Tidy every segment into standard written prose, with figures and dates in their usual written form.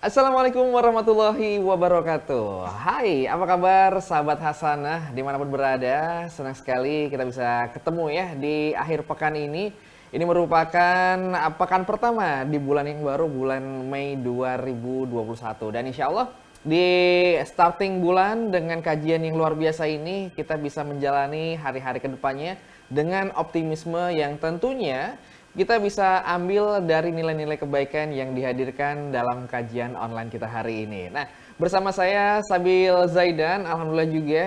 Assalamualaikum warahmatullahi wabarakatuh. Hai, apa kabar sahabat Hasanah dimanapun berada? Senang sekali kita bisa ketemu ya di akhir pekan ini. Ini merupakan pekan pertama di bulan yang baru, bulan Mei 2021. Dan insya Allah di starting bulan dengan kajian yang luar biasa ini, kita bisa menjalani hari-hari kedepannya dengan optimisme yang tentunya kita bisa ambil dari nilai-nilai kebaikan yang dihadirkan dalam kajian online kita hari ini. Nah, bersama saya Sabil Zaidan, alhamdulillah juga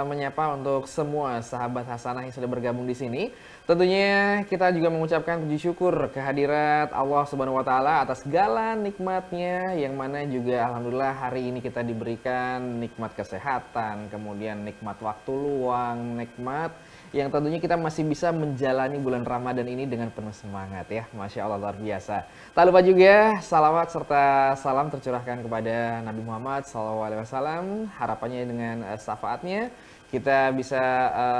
menyapa untuk semua sahabat Hasanah yang sudah bergabung di sini. Tentunya kita juga mengucapkan puji syukur kehadirat Allah Subhanahu wa taala atas segala nikmatnya yang mana juga alhamdulillah hari ini kita diberikan nikmat kesehatan, kemudian nikmat waktu luang, nikmat yang tentunya kita masih bisa menjalani bulan Ramadan ini dengan penuh semangat ya. Masya Allah luar biasa. Tak lupa juga salawat serta salam tercurahkan kepada Nabi Muhammad SAW. Harapannya dengan syafaatnya kita bisa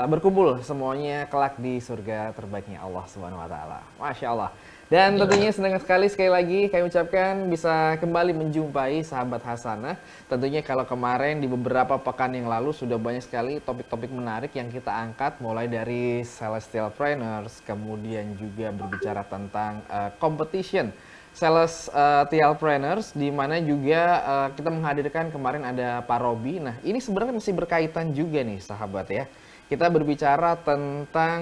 berkumpul semuanya kelak di surga terbaiknya Allah Subhanahu Wa Taala. Masya Allah. Dan tentunya senang sekali lagi kami ucapkan bisa kembali menjumpai sahabat Hasanah. Tentunya kalau kemarin di beberapa pekan yang lalu sudah banyak sekali topik-topik menarik yang kita angkat, mulai dari celestial trainers, kemudian juga berbicara tentang competition celestial trainers, di mana juga kita menghadirkan kemarin ada Pak Robi. Nah, ini sebenarnya masih berkaitan juga nih sahabat ya. Kita berbicara tentang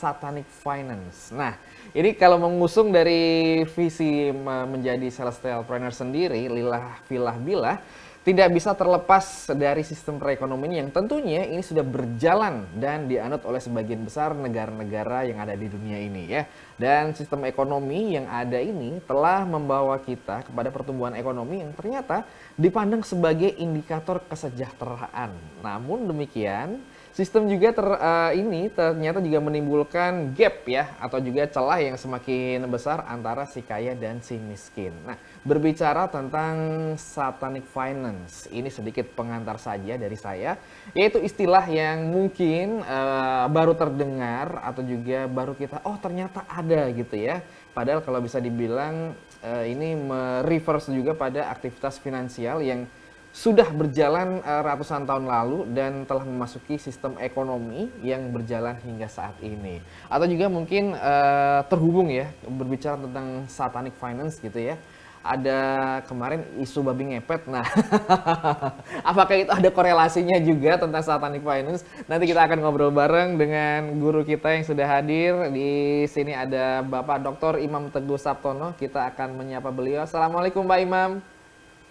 satanic finance. Nah, ini kalau mengusung dari visi menjadi celestial planner sendiri, lillah filah bilah, tidak bisa terlepas dari sistem perekonomian yang tentunya ini sudah berjalan dan dianut oleh sebagian besar negara-negara yang ada di dunia ini ya. Dan sistem ekonomi yang ada ini telah membawa kita kepada pertumbuhan ekonomi yang ternyata dipandang sebagai indikator kesejahteraan. Namun demikian, sistem juga ini ternyata juga menimbulkan gap ya, atau juga celah yang semakin besar antara si kaya dan si miskin. Nah, berbicara tentang satanic finance, ini sedikit pengantar saja dari saya, yaitu istilah yang mungkin baru terdengar atau juga baru kita, oh ternyata ada gitu ya. Padahal kalau bisa dibilang ini mereverse juga pada aktivitas finansial yang sudah berjalan ratusan tahun lalu dan telah memasuki sistem ekonomi yang berjalan hingga saat ini. Atau juga mungkin terhubung ya, berbicara tentang satanic finance gitu ya. Ada kemarin isu babi ngepet. Nah, apakah itu ada korelasinya juga tentang satanic finance? Nanti kita akan ngobrol bareng dengan guru kita yang sudah hadir. Di sini ada Bapak Dr. Imam Teguh Saptono. Kita akan menyapa beliau. Assalamualaikum Pak Imam.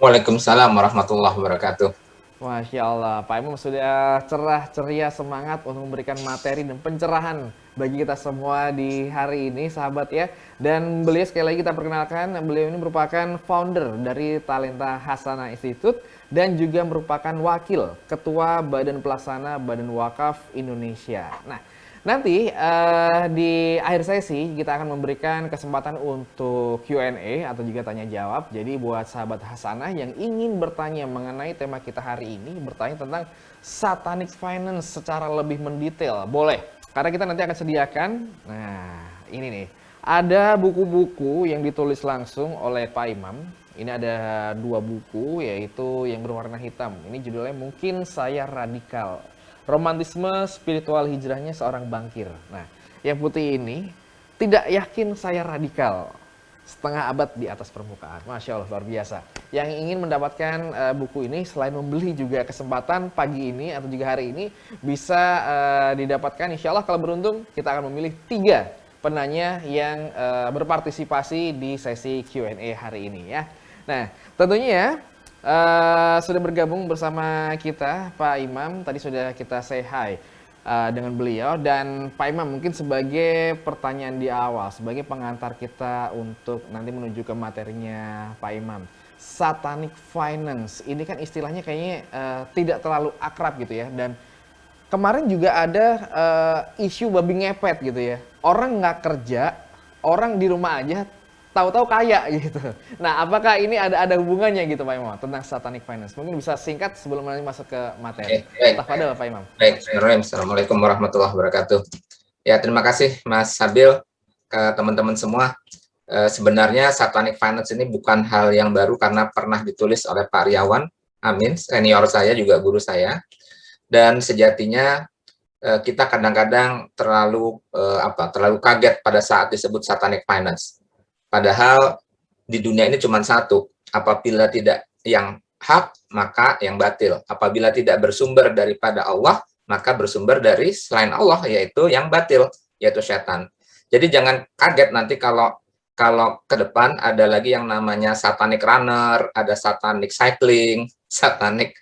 Waalaikumsalam warahmatullahi wabarakatuh. Masya Allah, Pak Imam sudah cerah, ceria, semangat untuk memberikan materi dan pencerahan bagi kita semua di hari ini, sahabat ya. Dan beliau sekali lagi kita perkenalkan, beliau ini merupakan founder dari Talenta Hasanah Institute dan juga merupakan wakil ketua Badan Pelaksana Badan Wakaf Indonesia. Nah, nanti di akhir sesi kita akan memberikan kesempatan untuk Q&A atau juga tanya jawab. Jadi buat sahabat Hasanah yang ingin bertanya mengenai tema kita hari ini, bertanya tentang satanic finance secara lebih mendetail, boleh. Karena kita nanti akan sediakan, nah ini nih, ada buku-buku yang ditulis langsung oleh Pak Imam. Ini ada 2 buku, yaitu yang berwarna hitam. Ini judulnya Mungkin Saya Radikal, Romantisme Spiritual Hijrahnya Seorang Bankir. Nah, yang putih ini, Tidak Yakin Saya Radikal, Setengah Abad di Atas Permukaan. Masya Allah, luar biasa. Yang ingin mendapatkan buku ini, selain membeli juga kesempatan pagi ini atau juga hari ini, bisa didapatkan. Insya Allah kalau beruntung, kita akan memilih 3 penanya yang berpartisipasi di sesi Q&A hari ini ya. Nah, tentunya sudah bergabung bersama kita Pak Imam, tadi sudah kita say hi dengan beliau. Dan Pak Imam mungkin sebagai pertanyaan di awal, sebagai pengantar kita untuk nanti menuju ke materinya Pak Imam, satanic finance ini kan istilahnya kayaknya tidak terlalu akrab gitu ya. Dan kemarin juga ada isu babi ngepet gitu ya, orang nggak kerja, orang di rumah aja tahu-tahu kaya gitu. Nah, apakah ini ada hubungannya gitu Pak Imam tentang satanic finance? Mungkin bisa singkat sebelum nanti masuk ke materi. Tafadhol Pak Imam. Baik, Assalamualaikum warahmatullahi wabarakatuh. Ya, terima kasih Mas Sabil, ke teman-teman semua. sebenarnya satanic finance ini bukan hal yang baru karena pernah ditulis oleh Pak Riawan Amin, senior saya juga guru saya. Dan sejatinya kita kadang-kadang terlalu kaget pada saat disebut satanic finance. Padahal di dunia ini cuma satu, apabila tidak yang hak maka yang batil. Apabila tidak bersumber daripada Allah maka bersumber dari selain Allah, yaitu yang batil, yaitu setan. Jadi jangan kaget nanti kalau ke depan ada lagi yang namanya satanic runner, ada satanic cycling, satanic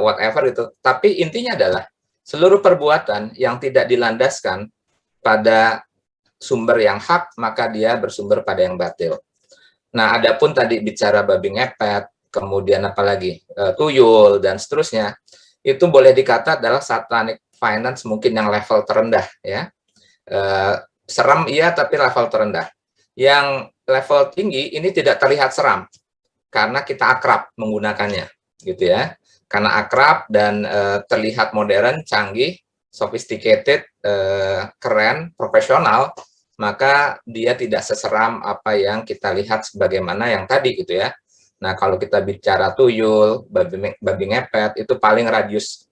whatever itu. Tapi intinya adalah seluruh perbuatan yang tidak dilandaskan pada sumber yang hak, maka dia bersumber pada yang batil. Nah, adapun tadi bicara babi ngepet, kemudian apalagi tuyul dan seterusnya, itu boleh dikata adalah satanic finance mungkin yang level terendah ya. Seram iya, tapi level terendah. Yang level tinggi ini tidak terlihat seram karena kita akrab menggunakannya, gitu ya. Karena akrab dan terlihat modern, canggih, sophisticated, keren, profesional, maka dia tidak seseram apa yang kita lihat sebagaimana yang tadi, gitu ya. Nah, kalau kita bicara tuyul, babi ngepet, itu paling radius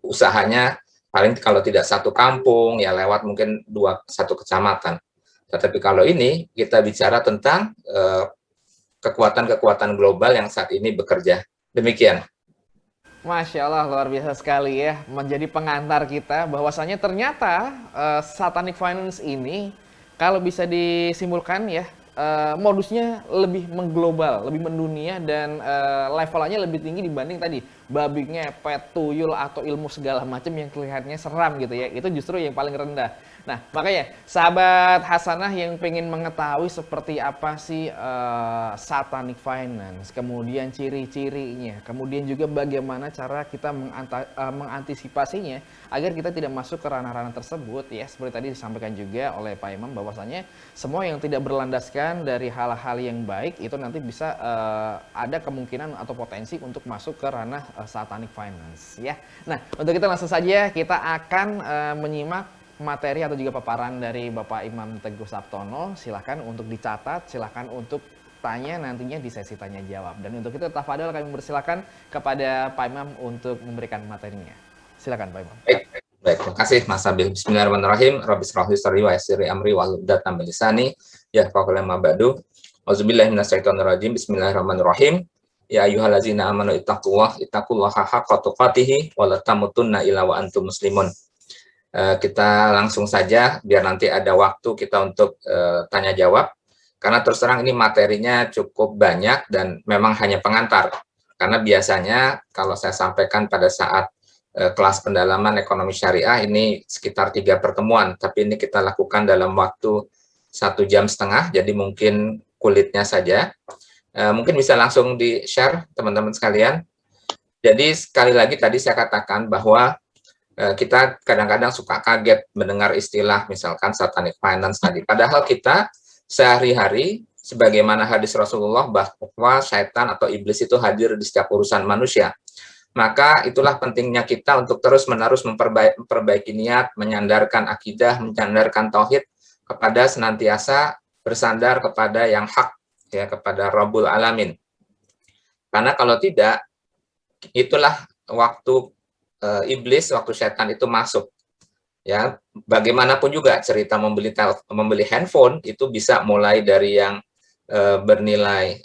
usahanya paling kalau tidak satu kampung ya lewat mungkin satu kecamatan. Tetapi kalau ini kita bicara tentang kekuatan-kekuatan global yang saat ini bekerja. Demikian. Masya Allah, luar biasa sekali ya, menjadi pengantar kita bahwasanya ternyata satanic finance ini kalau bisa disimpulkan ya, modusnya lebih mengglobal, lebih mendunia, dan levelnya lebih tinggi dibanding tadi babi ngepet, tuyul, atau ilmu segala macam yang kelihatannya seram gitu ya. Itu justru yang paling rendah. Nah, makanya sahabat Hasanah yang pengen mengetahui seperti apa sih satanic finance, kemudian ciri-cirinya, kemudian juga bagaimana cara kita mengantisipasinya agar kita tidak masuk ke ranah-ranah tersebut ya. Seperti tadi disampaikan juga oleh Pak Imam bahwasanya semua yang tidak berlandaskan dari hal-hal yang baik itu nanti bisa ada kemungkinan atau potensi untuk masuk ke ranah satanic finance ya. Nah, untuk itu langsung saja kita akan menyimak materi atau juga paparan dari Bapak Imam Teguh Sabtono. Silahkan untuk dicatat, silahkan untuk tanya nantinya di sesi tanya jawab. Dan untuk itu tafadhol kami mempersilahkan kepada Pak Imam untuk memberikan materinya. Silakan Pak Imam. Baik, terima kasih Mas Abil. Bismillahirrahmanirrahim. Rabbi shrah li sadri wa yassir li amri wahlul 'uqdatam min lisani yafqahu qawli ma ba'du. Auzubillahi minasyaitonirrajim. Bismillahirrahmanirrahim. Ya ayyuhallazina amanu ittaqullaha haqqa tuqatih wa la tamutunna illa wa antum muslimun. Kita langsung saja biar nanti ada waktu kita untuk tanya jawab, karena terus terang ini materinya cukup banyak dan memang hanya pengantar, karena biasanya kalau saya sampaikan pada saat kelas pendalaman ekonomi syariah ini sekitar 3 pertemuan, tapi ini kita lakukan dalam waktu 1,5 jam, jadi mungkin kulitnya saja. Mungkin bisa langsung di-share teman-teman sekalian. Jadi sekali lagi tadi saya katakan bahwa kita kadang-kadang suka kaget mendengar istilah misalkan satanic finance tadi. Padahal kita sehari-hari, sebagaimana hadis Rasulullah bahwa syaitan atau iblis itu hadir di setiap urusan manusia. Maka itulah pentingnya kita untuk terus-menerus memperbaiki niat, menyandarkan akidah, menyandarkan tauhid kepada senantiasa bersandar kepada yang hak, ya, kepada Rabbul Alamin. Karena kalau tidak, itulah waktu iblis, waktu setan itu masuk, ya. Bagaimanapun juga cerita membeli handphone itu bisa mulai dari yang bernilai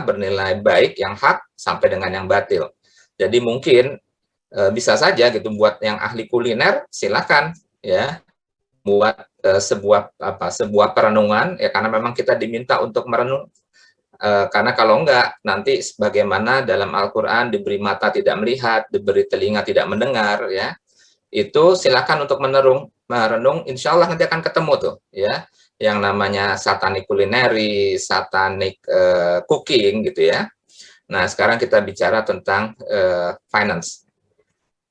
bernilai baik, yang hak, sampai dengan yang batil. Jadi mungkin bisa saja gitu, buat yang ahli kuliner silakan ya buat sebuah perenungan ya, karena memang kita diminta untuk merenung. Karena kalau enggak, nanti sebagaimana dalam Al-Quran diberi mata tidak melihat, diberi telinga tidak mendengar, ya, itu silakan untuk merenung, insya Allah nanti akan ketemu tuh, ya, yang namanya satanic culinary, satanic cooking, gitu ya. Nah, sekarang kita bicara tentang finance.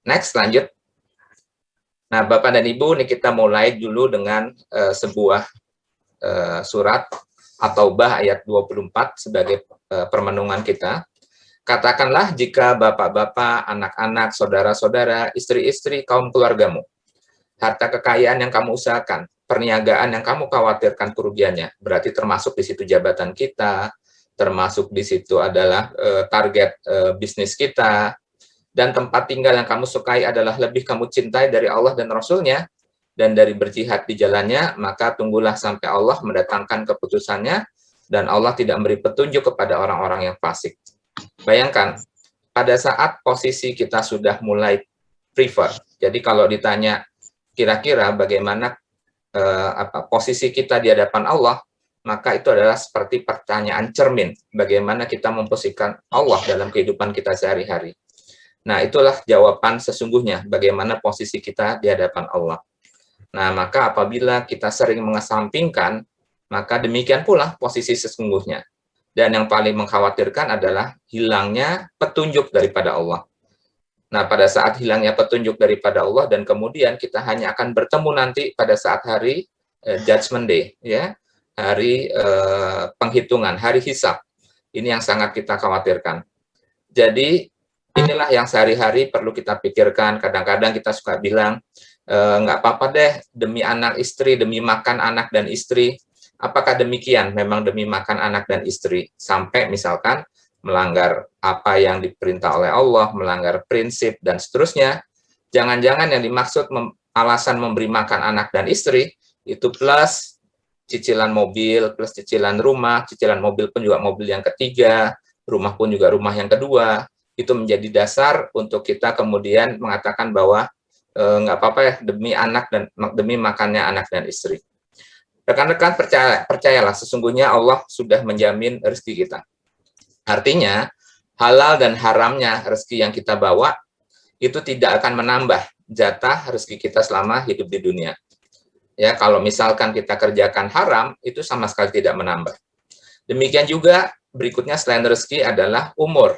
Next, lanjut. Nah, Bapak dan Ibu, ini kita mulai dulu dengan sebuah surat At-Taubah ayat 24 sebagai permenungan kita. Katakanlah jika bapak-bapak, anak-anak, saudara-saudara, istri-istri, kaum keluargamu, harta kekayaan yang kamu usahakan, perniagaan yang kamu khawatirkan kerugiannya. Berarti termasuk di situ jabatan kita, termasuk di situ adalah target bisnis kita, dan tempat tinggal yang kamu sukai adalah lebih kamu cintai dari Allah dan Rasul-Nya, dan dari berjihad di jalannya, maka tunggulah sampai Allah mendatangkan keputusannya, dan Allah tidak memberi petunjuk kepada orang-orang yang fasik. Bayangkan, pada saat posisi kita sudah mulai prefer, jadi kalau ditanya kira-kira bagaimana posisi kita di hadapan Allah, maka itu adalah seperti pertanyaan cermin, bagaimana kita memposisikan Allah dalam kehidupan kita sehari-hari. Nah, itulah jawaban sesungguhnya, bagaimana posisi kita di hadapan Allah. Nah, maka apabila kita sering mengesampingkan, maka demikian pula posisi sesungguhnya. Dan yang paling mengkhawatirkan adalah hilangnya petunjuk daripada Allah. Nah, pada saat hilangnya petunjuk daripada Allah dan kemudian kita hanya akan bertemu nanti pada saat hari Judgment Day, ya, hari penghitungan, hari hisab. Ini yang sangat kita khawatirkan. Jadi inilah yang sehari-hari perlu kita pikirkan. Kadang-kadang kita suka bilang, nggak apa-apa deh demi anak istri, demi makan anak dan istri. Apakah demikian? Memang demi makan anak dan istri. Sampai misalkan melanggar apa yang diperintah oleh Allah, melanggar prinsip, dan seterusnya. Jangan-jangan yang dimaksud alasan memberi makan anak dan istri, itu plus cicilan mobil, plus cicilan rumah, cicilan mobil pun juga mobil yang ketiga, rumah pun juga rumah yang kedua, itu menjadi dasar untuk kita kemudian mengatakan bahwa nggak apa-apa ya demi anak dan demi makannya anak dan istri. Rekan-rekan percayalah, sesungguhnya Allah sudah menjamin rezeki kita. Artinya, halal dan haramnya rezeki yang kita bawa itu tidak akan menambah jatah rezeki kita selama hidup di dunia. Ya, kalau misalkan kita kerjakan haram, itu sama sekali tidak menambah. Demikian juga berikutnya selain rezeki adalah umur.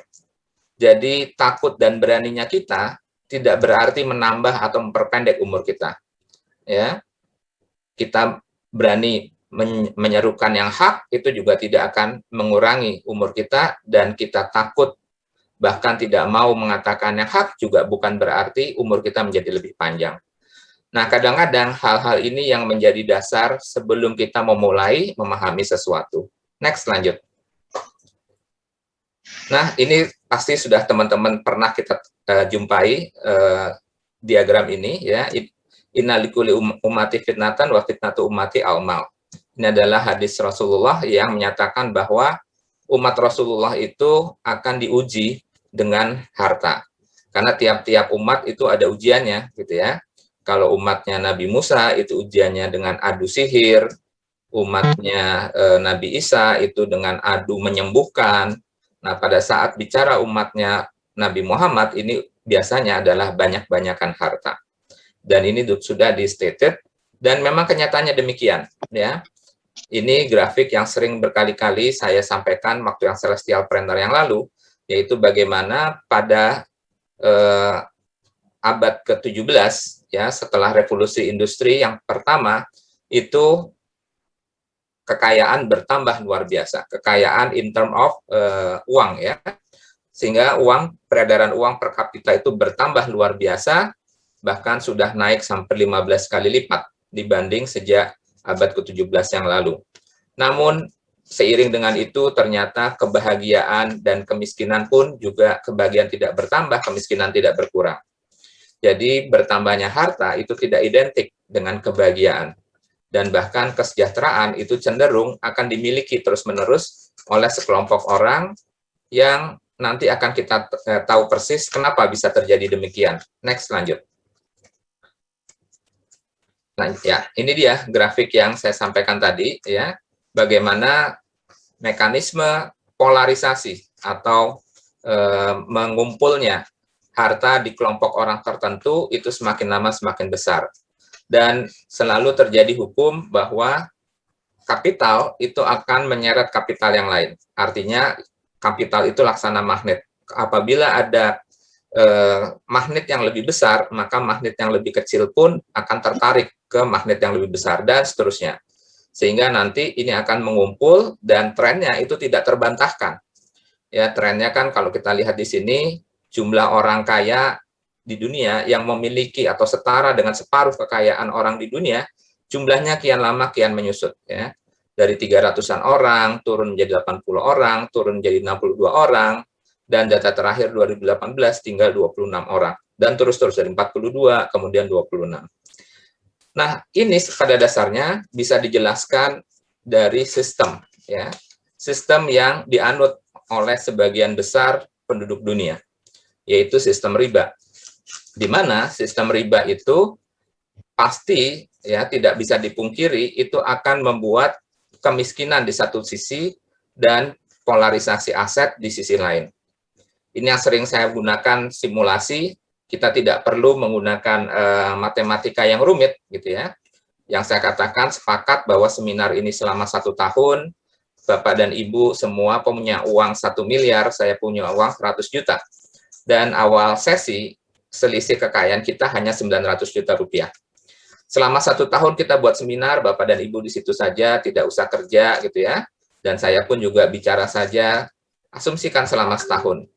Jadi takut dan beraninya kita tidak berarti menambah atau memperpendek umur kita. Ya, kita berani menyerukan yang hak, itu juga tidak akan mengurangi umur kita, dan kita takut bahkan tidak mau mengatakan yang hak juga bukan berarti umur kita menjadi lebih panjang. Nah, kadang-kadang hal-hal ini yang menjadi dasar sebelum kita memulai memahami sesuatu. Next, lanjut. Nah, ini pasti sudah teman-teman pernah kita jumpai diagram ini, ya. Inna likuli ummati fitnatan wa fitnatu ummati al-mal. Ini adalah hadis Rasulullah yang menyatakan bahwa umat Rasulullah itu akan diuji dengan harta. Karena tiap-tiap umat itu ada ujiannya, gitu ya. Kalau umatnya Nabi Musa itu ujiannya dengan adu sihir, umatnya Nabi Isa itu dengan adu menyembuhkan. Nah, pada saat bicara umatnya Nabi Muhammad ini biasanya adalah banyak-banyakan harta. Dan ini sudah di-stated, dan memang kenyataannya demikian, ya. Ini grafik yang sering berkali-kali saya sampaikan waktu yang Celestial Planner yang lalu, yaitu bagaimana pada abad ke-17, ya, setelah revolusi industri yang pertama, itu kekayaan bertambah luar biasa, kekayaan in term of uang, ya, sehingga peredaran uang per kapita itu bertambah luar biasa, bahkan sudah naik sampai 15 kali lipat dibanding sejak abad ke-17 yang lalu. Namun, seiring dengan itu ternyata kebahagiaan dan kemiskinan pun juga kebahagiaan tidak bertambah, kemiskinan tidak berkurang. Jadi bertambahnya harta itu tidak identik dengan kebahagiaan. Dan bahkan kesejahteraan itu cenderung akan dimiliki terus-menerus oleh sekelompok orang yang nanti akan kita tahu persis kenapa bisa terjadi demikian. Next, lanjut. Nah, ya, ini dia grafik yang saya sampaikan tadi, ya, bagaimana mekanisme polarisasi atau mengumpulnya harta di kelompok orang tertentu itu semakin lama semakin besar. Dan selalu terjadi hukum bahwa kapital itu akan menyeret kapital yang lain. Artinya kapital itu laksana magnet. Apabila ada magnet yang lebih besar, maka magnet yang lebih kecil pun akan tertarik ke magnet yang lebih besar, dan seterusnya. Sehingga nanti ini akan mengumpul, dan trennya itu tidak terbantahkan. Ya, trennya kan kalau kita lihat di sini, jumlah orang kaya di dunia yang memiliki atau setara dengan separuh kekayaan orang di dunia, jumlahnya kian lama kian menyusut ya. Dari 300-an orang turun menjadi 80 orang, turun menjadi 62 orang, dan data terakhir 2018 tinggal 26 orang. Dan terus-terus dari 42 kemudian 26. Nah, ini pada dasarnya bisa dijelaskan dari sistem ya. Sistem yang dianut oleh sebagian besar penduduk dunia, yaitu sistem riba. Di mana sistem riba itu pasti ya tidak bisa dipungkiri itu akan membuat kemiskinan di satu sisi dan polarisasi aset di sisi lain. Ini yang sering saya gunakan simulasi. Kita tidak perlu menggunakan matematika yang rumit, gitu ya. Yang saya katakan sepakat bahwa seminar ini selama 1 tahun, Bapak dan Ibu semua punya uang 1 miliar, saya punya uang 100 juta. Dan awal sesi, selisih kekayaan kita hanya 900 juta rupiah. Selama 1 tahun kita buat seminar, Bapak dan Ibu di situ saja, tidak usah kerja, gitu ya. Dan saya pun juga bicara saja, asumsikan selama setahun.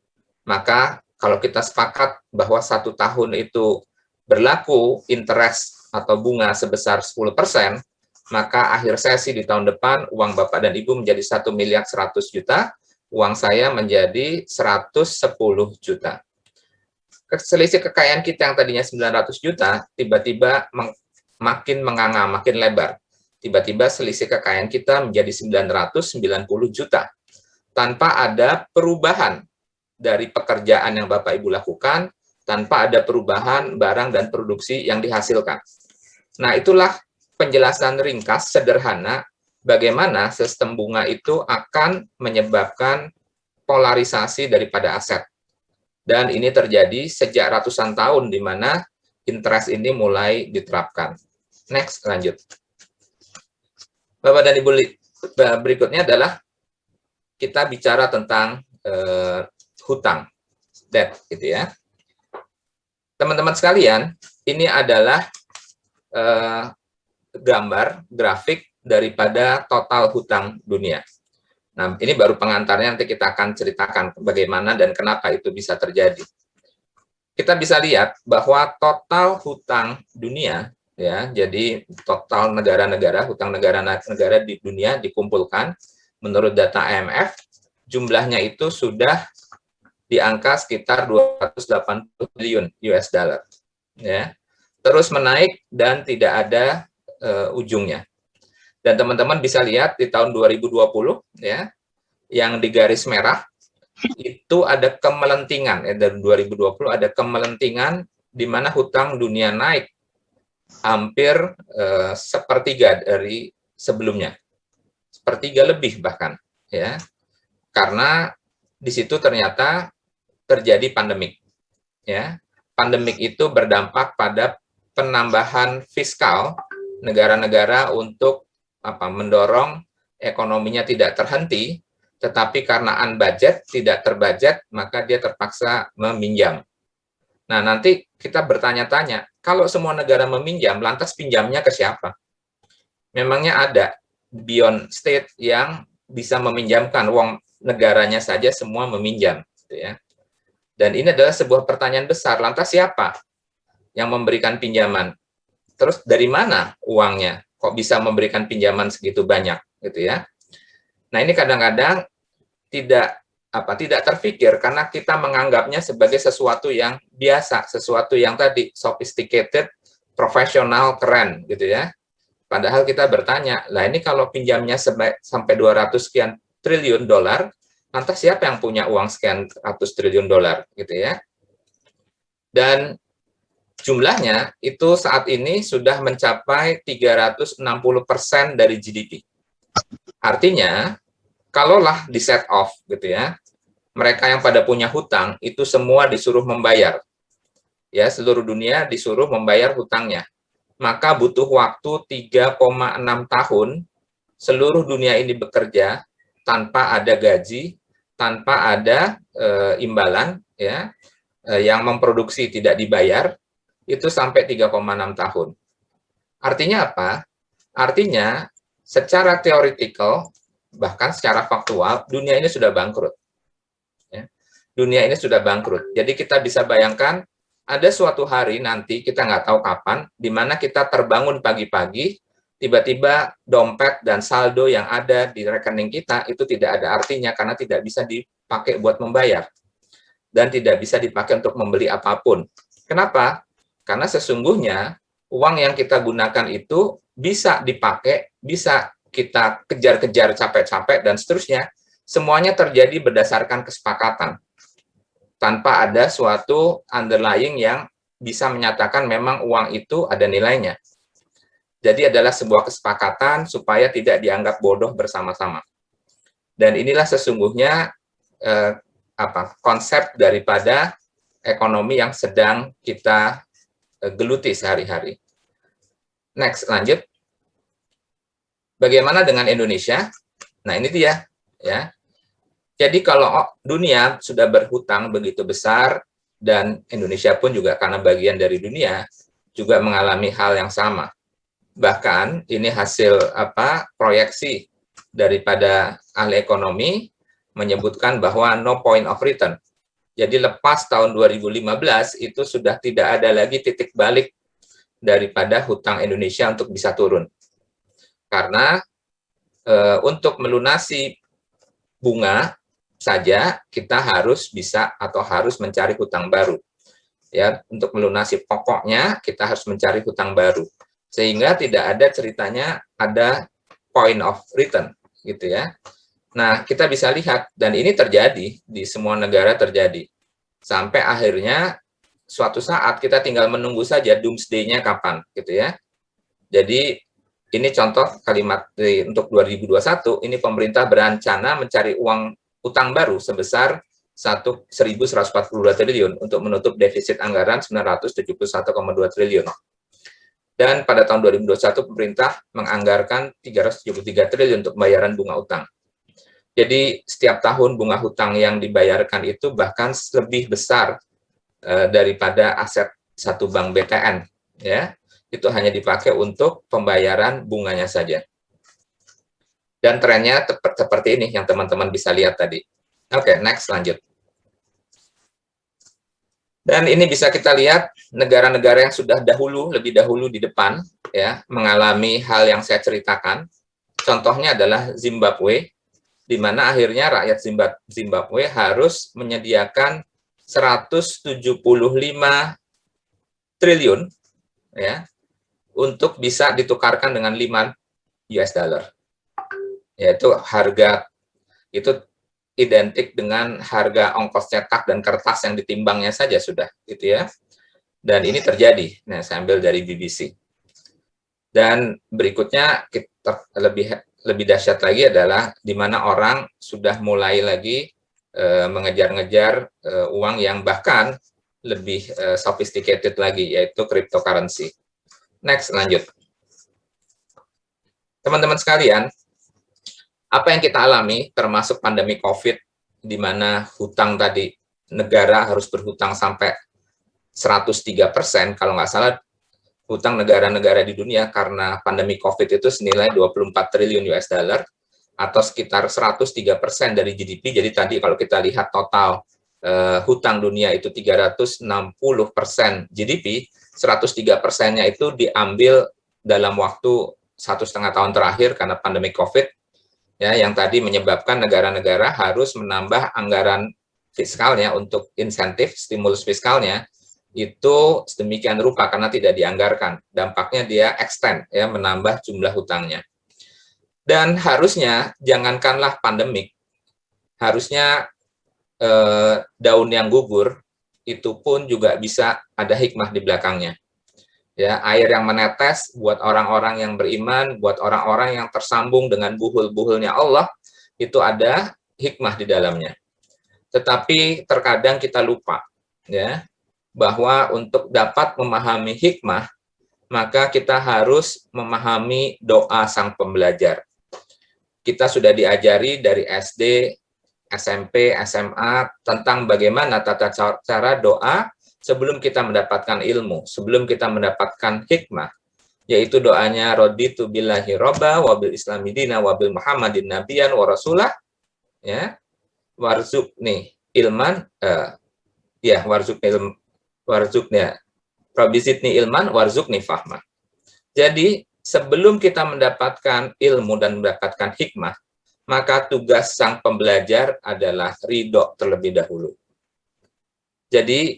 Maka kalau kita sepakat bahwa 1 tahun itu berlaku interest atau bunga sebesar 10%, maka akhir sesi di tahun depan uang Bapak dan Ibu menjadi 1 miliar 100 juta, uang saya menjadi 110 juta. Selisih kekayaan kita yang tadinya 900 juta, tiba-tiba makin menganga, makin lebar. Tiba-tiba selisih kekayaan kita menjadi 990 juta. Tanpa ada perubahan dari pekerjaan yang Bapak Ibu lakukan, tanpa ada perubahan barang dan produksi yang dihasilkan. Nah, itulah penjelasan ringkas, sederhana, bagaimana sistem bunga itu akan menyebabkan polarisasi daripada aset. Dan ini terjadi sejak ratusan tahun, di mana interest ini mulai diterapkan. Next, lanjut. Bapak dan Ibu, berikutnya adalah kita bicara tentang hutang, debt, gitu ya. Teman-teman sekalian, ini adalah gambar, grafik daripada total hutang dunia. Nah, ini baru pengantarnya, nanti kita akan ceritakan bagaimana dan kenapa itu bisa terjadi. Kita bisa lihat bahwa total hutang dunia, ya, jadi total negara-negara, hutang negara-negara di dunia dikumpulkan, menurut data IMF, jumlahnya itu sudah di angka sekitar 280 triliun US dollar, ya, terus menaik dan tidak ada ujungnya. Dan teman-teman bisa lihat di tahun 2020, ya, yang di garis merah itu ada kemelentingan, ya, dari 2020 ada kemelentingan di mana hutang dunia naik hampir sepertiga dari sebelumnya, sepertiga lebih bahkan, ya, karena di situ ternyata terjadi pandemik, ya. Pandemik itu berdampak pada penambahan fiskal negara-negara untuk mendorong ekonominya tidak terhenti, tetapi karena unbudget, tidak terbudget, maka dia terpaksa meminjam. Nah, nanti kita bertanya-tanya, kalau semua negara meminjam, lantas pinjamnya ke siapa? Memangnya ada beyond state yang bisa meminjamkan, uang negaranya saja semua meminjam, gitu ya. Dan ini adalah sebuah pertanyaan besar, lantas siapa yang memberikan pinjaman? Terus dari mana uangnya? Kok bisa memberikan pinjaman segitu banyak, gitu ya? Nah, ini kadang-kadang tidak terpikir karena kita menganggapnya sebagai sesuatu yang biasa, sesuatu yang tadi sophisticated, profesional, keren, gitu ya. Padahal kita bertanya, lah ini kalau pinjamnya sampai 200 sekian triliun dolar, lantas siapa yang punya uang sekian ratus triliun dolar, gitu ya? Dan jumlahnya itu saat ini sudah mencapai 360% dari GDP. Artinya, kalaulah di set off, gitu ya, mereka yang pada punya hutang itu semua disuruh membayar, ya, seluruh dunia disuruh membayar hutangnya, maka butuh waktu 3,6 tahun seluruh dunia ini bekerja tanpa ada gaji, tanpa ada imbalan, ya, yang memproduksi tidak dibayar, itu sampai 3,6 tahun. Artinya apa? Artinya secara teoretikal, bahkan secara faktual, dunia ini sudah bangkrut. Ya. Dunia ini sudah bangkrut. Jadi kita bisa bayangkan, ada suatu hari nanti, kita nggak tahu kapan, di mana kita terbangun pagi-pagi, tiba-tiba dompet dan saldo yang ada di rekening kita itu tidak ada artinya karena tidak bisa dipakai buat membayar dan tidak bisa dipakai untuk membeli apapun. Kenapa? Karena sesungguhnya uang yang kita gunakan itu bisa dipakai, bisa kita kejar-kejar capek-capek dan seterusnya. Semuanya terjadi berdasarkan kesepakatan tanpa ada suatu underlying yang bisa menyatakan memang uang itu ada nilainya. Jadi adalah sebuah kesepakatan supaya tidak dianggap bodoh bersama-sama. Dan inilah sesungguhnya konsep daripada ekonomi yang sedang kita geluti sehari-hari. Next, lanjut. Bagaimana dengan Indonesia? Nah, ini dia, ya. Jadi kalau dunia sudah berhutang begitu besar dan Indonesia pun juga karena bagian dari dunia juga mengalami hal yang sama. Bahkan ini hasil proyeksi daripada ahli ekonomi menyebutkan bahwa no point of return. Jadi lepas tahun 2015 itu sudah tidak ada lagi titik balik daripada hutang Indonesia untuk bisa turun. Karena untuk melunasi bunga saja kita harus bisa atau harus mencari hutang baru. Ya, untuk melunasi pokoknya kita harus mencari hutang baru. Sehingga tidak ada ceritanya ada point of return gitu ya. Nah, kita bisa lihat dan ini terjadi di semua negara terjadi. Sampai akhirnya suatu saat kita tinggal menunggu saja doomsday-nya kapan gitu ya. Jadi ini contoh kalimat untuk 2021, ini pemerintah berencana mencari uang utang baru sebesar 1.142 triliun untuk menutup defisit anggaran 971,2 triliun. Dan pada tahun 2021 pemerintah menganggarkan 373 triliun untuk bayaran bunga utang. Jadi setiap tahun bunga hutang yang dibayarkan itu bahkan lebih besar daripada aset satu bank BTN, ya. Itu hanya dipakai untuk pembayaran bunganya saja. Dan trennya seperti ini yang teman-teman bisa lihat tadi. Oke, next, lanjut. Dan ini bisa kita lihat negara-negara yang sudah lebih dahulu di depan, ya, mengalami hal yang saya ceritakan. Contohnya adalah Zimbabwe, di mana akhirnya rakyat Zimbabwe harus menyediakan 175 triliun, ya, untuk bisa ditukarkan dengan 5 US dollar. Yaitu harga itu identik dengan harga ongkos cetak dan kertas yang ditimbangnya saja sudah, gitu ya. Dan ini terjadi. Nah, saya ambil dari BBC. Dan berikutnya kita lebih dahsyat lagi adalah di mana orang sudah mulai lagi mengejar-ngejar uang yang bahkan lebih sophisticated lagi, yaitu cryptocurrency. Next, lanjut. Teman-teman sekalian, apa yang kita alami termasuk pandemi COVID, di mana hutang tadi negara harus berhutang sampai 103%, kalau nggak salah hutang negara-negara di dunia karena pandemi COVID itu senilai 24 triliun US dollar atau sekitar 103% dari GDP. Jadi tadi kalau kita lihat total hutang dunia itu 360% GDP, 103%-nya itu diambil dalam waktu 1,5 tahun terakhir karena pandemi COVID, ya, yang tadi menyebabkan negara-negara harus menambah anggaran fiskalnya untuk insentif, stimulus fiskalnya, itu sedemikian rupa karena tidak dianggarkan. Dampaknya dia extend, ya, menambah jumlah hutangnya. Dan harusnya, jangankanlah pandemik, harusnya daun yang gugur, itu pun juga bisa ada hikmah di belakangnya. Ya, air yang menetes buat orang-orang yang beriman, buat orang-orang yang tersambung dengan buhul-buhulnya Allah, itu ada hikmah di dalamnya. Tetapi terkadang kita lupa, ya, bahwa untuk dapat memahami hikmah, maka kita harus memahami doa sang pembelajar. Kita sudah diajari dari SD, SMP, SMA tentang bagaimana tata cara doa sebelum kita mendapatkan ilmu, sebelum kita mendapatkan hikmah, yaitu doanya raditu billahi robba wa bil islami dina wa bil muhammadin nabiyan wa rasulah, ya, warzuqni ilman, ya, warzuqni rabbi zidni ilman warzuqni fahma. Jadi sebelum kita mendapatkan ilmu dan mendapatkan hikmah, maka tugas sang pembelajar adalah ridho terlebih dahulu. Jadi,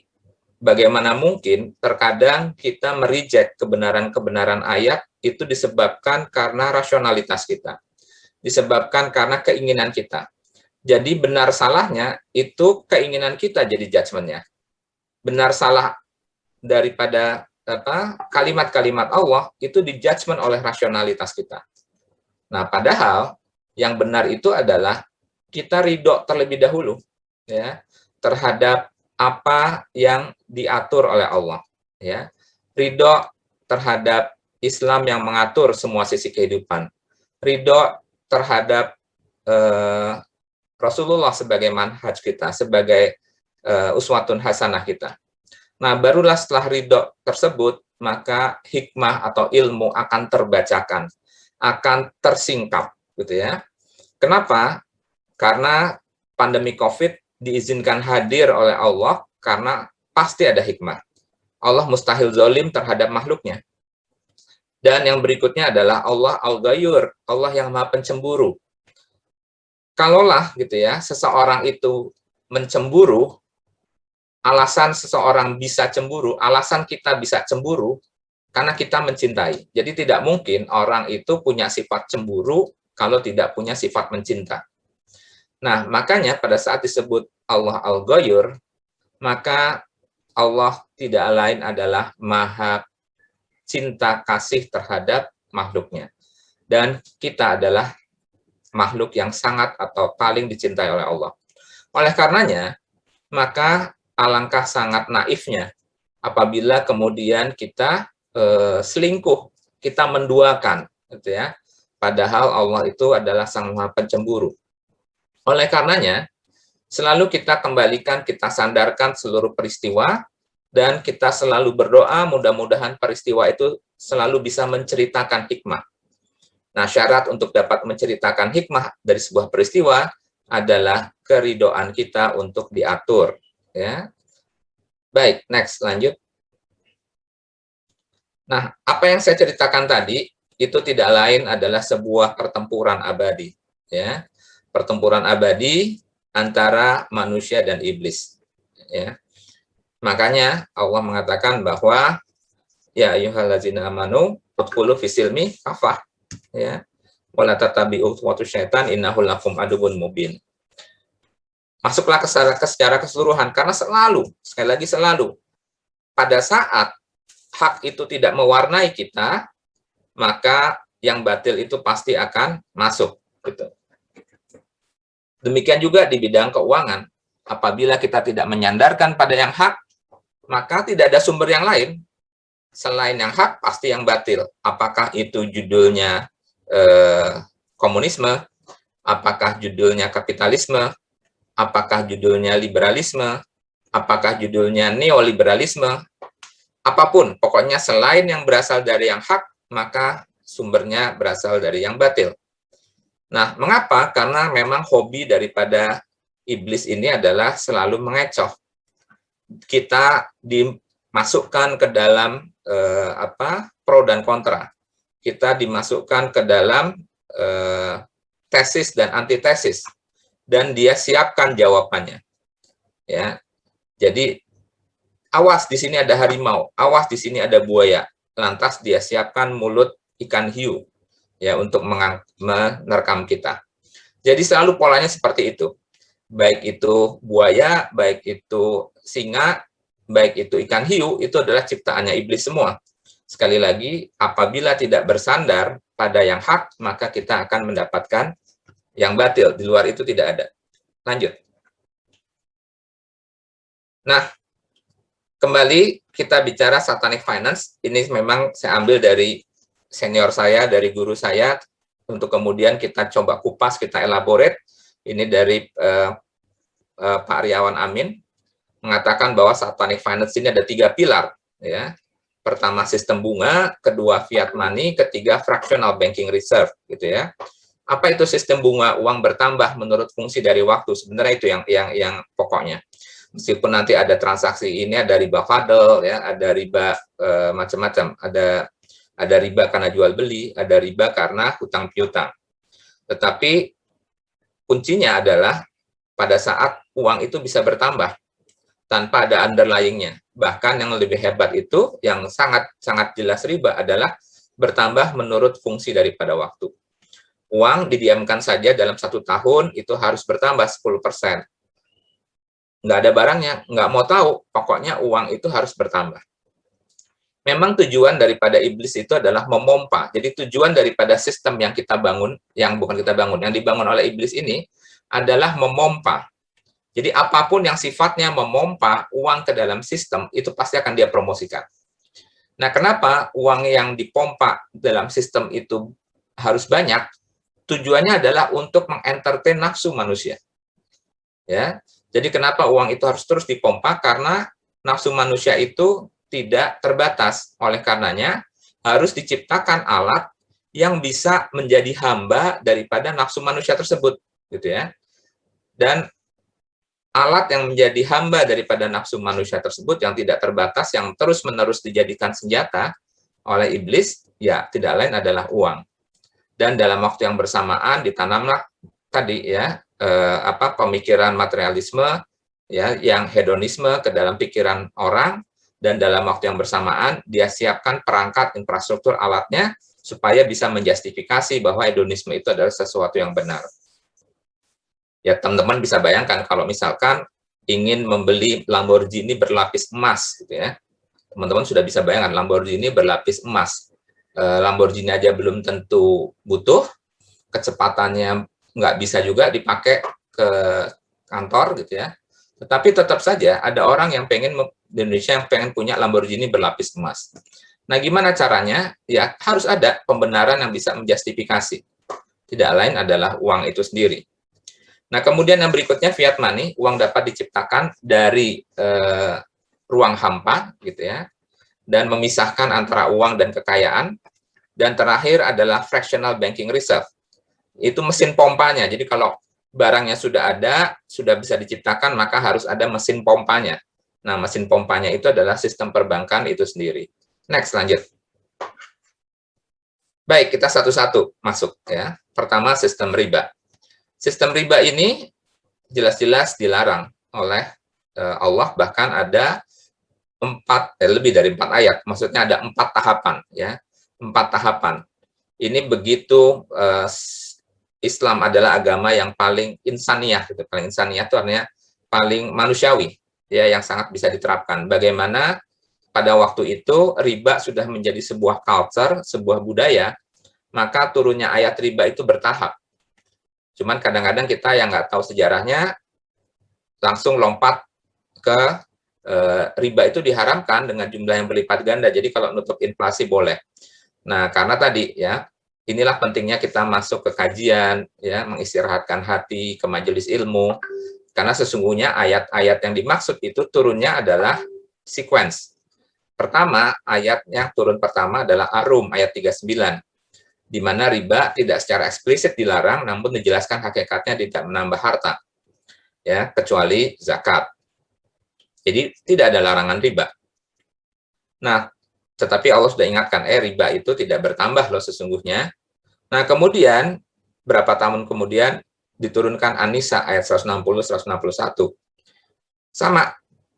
bagaimana mungkin terkadang kita mereject kebenaran-kebenaran ayat itu disebabkan karena rasionalitas kita, disebabkan karena keinginan kita. Jadi benar salahnya itu keinginan kita jadi judgment-nya. Benar salah daripada kalimat-kalimat Allah itu dijudgment oleh rasionalitas kita. Nah, padahal yang benar itu adalah kita ridho terlebih dahulu ya terhadap apa yang diatur oleh Allah ya. Ridho terhadap Islam yang mengatur semua sisi kehidupan. Ridho terhadap Rasulullah sebagai manhaj kita, sebagai uswatun hasanah kita. Nah, barulah setelah ridho tersebut, maka hikmah atau ilmu akan terbacakan, akan tersingkap, gitu ya. Kenapa? Karena pandemi COVID diizinkan hadir oleh Allah karena pasti ada hikmah. Allah mustahil zalim terhadap makhluknya. Dan yang berikutnya adalah Allah Al-Ghayur, Allah yang Maha Pencemburu. Kalaulah gitu ya, seseorang itu mencemburu, alasan seseorang bisa cemburu, alasan kita bisa cemburu, karena kita mencintai. Jadi tidak mungkin orang itu punya sifat cemburu kalau tidak punya sifat mencinta. Nah, makanya pada saat disebut Allah Al-Ghayur, maka Allah tidak lain adalah Maha cinta kasih terhadap makhluknya. Dan kita adalah makhluk yang sangat atau paling dicintai oleh Allah. Oleh karenanya, maka alangkah sangat naifnya apabila kemudian kita selingkuh, kita menduakan, gitu ya. Padahal Allah itu adalah Sang Maha Pencemburu. Oleh karenanya, selalu kita kembalikan, kita sandarkan seluruh peristiwa, dan kita selalu berdoa mudah-mudahan peristiwa itu selalu bisa menceritakan hikmah. Nah, syarat untuk dapat menceritakan hikmah dari sebuah peristiwa adalah keridoan kita untuk diatur. Ya. Baik, next, lanjut. Nah, apa yang saya ceritakan tadi, itu tidak lain adalah sebuah pertempuran abadi. Ya. Pertempuran abadi antara manusia dan iblis. Ya. Makanya Allah mengatakan bahwa ya ayyuhallazina amanu udkhulu fisilmi kafah ya wala tatabi'u khutuwati syaitan innahu lakum aduwwun mubin. Masuklah secara keseluruhan karena selalu, sekali lagi selalu, pada saat hak itu tidak mewarnai kita, maka yang batil itu pasti akan masuk. Gitu. Demikian juga di bidang keuangan. Apabila kita tidak menyandarkan pada yang hak, maka tidak ada sumber yang lain. Selain yang hak, pasti yang batil. Apakah itu judulnya komunisme, apakah judulnya kapitalisme, apakah judulnya liberalisme, apakah judulnya neoliberalisme, apapun, pokoknya selain yang berasal dari yang hak, maka sumbernya berasal dari yang batil. Nah, mengapa? Karena memang hobi daripada iblis ini adalah selalu mengecoh. Kita dimasukkan ke dalam pro dan kontra. Kita dimasukkan ke dalam tesis dan antitesis. Dan dia siapkan jawabannya. Ya. Jadi awas di sini ada harimau, awas di sini ada buaya. Lantas dia siapkan mulut ikan hiu ya untuk menerkam kita. Jadi selalu polanya seperti itu. Baik itu buaya, baik itu singa, baik itu ikan hiu, itu adalah ciptaannya iblis semua. Sekali lagi, apabila tidak bersandar pada yang hak, maka kita akan mendapatkan yang batil, di luar itu tidak ada. Lanjut. Nah, kembali kita bicara satanic finance. Ini memang saya ambil dari senior saya, dari guru saya, untuk kemudian kita coba kupas, kita elaborate. Ini dari Pak Riawan Amin, mengatakan bahwa satanic finance ini ada 3 pilar. Ya. Pertama, sistem bunga, kedua, fiat money, ketiga, fractional banking reserve. Gitu ya. Apa itu sistem bunga? Uang bertambah menurut fungsi dari waktu. Sebenarnya itu yang pokoknya. Meskipun nanti ada transaksi ini, ada riba fadl, ya, ada riba macam-macam, ada ada riba karena jual beli, ada riba karena hutang piutang. Tetapi kuncinya adalah pada saat uang itu bisa bertambah tanpa ada underlying-nya. Bahkan yang lebih hebat itu, yang sangat jelas riba adalah bertambah menurut fungsi daripada waktu. Uang didiamkan saja dalam 1 tahun itu harus bertambah 10%. Nggak ada barangnya, nggak mau tahu, pokoknya uang itu harus bertambah. Memang tujuan daripada iblis itu adalah memompa. Jadi tujuan daripada sistem yang kita bangun, yang bukan kita bangun, yang dibangun oleh iblis ini adalah memompa. Jadi apapun yang sifatnya memompa uang ke dalam sistem, itu pasti akan dia promosikan. Nah, kenapa uang yang dipompa dalam sistem itu harus banyak? Tujuannya adalah untuk mengentertain nafsu manusia. Ya. Jadi kenapa uang itu harus terus dipompa? Karena nafsu manusia itu tidak terbatas. Oleh karenanya, harus diciptakan alat yang bisa menjadi hamba daripada nafsu manusia tersebut, gitu ya. Dan alat yang menjadi hamba daripada nafsu manusia tersebut yang tidak terbatas, yang terus-menerus dijadikan senjata oleh iblis, ya tidak lain adalah uang. Dan dalam waktu yang bersamaan ditanamlah tadi ya pemikiran materialisme ya yang hedonisme ke dalam pikiran orang, dan dalam waktu yang bersamaan dia siapkan perangkat infrastruktur alatnya supaya bisa menjustifikasi bahwa hedonisme itu adalah sesuatu yang benar. Ya, teman-teman bisa bayangkan kalau misalkan ingin membeli Lamborghini berlapis emas gitu ya. Teman-teman sudah bisa bayangkan Lamborghini berlapis emas. Lamborghini aja belum tentu butuh, kecepatannya nggak bisa juga dipakai ke kantor gitu ya. Tetapi tetap saja ada orang yang pengen di Indonesia yang pengen punya Lamborghini berlapis emas. Nah, gimana caranya? Ya, harus ada pembenaran yang bisa menjustifikasi. Tidak lain adalah uang itu sendiri. Nah, kemudian yang berikutnya fiat money, uang dapat diciptakan dari ruang hampa, gitu ya, dan memisahkan antara uang dan kekayaan. Dan terakhir adalah fractional banking reserve. Itu mesin pompanya. Jadi kalau barangnya sudah ada, sudah bisa diciptakan, maka harus ada mesin pompanya. Nah, mesin pompanya itu adalah sistem perbankan itu sendiri. Next, lanjut. Baik, kita satu-satu masuk ya. Pertama, sistem riba. Sistem riba ini jelas-jelas dilarang oleh Allah, bahkan ada lebih dari 4 ayat. Maksudnya ada 4 tahapan ya. 4 tahapan. Ini begitu Islam adalah agama yang paling insaniah, gitu. Paling insaniah itu artinya paling manusiawi, ya, yang sangat bisa diterapkan. Bagaimana pada waktu itu riba sudah menjadi sebuah culture, sebuah budaya, maka turunnya ayat riba itu bertahap. Cuman kadang-kadang kita yang nggak tahu sejarahnya langsung lompat ke riba itu diharamkan dengan jumlah yang berlipat ganda. Jadi kalau nutup inflasi boleh. Nah, karena tadi ya, inilah pentingnya kita masuk ke kajian, ya, mengistirahatkan hati, ke majelis ilmu, karena sesungguhnya ayat-ayat yang dimaksud itu turunnya adalah sequence. Pertama, ayat yang turun pertama adalah Ar-Rum, ayat 39, di mana riba tidak secara eksplisit dilarang, namun dijelaskan hakikatnya tidak menambah harta, ya, kecuali zakat. Jadi tidak ada larangan riba. Nah, tetapi Allah sudah ingatkan, riba itu tidak bertambah loh sesungguhnya. Nah, kemudian, berapa tahun kemudian, diturunkan An-Nisa ayat 160-161. Sama,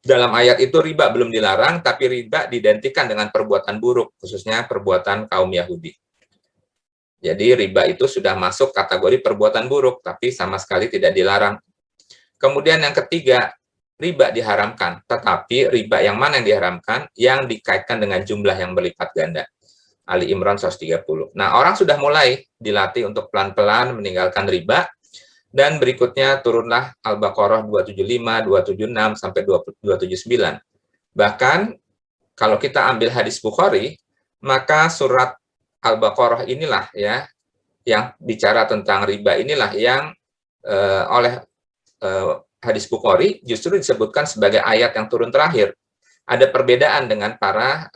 dalam ayat itu riba belum dilarang, tapi riba diidentikan dengan perbuatan buruk, khususnya perbuatan kaum Yahudi. Jadi riba itu sudah masuk kategori perbuatan buruk, tapi sama sekali tidak dilarang. Kemudian yang ketiga, riba diharamkan, tetapi riba yang mana yang diharamkan? Yang dikaitkan dengan jumlah yang berlipat ganda. Ali Imran 130. Nah, orang sudah mulai dilatih untuk pelan-pelan meninggalkan riba, dan berikutnya turunlah Al-Baqarah 275, 276, sampai 279. Bahkan, kalau kita ambil hadis Bukhari, maka surat Al-Baqarah inilah ya, yang bicara tentang riba inilah yang oleh hadis Bukhari justru disebutkan sebagai ayat yang turun terakhir. Ada perbedaan dengan para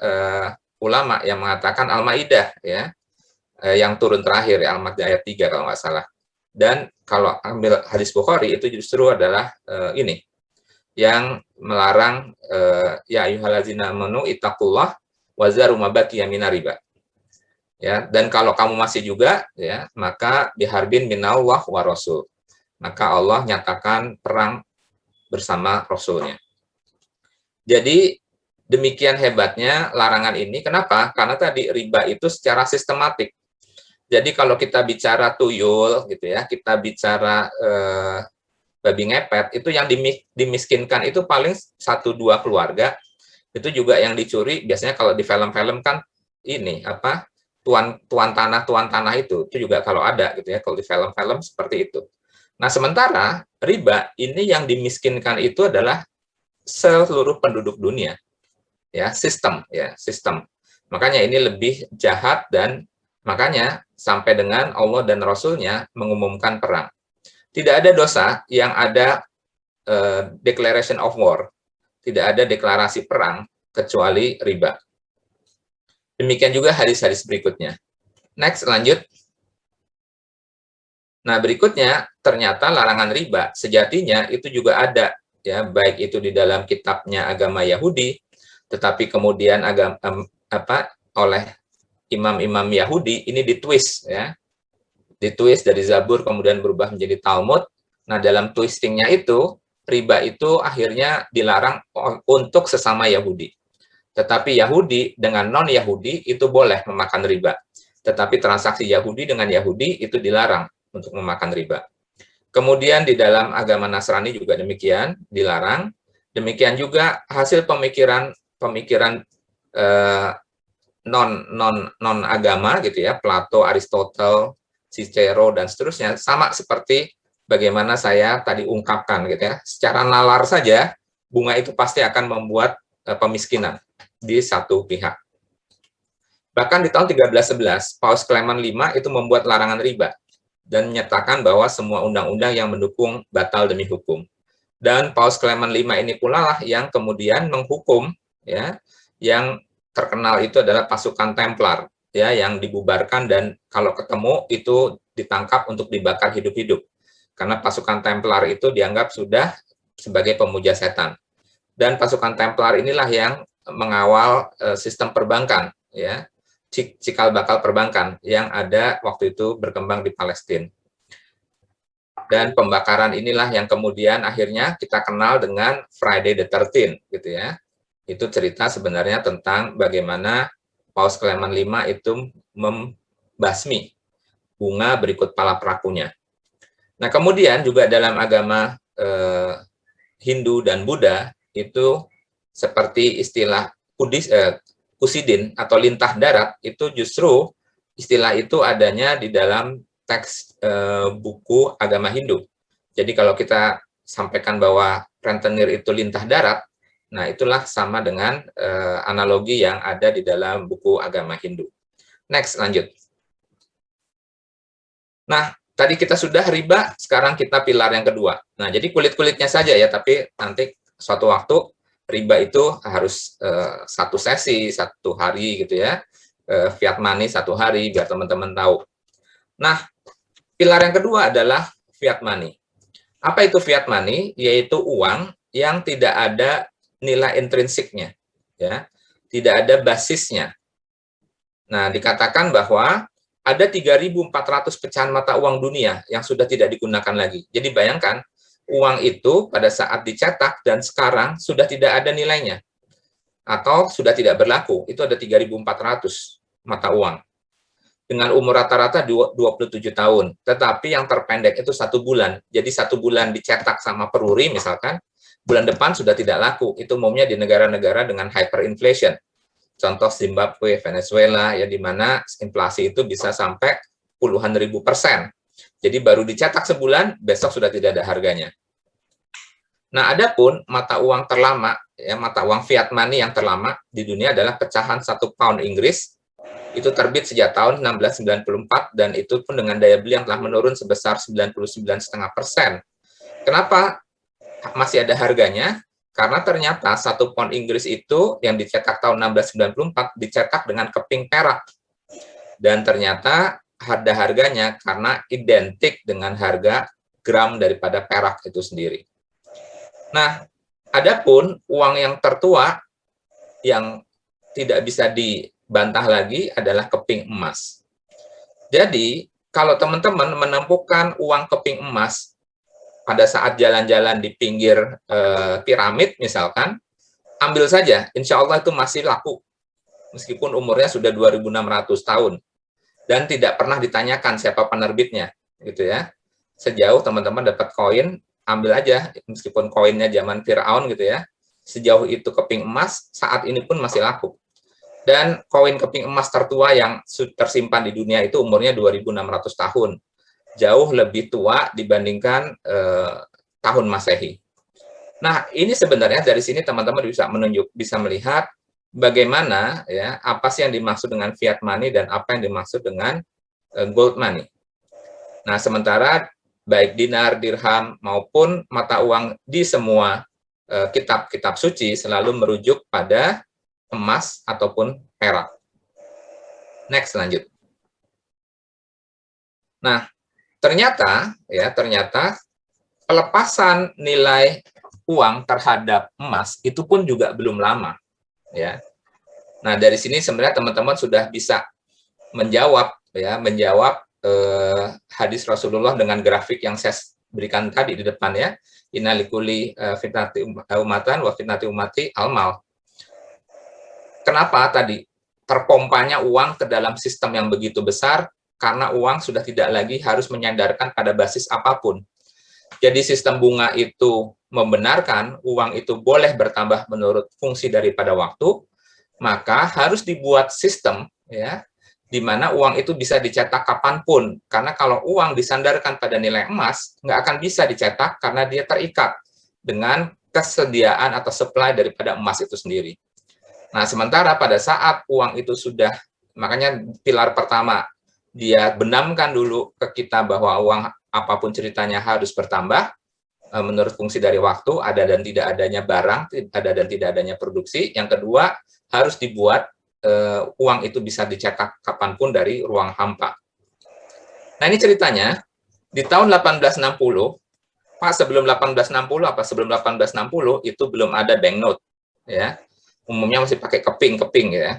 ulama yang mengatakan Al-Maidah ya, yang turun terakhir ya, Al-Maidah ayat 3 kalau nggak salah. Dan kalau ambil hadis Bukhari itu justru adalah ini yang melarang ya ayyuhallazina amanu ittaqullah wa zaru ma baqiya minar riba. Ya, dan kalau kamu masih juga, ya, maka biharbin minallah wa rasul. Maka Allah nyatakan perang bersama Rasulnya. Jadi demikian hebatnya larangan ini. Kenapa? Karena tadi riba itu secara sistematik. Jadi kalau kita bicara tuyul, gitu ya, kita bicara babi ngepet, itu yang dimiskinkan itu paling 1-2 keluarga. Itu juga yang dicuri. Biasanya kalau di film-film kan ini apa? Tuan tanah itu juga kalau ada gitu ya, kalau di film-film seperti itu. Nah, sementara riba ini yang dimiskinkan itu adalah seluruh penduduk dunia, ya, sistem. Makanya ini lebih jahat, dan makanya sampai dengan Allah dan Rasulnya mengumumkan perang. Tidak ada dosa yang ada declaration of war, tidak ada deklarasi perang kecuali riba. Demikian juga hadis-hadis berikutnya. Next, lanjut. Nah, berikutnya ternyata larangan riba sejatinya itu juga ada, ya, baik itu di dalam kitabnya agama Yahudi, tetapi kemudian oleh imam-imam Yahudi ini ditwist, ya. Ditwist dari Zabur kemudian berubah menjadi Talmud. Nah, dalam twistingnya itu riba itu akhirnya dilarang untuk sesama Yahudi. Tetapi Yahudi dengan non-Yahudi itu boleh memakan riba. Tetapi transaksi Yahudi dengan Yahudi itu dilarang untuk memakan riba. Kemudian di dalam agama Nasrani juga demikian, dilarang. Demikian juga hasil pemikiran non agama gitu ya, Plato, Aristotle, Cicero dan seterusnya, sama seperti bagaimana saya tadi ungkapkan gitu ya. Secara nalar saja bunga itu pasti akan membuat pemiskinan di satu pihak. Bahkan di tahun 1311, Paus Clement V itu membuat larangan riba dan menyatakan bahwa semua undang-undang yang mendukung batal demi hukum. Dan Paus Clement V ini pula lah yang kemudian menghukum, ya, yang terkenal itu adalah pasukan Templar, ya, yang dibubarkan dan kalau ketemu itu ditangkap untuk dibakar hidup-hidup. Karena pasukan Templar itu dianggap sudah sebagai pemuja setan. Dan pasukan Templar inilah yang mengawal sistem perbankan, ya, cikal bakal perbankan yang ada waktu itu berkembang di Palestina. Dan pembakaran inilah yang kemudian akhirnya kita kenal dengan Friday the 13th, gitu ya. Itu cerita sebenarnya tentang bagaimana Paus Clement V itu membasmi bunga berikut pala perakunya. Nah, kemudian juga dalam agama Hindu dan Buddha itu seperti istilah kusidin atau lintah darat, itu justru istilah itu adanya di dalam teks buku agama Hindu. Jadi kalau kita sampaikan bahwa rentenir itu lintah darat, nah itulah sama dengan analogi yang ada di dalam buku agama Hindu. Next, lanjut. Nah, tadi kita sudah riba, sekarang kita pilar yang kedua. Nah, jadi kulit-kulitnya saja ya, tapi nanti suatu waktu riba itu harus satu sesi, satu hari gitu ya. Fiat money satu hari, biar teman-teman tahu. Nah, pilar yang kedua adalah fiat money. Apa itu fiat money? Yaitu uang yang tidak ada nilai intrinsiknya, ya, tidak ada basisnya. Nah, dikatakan bahwa ada 3.400 pecahan mata uang dunia yang sudah tidak digunakan lagi. Jadi bayangkan, uang itu pada saat dicetak dan sekarang sudah tidak ada nilainya, atau sudah tidak berlaku. Itu ada 3.400 mata uang. Dengan umur rata-rata 27 tahun. Tetapi yang terpendek itu 1 bulan. Jadi 1 bulan dicetak sama peruri misalkan, bulan depan sudah tidak laku. Itu umumnya di negara-negara dengan hyperinflation. Contoh Zimbabwe, Venezuela, ya, di mana inflasi itu bisa sampai puluhan ribu %. Jadi baru dicetak sebulan, besok sudah tidak ada harganya. Nah, adapun mata uang terlama, ya, mata uang fiat money yang terlama di dunia adalah pecahan 1 pound Inggris. Itu terbit sejak tahun 1694 dan itu pun dengan daya beli yang telah menurun sebesar 99,5%. Kenapa masih ada harganya? Karena ternyata 1 pound Inggris itu yang dicetak tahun 1694 dicetak dengan keping perak. Dan ternyata ada harganya karena identik dengan harga gram daripada perak itu sendiri. Nah, adapun uang yang tertua yang tidak bisa bantah lagi adalah keping emas. Jadi, kalau teman-teman menemukan uang keping emas pada saat jalan-jalan di pinggir piramid misalkan, ambil saja, insya Allah itu masih laku, meskipun umurnya sudah 2.600 tahun, dan tidak pernah ditanyakan siapa penerbitnya, gitu ya. Sejauh teman-teman dapat koin, ambil aja, meskipun koinnya zaman Fir'aun gitu ya, sejauh itu keping emas, saat ini pun masih laku. Dan koin keping emas tertua yang tersimpan di dunia itu umurnya 2.600 tahun. Jauh lebih tua dibandingkan tahun Masehi. Nah, ini sebenarnya dari sini teman-teman bisa melihat bagaimana ya, apa sih yang dimaksud dengan fiat money dan apa yang dimaksud dengan gold money. Nah, sementara baik dinar, dirham maupun mata uang di semua kitab-kitab suci selalu merujuk pada emas ataupun perak. Next, lanjut. Nah, ternyata pelepasan nilai uang terhadap emas itu pun juga belum lama, ya. Nah, dari sini sebenarnya teman-teman sudah bisa menjawab hadis Rasulullah dengan grafik yang saya berikan tadi di depan ya. Innalikuli fitnati umatan wa fitnati umati almal. Kenapa tadi terpompanya uang ke dalam sistem yang begitu besar? Karena uang sudah tidak lagi harus menyandarkan pada basis apapun. Jadi sistem bunga itu membenarkan uang itu boleh bertambah menurut fungsi daripada waktu, maka harus dibuat sistem ya, di mana uang itu bisa dicetak kapanpun. Karena kalau uang disandarkan pada nilai emas, nggak akan bisa dicetak karena dia terikat dengan kesediaan atau supply daripada emas itu sendiri. Nah, sementara pada saat uang itu sudah, makanya pilar pertama, dia benamkan dulu ke kita bahwa uang apapun ceritanya harus bertambah, menurut fungsi dari waktu, ada dan tidak adanya barang, ada dan tidak adanya produksi. Yang kedua, harus dibuat uang itu bisa dicetak kapanpun dari ruang hampa. Nah, ini ceritanya, di tahun 1860, sebelum 1860 sebelum 1860 itu belum ada banknote, ya. Umumnya masih pakai keping ya,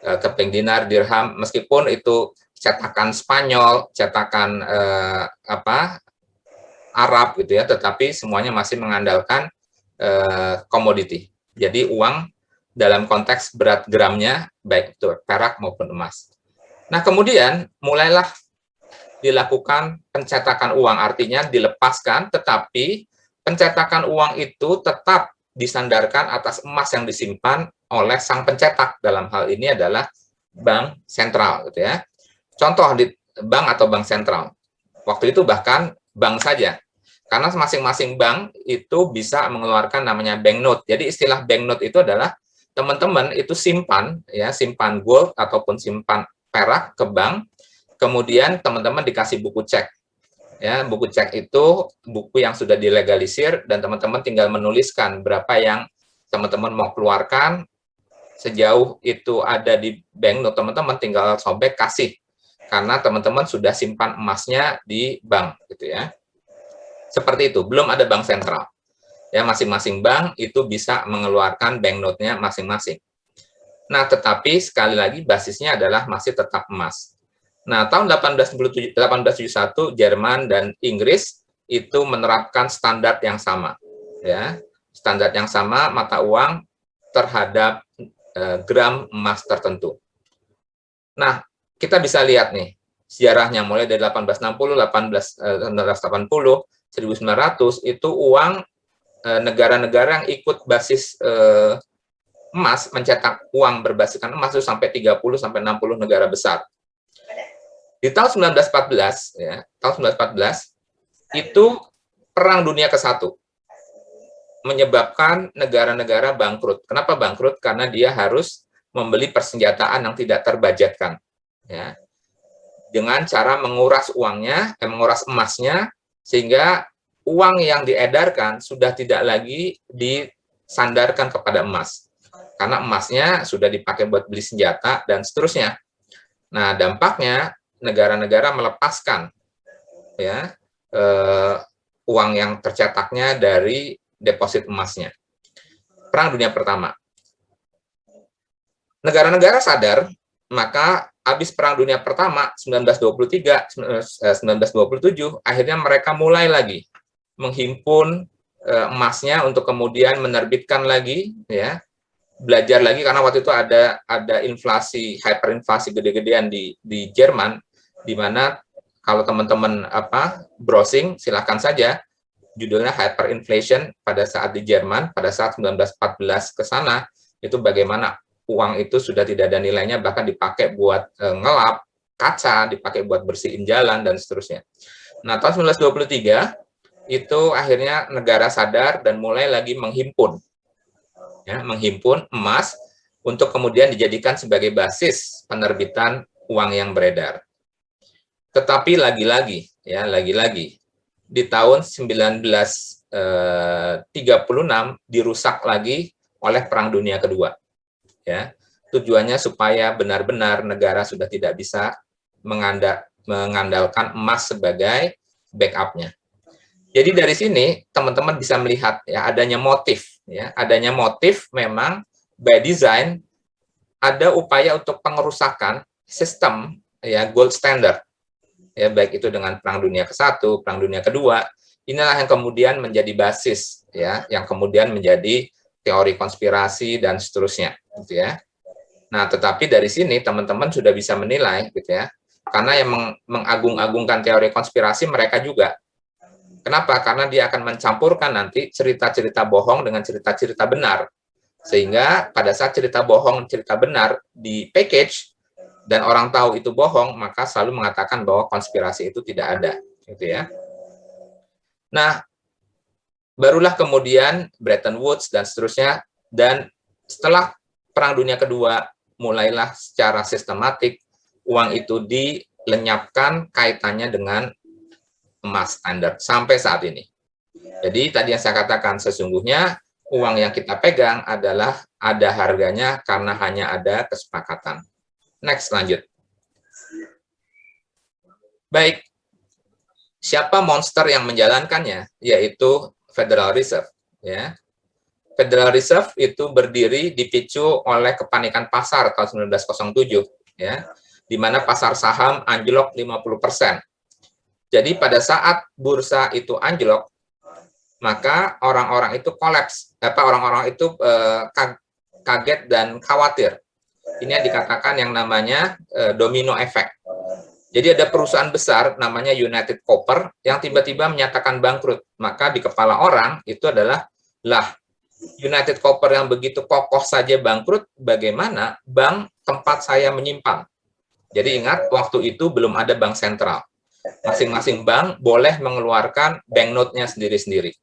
keping dinar, dirham, meskipun itu cetakan Spanyol, cetakan Arab gitu ya, tetapi semuanya masih mengandalkan komoditi. Jadi uang dalam konteks berat gramnya baik itu perak maupun emas. Nah, kemudian mulailah dilakukan pencetakan uang, artinya dilepaskan, tetapi pencetakan uang itu tetap disandarkan atas emas yang disimpan oleh sang pencetak. Dalam hal ini adalah bank sentral, gitu ya. Contoh di bank atau bank sentral. Waktu itu bahkan bank saja, karena masing-masing bank itu bisa mengeluarkan namanya banknote. Jadi istilah banknote itu adalah teman-teman itu simpan gold ataupun simpan perak ke bank, kemudian teman-teman dikasih buku cek. Ya, buku cek itu buku yang sudah dilegalisir dan teman-teman tinggal menuliskan berapa yang teman-teman mau keluarkan, sejauh itu ada di banknote teman-teman tinggal sobek kasih, karena teman-teman sudah simpan emasnya di bank gitu ya. Seperti itu, belum ada bank sentral. Ya, masing-masing bank itu bisa mengeluarkan banknote-nya masing-masing. Nah, tetapi sekali lagi basisnya adalah masih tetap emas. Nah, tahun 1871 Jerman dan Inggris itu menerapkan standar yang sama, ya, standar yang sama mata uang terhadap gram emas tertentu. Nah, kita bisa lihat nih sejarahnya mulai dari 1860, 1880, 1900 itu uang negara-negara yang ikut basis emas mencetak uang berbasiskan emas itu sampai 30 sampai 60 negara besar. Di tahun 1914 ya, tahun 1914 itu Perang Dunia ke-1 menyebabkan negara-negara bangkrut. Kenapa bangkrut? Karena dia harus membeli persenjataan yang tidak terbudgetkan, ya, dengan cara menguras uangnya, menguras emasnya, sehingga uang yang diedarkan sudah tidak lagi disandarkan kepada emas, karena emasnya sudah dipakai buat beli senjata dan seterusnya. Nah, dampaknya negara-negara melepaskan ya uang yang tercetaknya dari deposit emasnya. Perang Dunia Pertama. negara-negara sadar, maka habis Perang Dunia Pertama 1923, 1927, akhirnya mereka mulai lagi menghimpun emasnya untuk kemudian menerbitkan lagi, ya, belajar lagi karena waktu itu ada inflasi, hyperinflasi gede-gedean di Jerman, di mana kalau teman-teman browsing silahkan saja, judulnya hyperinflation pada saat di Jerman pada saat 1914 ke sana, itu bagaimana uang itu sudah tidak ada nilainya, bahkan dipakai buat ngelap kaca, dipakai buat bersihin jalan dan seterusnya. Nah, tahun 1923 itu akhirnya negara sadar dan mulai lagi menghimpun, ya, menghimpun emas untuk kemudian dijadikan sebagai basis penerbitan uang yang beredar. Tetapi lagi-lagi, ya, lagi-lagi di tahun 1936 dirusak lagi oleh Perang Dunia Kedua. Ya, tujuannya supaya benar-benar negara sudah tidak bisa mengandalkan emas sebagai backup-nya. Jadi dari sini teman-teman bisa melihat, ya, adanya motif, ya, adanya motif memang by design ada upaya untuk pengerusakan sistem, ya, gold standard, ya, baik itu dengan Perang Dunia ke-1, Perang Dunia Kedua. Inilah yang kemudian menjadi basis, ya, yang kemudian menjadi teori konspirasi dan seterusnya, gitu ya. Nah, tetapi dari sini teman-teman sudah bisa menilai, gitu ya, karena yang mengagung-agungkan teori konspirasi mereka juga. Kenapa? Karena dia akan mencampurkan nanti cerita-cerita bohong dengan cerita-cerita benar, sehingga pada saat cerita bohong, cerita benar di package dan orang tahu itu bohong, maka selalu mengatakan bahwa konspirasi itu tidak ada, gitu ya. Nah, barulah kemudian Bretton Woods dan seterusnya, dan setelah Perang Dunia Kedua mulailah secara sistematik uang itu dilenyapkan kaitannya dengan emas standar sampai saat ini. Jadi tadi yang saya katakan, sesungguhnya uang yang kita pegang adalah ada harganya karena hanya ada kesepakatan. Next, lanjut. Baik, siapa monster yang menjalankannya? Yaitu Federal Reserve, ya. Federal Reserve itu berdiri dipicu oleh kepanikan pasar tahun 1907, ya, di mana pasar saham anjlok 50%. Jadi pada saat bursa itu anjlok, maka orang-orang itu kolaps, orang-orang itu kaget dan khawatir. Ini yang dikatakan yang namanya domino effect. Jadi ada perusahaan besar namanya United Copper yang tiba-tiba menyatakan bangkrut. Maka di kepala orang itu adalah, lah, United Copper yang begitu kokoh saja bangkrut, bagaimana bank tempat saya menyimpan? Jadi ingat, waktu itu belum ada bank sentral. Masing-masing bank boleh mengeluarkan banknote-nya sendiri-sendiri.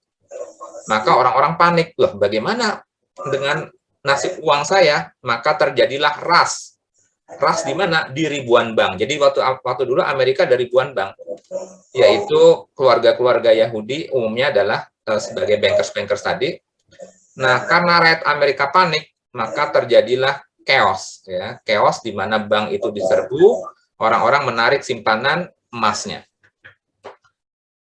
Maka orang-orang panik, loh bagaimana dengan nasib uang saya? Maka terjadilah ras. Ras di mana? Di ribuan bank. Jadi waktu dulu Amerika ada ribuan bank, yaitu keluarga-keluarga Yahudi umumnya adalah sebagai bankers-bankers tadi. Nah, karena rakyat Amerika panik, maka terjadilah chaos, ya, chaos di mana bank itu diserbu, orang-orang menarik simpanan emasnya.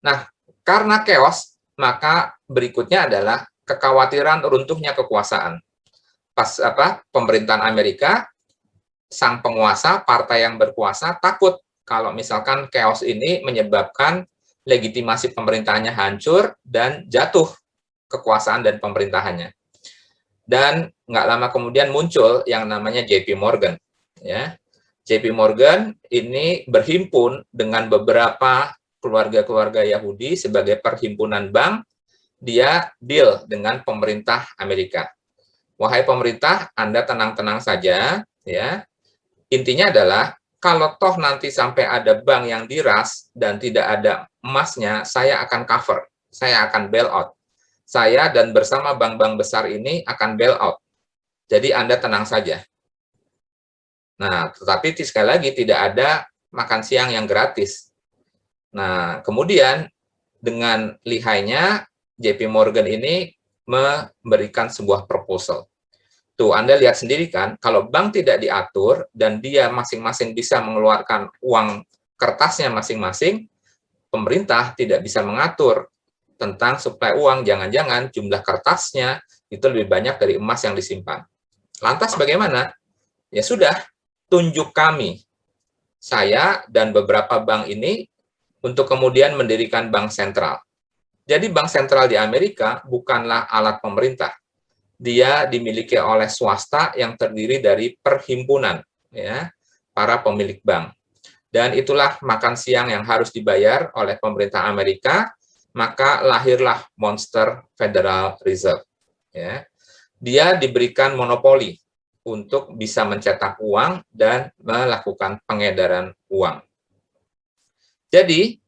Nah, karena chaos, maka berikutnya adalah kekhawatiran runtuhnya kekuasaan. Pas pemerintahan Amerika, sang penguasa, partai yang berkuasa takut kalau misalkan chaos ini menyebabkan legitimasi pemerintahannya hancur dan jatuh kekuasaan dan pemerintahannya. Dan nggak lama kemudian muncul yang namanya JP Morgan. Ya. JP Morgan ini berhimpun dengan beberapa keluarga-keluarga Yahudi sebagai perhimpunan bank. Dia deal dengan pemerintah Amerika. Wahai pemerintah, Anda tenang-tenang saja, ya. Intinya adalah, kalau toh nanti sampai ada bank yang diras dan tidak ada emasnya, saya akan cover, saya akan bail out. Saya dan bersama bank-bank besar ini akan bail out. Jadi Anda tenang saja. Nah, tetapi sekali lagi tidak ada makan siang yang gratis. Nah, kemudian dengan lihainya JP Morgan ini memberikan sebuah proposal. Tuh, Anda lihat sendiri kan, kalau bank tidak diatur dan dia masing-masing bisa mengeluarkan uang kertasnya masing-masing, pemerintah tidak bisa mengatur tentang suplai uang, jangan-jangan jumlah kertasnya itu lebih banyak dari emas yang disimpan. Lantas bagaimana? Ya sudah, tunjuk kami, saya dan beberapa bank ini, untuk kemudian mendirikan bank sentral. Jadi bank sentral di Amerika bukanlah alat pemerintah. Dia dimiliki oleh swasta yang terdiri dari perhimpunan, ya, para pemilik bank. Dan itulah makan siang yang harus dibayar oleh pemerintah Amerika, maka lahirlah monster Federal Reserve. Ya. Dia diberikan monopoli untuk bisa mencetak uang dan melakukan pengedaran uang. Jadi,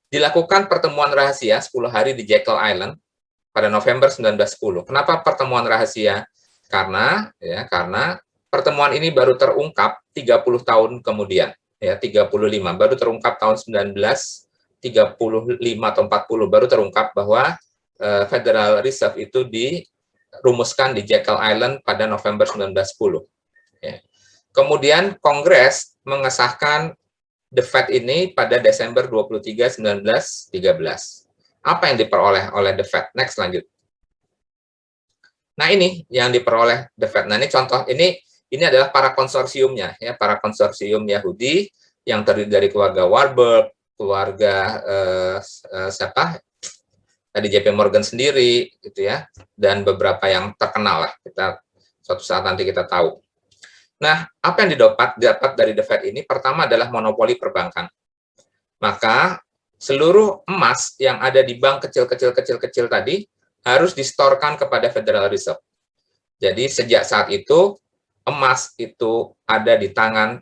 dilakukan pertemuan rahasia 10 hari di Jekyll Island pada November 1910. Kenapa pertemuan rahasia? Karena pertemuan ini baru terungkap 30 tahun kemudian, ya 35, baru terungkap tahun 1935 atau 40, baru terungkap bahwa Federal Reserve itu dirumuskan di Jekyll Island pada November 1910. Ya. Kemudian Kongres mengesahkan The Fed ini pada Desember 23, 1913. Apa yang diperoleh oleh The Fed? Next, lanjut. Nah, ini yang diperoleh The Fed. Nah, ini contoh, ini adalah para konsorsiumnya, ya, para konsorsium Yahudi yang terdiri dari keluarga Warburg, keluarga siapa? Tadi JP Morgan sendiri, gitu ya, dan beberapa yang terkenal lah. Kita suatu saat nanti kita tahu. Nah, apa yang didapat dari The Fed ini? Pertama adalah monopoli perbankan. Maka seluruh emas yang ada di bank kecil-kecil tadi harus distorkan kepada Federal Reserve. Jadi sejak saat itu emas itu ada di tangan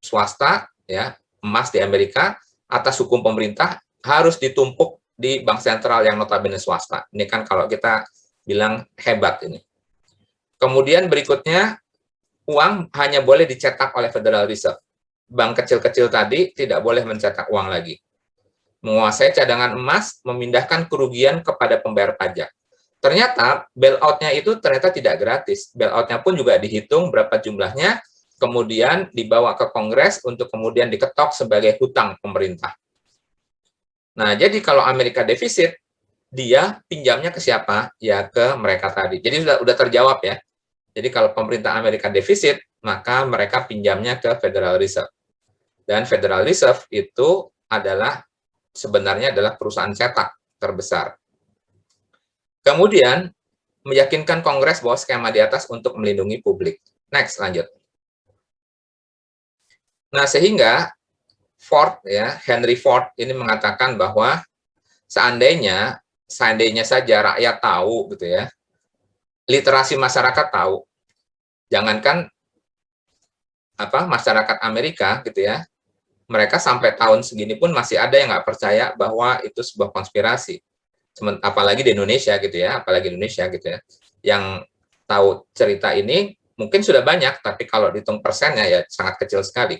swasta, ya, emas di Amerika atas hukum pemerintah harus ditumpuk di bank sentral yang notabene swasta. Ini kan kalau kita bilang hebat ini. Kemudian berikutnya, uang hanya boleh dicetak oleh Federal Reserve. Bank kecil-kecil tadi tidak boleh mencetak uang lagi. Menguasai cadangan emas, memindahkan kerugian kepada pembayar pajak. Ternyata bailout-nya itu ternyata tidak gratis. Bailout-nya pun juga dihitung berapa jumlahnya, kemudian dibawa ke Kongres untuk kemudian diketok sebagai hutang pemerintah. Nah, jadi kalau Amerika defisit, dia pinjamnya ke siapa? Ya ke mereka tadi. Jadi sudah terjawab ya. Jadi kalau pemerintah Amerika defisit, maka mereka pinjamnya ke Federal Reserve. Dan Federal Reserve itu sebenarnya adalah perusahaan cetak terbesar. Kemudian, meyakinkan Kongres bahwa skema di atas untuk melindungi publik. Next, lanjut. Nah, sehingga Ford, ya, Henry Ford ini mengatakan bahwa seandainya saja rakyat tahu, gitu ya, literasi masyarakat tahu, jangankan masyarakat Amerika, gitu ya, mereka sampai tahun segini pun masih ada yang nggak percaya bahwa itu sebuah konspirasi. Apalagi di Indonesia, gitu ya, yang tahu cerita ini mungkin sudah banyak, tapi kalau dihitung persennya ya sangat kecil sekali.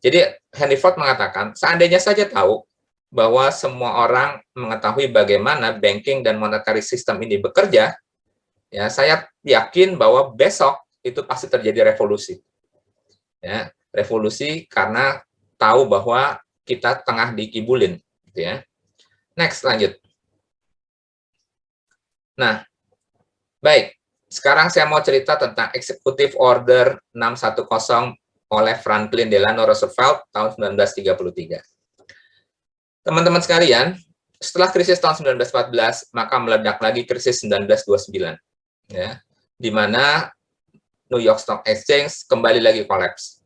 Jadi Henry Ford mengatakan, seandainya saja tahu bahwa semua orang mengetahui bagaimana banking dan monetary system ini bekerja, ya saya yakin bahwa besok itu pasti terjadi revolusi. Ya, revolusi karena tahu bahwa kita tengah dikibulin, gitu ya. Next, lanjut. Nah, baik. Sekarang saya mau cerita tentang Executive Order 610 oleh Franklin Delano Roosevelt tahun 1933. Teman-teman sekalian, setelah krisis tahun 1914, maka meledak lagi krisis 1929, ya, di mana New York Stock Exchange kembali lagi kolaps.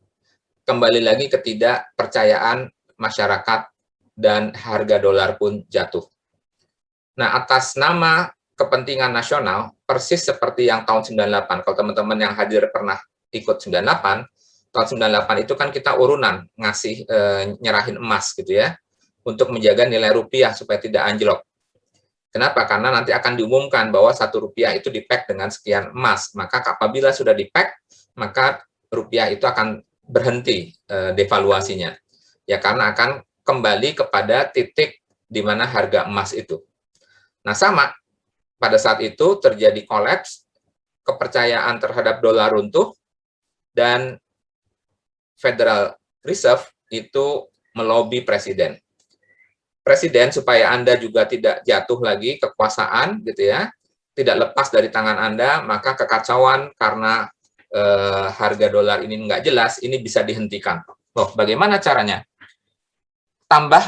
Kembali lagi ketidakpercayaan masyarakat dan harga dolar pun jatuh. Nah, atas nama kepentingan nasional, persis seperti yang tahun 98, kalau teman-teman yang hadir pernah ikut 98, tahun 98 itu kan kita urunan ngasih nyerahin emas gitu ya, untuk menjaga nilai rupiah supaya tidak anjlok. Kenapa? Karena nanti akan diumumkan bahwa 1 rupiah itu di-pack dengan sekian emas. Maka apabila sudah di-pack, maka rupiah itu akan berhenti devaluasinya. Ya, karena akan kembali kepada titik di mana harga emas itu. Nah, sama. Pada saat itu terjadi kolaps, kepercayaan terhadap dolar runtuh, dan Federal Reserve itu melobi presiden. Presiden supaya Anda juga tidak jatuh lagi kekuasaan, gitu ya, tidak lepas dari tangan Anda, maka kekacauan karena harga dolar ini nggak jelas, ini bisa dihentikan. Loh, bagaimana caranya?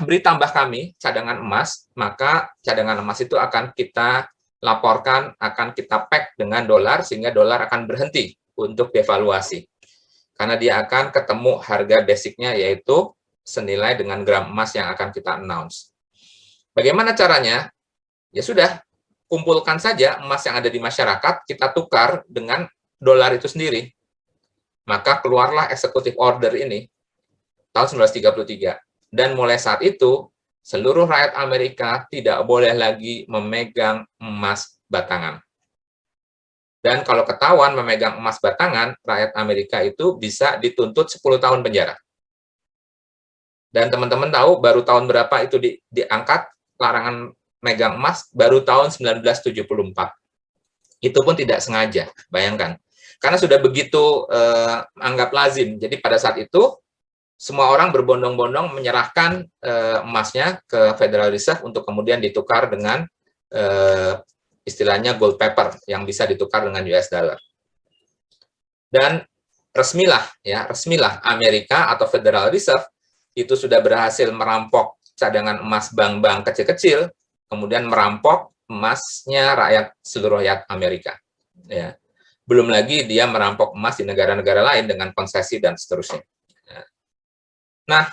Beri tambah kami cadangan emas, maka cadangan emas itu akan kita laporkan, akan kita pack dengan dolar, sehingga dolar akan berhenti untuk devaluasi. Karena dia akan ketemu harga basicnya, yaitu senilai dengan gram emas yang akan kita announce. Bagaimana caranya? Ya sudah, kumpulkan saja emas yang ada di masyarakat, kita tukar dengan dolar itu sendiri. Maka keluarlah executive order ini, tahun 1933. Dan mulai saat itu, seluruh rakyat Amerika tidak boleh lagi memegang emas batangan. Dan kalau ketahuan memegang emas batangan, rakyat Amerika itu bisa dituntut 10 tahun penjara. Dan teman-teman tahu, baru tahun berapa itu diangkat larangan megang emas, baru tahun 1974. Itu pun tidak sengaja, bayangkan. Karena sudah begitu anggap lazim. Jadi pada saat itu, semua orang berbondong-bondong menyerahkan emasnya ke Federal Reserve untuk kemudian ditukar dengan istilahnya gold paper yang bisa ditukar dengan US dollar. Dan resmilah Amerika atau Federal Reserve itu sudah berhasil merampok cadangan emas bank-bank kecil-kecil, kemudian merampok emasnya seluruh rakyat Amerika. Ya. Belum lagi dia merampok emas di negara-negara lain dengan konsesi dan seterusnya. Nah,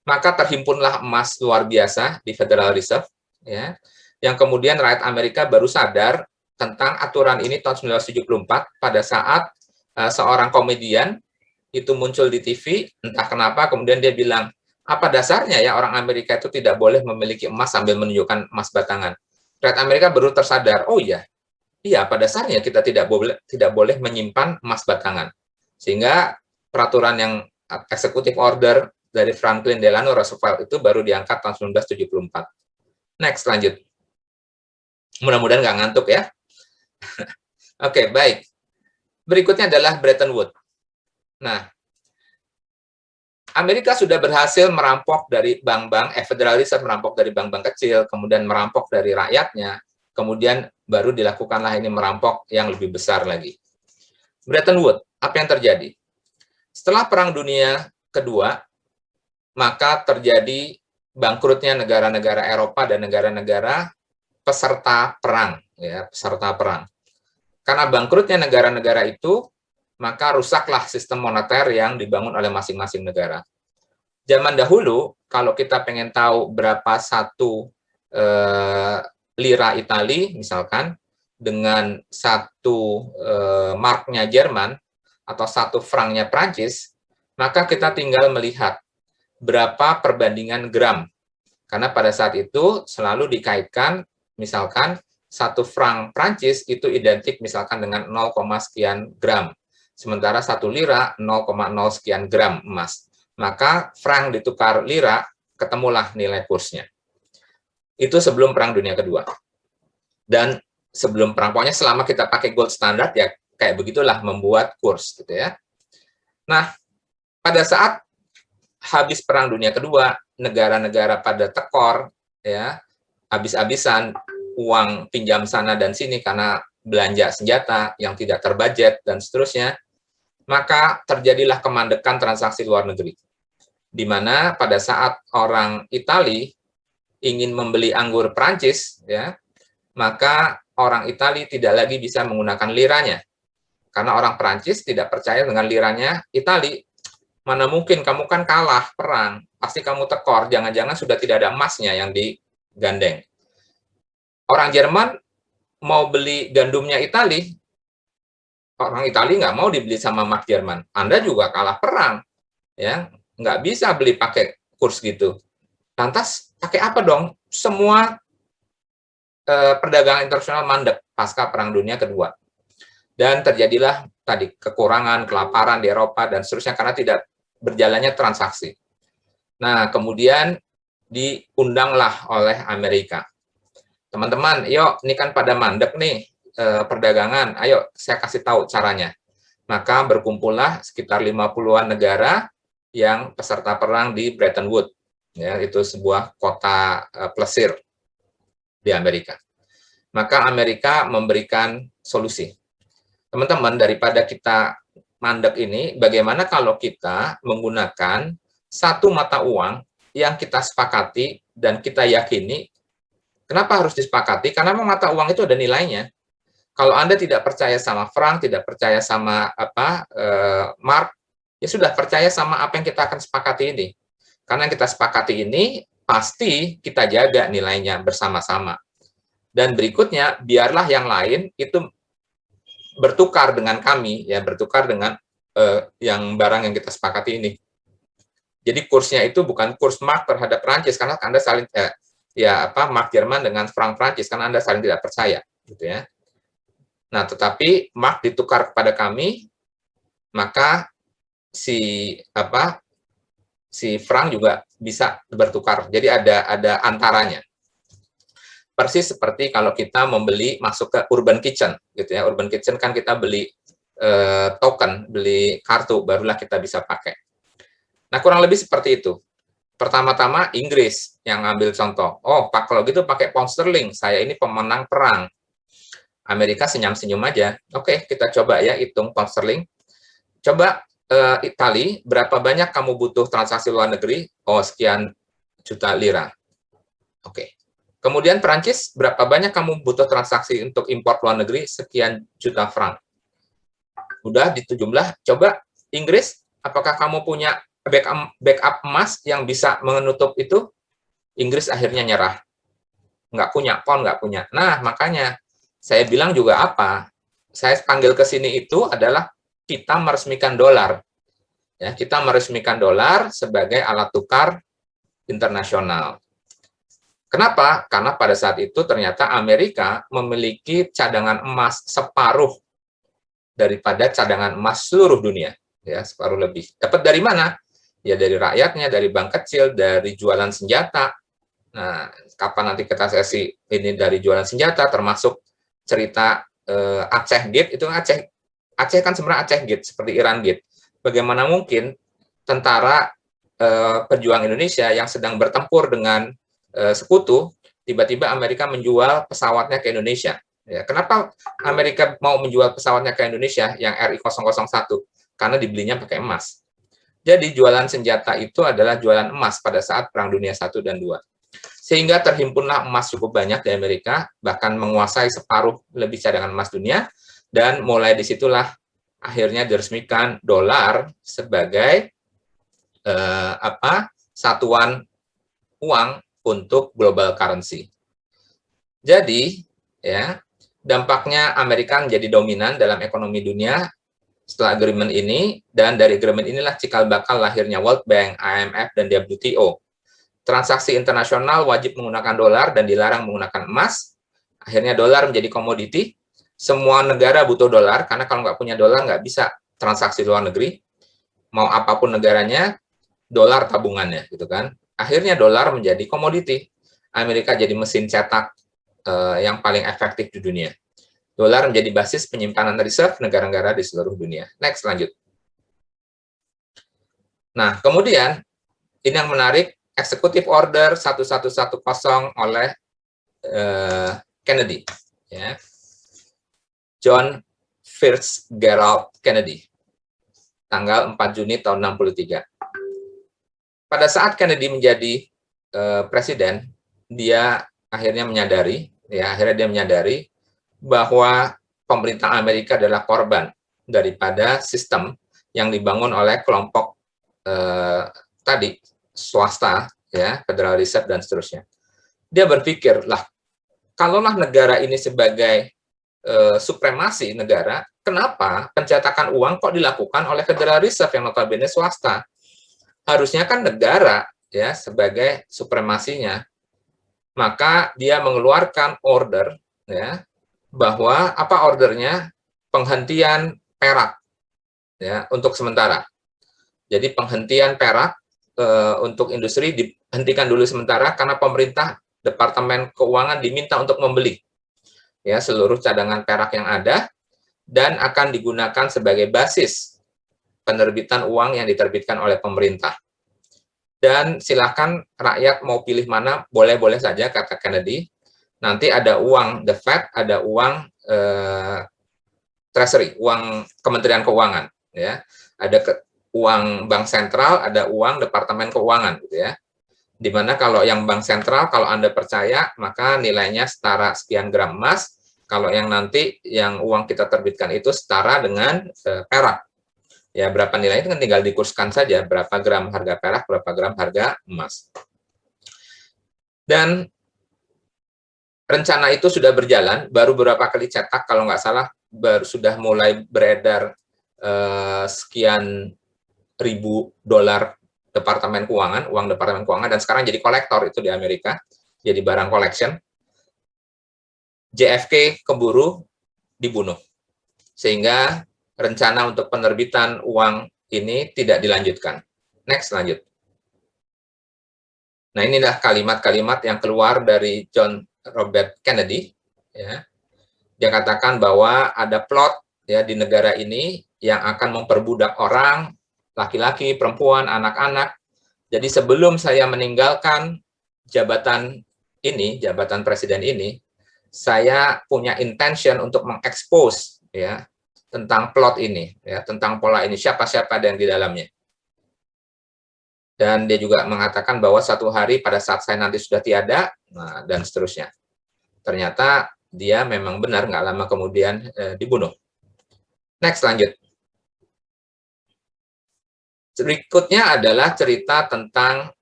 maka terhimpunlah emas luar biasa di Federal Reserve, ya, yang kemudian rakyat Amerika baru sadar tentang aturan ini tahun 1974 pada saat seorang komedian itu muncul di TV, entah kenapa kemudian dia bilang, apa dasarnya ya orang Amerika itu tidak boleh memiliki emas sambil menunjukkan emas batangan. Rakyat Amerika baru tersadar, oh iya, pada dasarnya kita tidak boleh menyimpan emas batangan. Sehingga peraturan yang executive order dari Franklin Delano Roosevelt itu baru diangkat tahun 1974. Next, lanjut. Mudah-mudahan nggak ngantuk ya. Oke, baik. Berikutnya adalah Bretton Woods. Nah, Amerika sudah berhasil merampok dari bank-bank, Federal Reserve merampok dari bank-bank kecil, kemudian merampok dari rakyatnya, kemudian baru dilakukanlah ini merampok yang lebih besar lagi. Bretton Woods, apa yang terjadi? Setelah Perang Dunia Kedua, maka terjadi bangkrutnya negara-negara Eropa dan negara-negara peserta perang, ya, peserta perang. Karena bangkrutnya negara-negara itu, maka rusaklah sistem moneter yang dibangun oleh masing-masing negara. Zaman dahulu, kalau kita pengen tahu berapa satu lira Itali, misalkan, dengan satu marknya Jerman, atau satu franknya Prancis, maka kita tinggal melihat berapa perbandingan gram. Karena pada saat itu selalu dikaitkan, misalkan, satu frank Prancis itu identik misalkan dengan 0, sekian gram. Sementara 1 lira 0,0 sekian gram emas. Maka frank ditukar lira, ketemulah nilai kursnya. Itu sebelum Perang Dunia Kedua. Dan sebelum perang, pokoknya selama kita pakai gold standard, ya kayak begitulah membuat kurs, gitu ya. Nah, pada saat habis Perang Dunia Kedua, negara-negara pada tekor, ya, habis-habisan uang pinjam sana dan sini karena belanja senjata yang tidak terbudget dan seterusnya, maka terjadilah kemandekan transaksi luar negeri. Di mana pada saat orang Itali ingin membeli anggur Prancis, ya, maka orang Itali tidak lagi bisa menggunakan liranya. Karena orang Prancis tidak percaya dengan liranya Itali. Mana mungkin, kamu kan kalah perang, pasti kamu tekor, jangan-jangan sudah tidak ada emasnya yang digandeng. Orang Jerman mau beli gandumnya Itali, orang Itali nggak mau dibeli sama mark Jerman. Anda juga kalah perang, ya, nggak bisa beli pakai kurs gitu. Lantas pakai apa dong? Semua perdagangan internasional mandek pasca Perang Dunia Kedua. Dan terjadilah tadi kekurangan, kelaparan di Eropa, dan seterusnya karena tidak berjalannya transaksi. Nah, kemudian diundanglah oleh Amerika. Teman-teman, yuk, ini kan pada mandek nih perdagangan, ayo saya kasih tahu caranya. Maka berkumpullah sekitar 50-an negara yang peserta perang di Bretton Woods. Ya, itu sebuah kota plesir di Amerika. Maka Amerika memberikan solusi. Teman-teman, daripada kita mandek ini, bagaimana kalau kita menggunakan satu mata uang yang kita sepakati dan kita yakini. Kenapa harus disepakati? Karena memang mata uang itu ada nilainya. Kalau Anda tidak percaya sama franc, tidak percaya sama mark, ya sudah percaya sama apa yang kita akan sepakati ini. Karena yang kita sepakati ini pasti kita jaga nilainya bersama-sama. Dan berikutnya, biarlah yang lain itu bertukar dengan kami, ya bertukar dengan yang barang yang kita sepakati ini. Jadi kursnya itu bukan kurs mark terhadap Prancis, karena Anda saling mark Jerman dengan frank Prancis, karena Anda saling tidak percaya, gitu ya. Nah, tetapi mark ditukar kepada kami, maka si frank juga bisa bertukar. Jadi ada antaranya. Persis seperti kalau kita masuk ke Urban Kitchen, gitu ya. Urban Kitchen kan kita beli token, beli kartu, barulah kita bisa pakai. Nah, kurang lebih seperti itu. Pertama-tama Inggris yang ambil contoh. Oh, Pak, kalau gitu pakai pound sterling. Saya ini pemenang perang. Amerika senyum-senyum aja. Oke, kita coba ya hitung pound sterling. Coba Itali, berapa banyak kamu butuh transaksi luar negeri? Oh, sekian juta lira. Oke. Kemudian Perancis, berapa banyak kamu butuh transaksi untuk impor luar negeri? Sekian juta franc. Udah di jumlah. Coba Inggris, apakah kamu punya backup emas yang bisa menutup itu? Inggris akhirnya nyerah. Nggak punya, pound nggak punya. Nah, makanya saya bilang juga apa? Saya panggil ke sini itu adalah kita meresmikan dolar. Ya, kita meresmikan dolar sebagai alat tukar internasional. Kenapa? Karena pada saat itu ternyata Amerika memiliki cadangan emas separuh daripada cadangan emas seluruh dunia. Ya, separuh lebih. Dapat dari mana? Ya dari rakyatnya, dari bank kecil, dari jualan senjata. Nah, kapan nanti kita sesi ini dari jualan senjata, termasuk cerita Aceh Gate, itu Aceh kan sebenarnya Aceh Gate, seperti Iran Gate. Bagaimana mungkin tentara pejuang Indonesia yang sedang bertempur dengan sekutu, tiba-tiba Amerika menjual pesawatnya ke Indonesia. Ya, kenapa Amerika mau menjual pesawatnya ke Indonesia yang RI-001? Karena dibelinya pakai emas. Jadi jualan senjata itu adalah jualan emas pada saat Perang Dunia I dan II. Sehingga terhimpunlah emas cukup banyak di Amerika, bahkan menguasai separuh lebih cadangan emas dunia, dan mulai disitulah akhirnya diresmikan dolar sebagai satuan uang untuk global currency. Jadi, ya, dampaknya Amerika menjadi dominan dalam ekonomi dunia setelah agreement ini, dan dari agreement inilah cikal bakal lahirnya World Bank, IMF, dan WTO. Transaksi internasional wajib menggunakan dolar dan dilarang menggunakan emas. Akhirnya dolar menjadi komoditi. Semua negara butuh dolar, karena kalau nggak punya dolar nggak bisa transaksi luar negeri. Mau apapun negaranya, dolar tabungannya, gitu kan. Akhirnya dolar menjadi komoditi. Amerika jadi mesin cetak yang paling efektif di dunia. Dolar menjadi basis penyimpanan reserve negara-negara di seluruh dunia. Next, lanjut. Nah, kemudian, ini yang menarik, Executive Order 1110 oleh Kennedy, ya. John Fitzgerald Kennedy, tanggal 4 Juni tahun 63. Pada saat Kennedy menjadi presiden, dia akhirnya menyadari bahwa pemerintah Amerika adalah korban daripada sistem yang dibangun oleh kelompok tadi, swasta, ya, Federal Reserve dan seterusnya. Dia berpikir, lah, kalaulah negara ini sebagai supremasi negara, kenapa pencetakan uang kok dilakukan oleh Federal Reserve yang notabene swasta? Harusnya kan negara, ya, sebagai supremasinya. Maka dia mengeluarkan order, ya, bahwa apa ordernya? Penghentian perak, ya, untuk sementara. Jadi penghentian perak untuk industri dihentikan dulu sementara karena pemerintah, Departemen Keuangan diminta untuk membeli, ya, seluruh cadangan perak yang ada dan akan digunakan sebagai basis penerbitan uang yang diterbitkan oleh pemerintah. Dan silakan rakyat mau pilih mana, boleh-boleh saja, kata Kennedy. Nanti ada uang the Fed, ada uang Treasury, uang Kementerian Keuangan. ya. Ada uang bank sentral, ada uang departemen keuangan, gitu ya. Dimana kalau yang bank sentral, kalau Anda percaya, maka nilainya setara sekian gram emas. Kalau yang nanti yang uang kita terbitkan itu setara dengan perak. Ya, berapa nilai itu kan tinggal dikurskan saja, berapa gram harga perak, berapa gram harga emas. Dan rencana itu sudah berjalan, baru beberapa kali cetak, kalau nggak salah, sudah mulai beredar sekian ribu dolar departemen keuangan, uang departemen keuangan, dan sekarang jadi kolektor itu di Amerika, jadi barang collection. JFK keburu dibunuh, sehingga rencana untuk penerbitan uang ini tidak dilanjutkan. Next, lanjut. Nah, inilah kalimat-kalimat yang keluar dari John Robert Kennedy. Ya. Dia katakan bahwa ada plot ya di negara ini yang akan memperbudak orang, laki-laki, perempuan, anak-anak. Jadi sebelum saya meninggalkan jabatan ini, jabatan presiden ini, saya punya intention untuk mengekspos ya tentang plot ini, ya tentang pola ini, siapa-siapa ada yang di dalamnya. Dan dia juga mengatakan bahwa satu hari pada saat saya nanti sudah tiada, nah, dan seterusnya. Ternyata dia memang benar, nggak lama kemudian dibunuh. Next, lanjut. Berikutnya adalah cerita tentang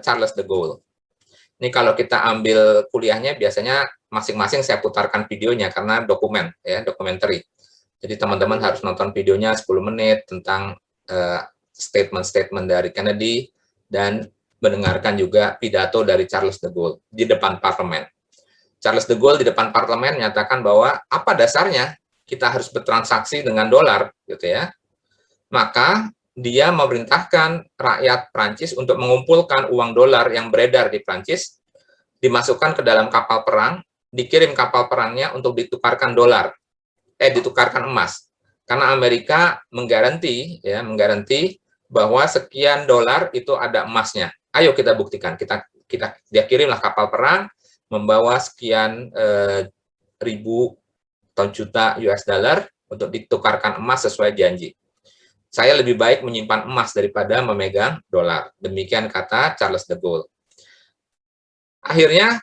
Charles de Gaulle. Ini kalau kita ambil kuliahnya, biasanya masing-masing saya putarkan videonya karena dokumen, ya, documentary. Jadi teman-teman harus nonton videonya 10 menit tentang statement-statement dari Kennedy dan mendengarkan juga pidato dari Charles de Gaulle di depan parlemen. Charles de Gaulle di depan parlemen menyatakan bahwa apa dasarnya kita harus bertransaksi dengan dolar, gitu ya. Maka dia memerintahkan rakyat Prancis untuk mengumpulkan uang dolar yang beredar di Prancis, dimasukkan ke dalam kapal perang, dikirim kapal perangnya untuk ditukarkan dolar, ditukarkan emas. Karena Amerika menggaranti bahwa sekian dolar itu ada emasnya. Ayo kita buktikan. Dia kirimlah kapal perang membawa sekian ribu atau juta US dollar untuk ditukarkan emas sesuai janji. Saya lebih baik menyimpan emas daripada memegang dolar. Demikian kata Charles de Gaulle. Akhirnya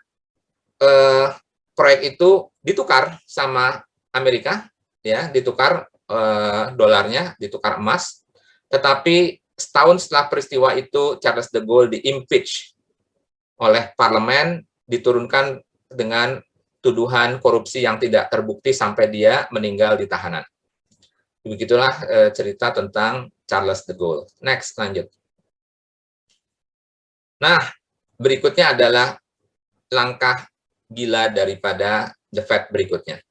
proyek itu ditukar sama Amerika, ya, ditukar dolarnya, ditukar emas. Tetapi setahun setelah peristiwa itu, Charles de Gaulle di-impeach oleh parlemen, diturunkan dengan tuduhan korupsi yang tidak terbukti sampai dia meninggal di tahanan. Begitulah cerita tentang Charles de Gaulle. Next, lanjut. Nah, berikutnya adalah langkah gila daripada The Fed berikutnya.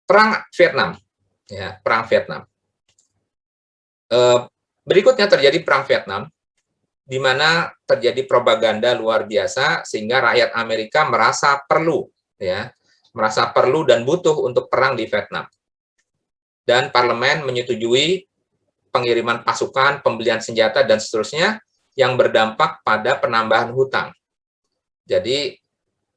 Perang Vietnam. Ya, perang Vietnam. Berikutnya terjadi perang Vietnam, di mana terjadi propaganda luar biasa sehingga rakyat Amerika merasa perlu, ya, merasa perlu dan butuh untuk perang di Vietnam. Dan parlemen menyetujui pengiriman pasukan, pembelian senjata, dan seterusnya yang berdampak pada penambahan hutang. Jadi,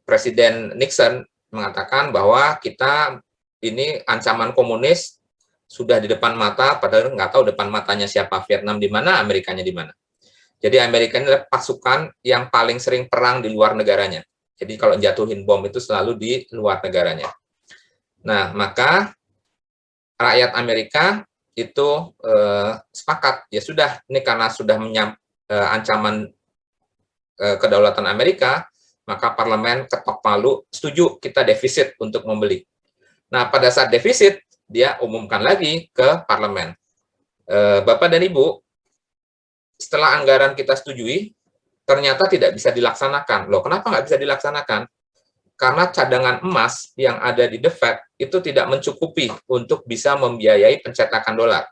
Presiden Nixon mengatakan bahwa kita ini ancaman komunis sudah di depan mata, padahal nggak tahu depan matanya siapa, Vietnam di mana, Amerikanya di mana. Jadi Amerika ini adalah pasukan yang paling sering perang di luar negaranya. Jadi kalau jatuhin bom itu selalu di luar negaranya. Nah, maka rakyat Amerika itu sepakat, ya sudah, ini karena sudah ancaman kedaulatan Amerika, maka parlemen ketok palu, setuju kita defisit untuk membeli. Nah, pada saat defisit, dia umumkan lagi ke parlemen. Bapak dan Ibu, setelah anggaran kita setujui, ternyata tidak bisa dilaksanakan. Loh, kenapa nggak bisa dilaksanakan? Karena cadangan emas yang ada di The Fed itu tidak mencukupi untuk bisa membiayai pencetakan dolar.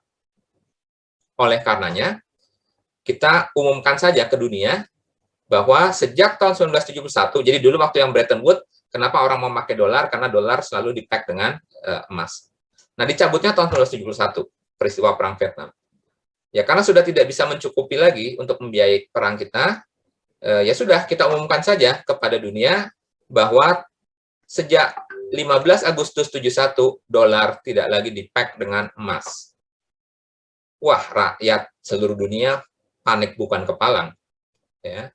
Oleh karenanya, kita umumkan saja ke dunia bahwa sejak tahun 1971, jadi dulu waktu yang Bretton Woods, kenapa orang mau pakai dolar? Karena dolar selalu di-peg dengan emas. Nah, dicabutnya tahun 1971, peristiwa Perang Vietnam. Ya, karena sudah tidak bisa mencukupi lagi untuk membiayai perang kita, ya sudah, kita umumkan saja kepada dunia bahwa sejak 15 Agustus 71 dolar tidak lagi di-pack dengan emas. Wah, rakyat seluruh dunia panik bukan kepalang. Ya.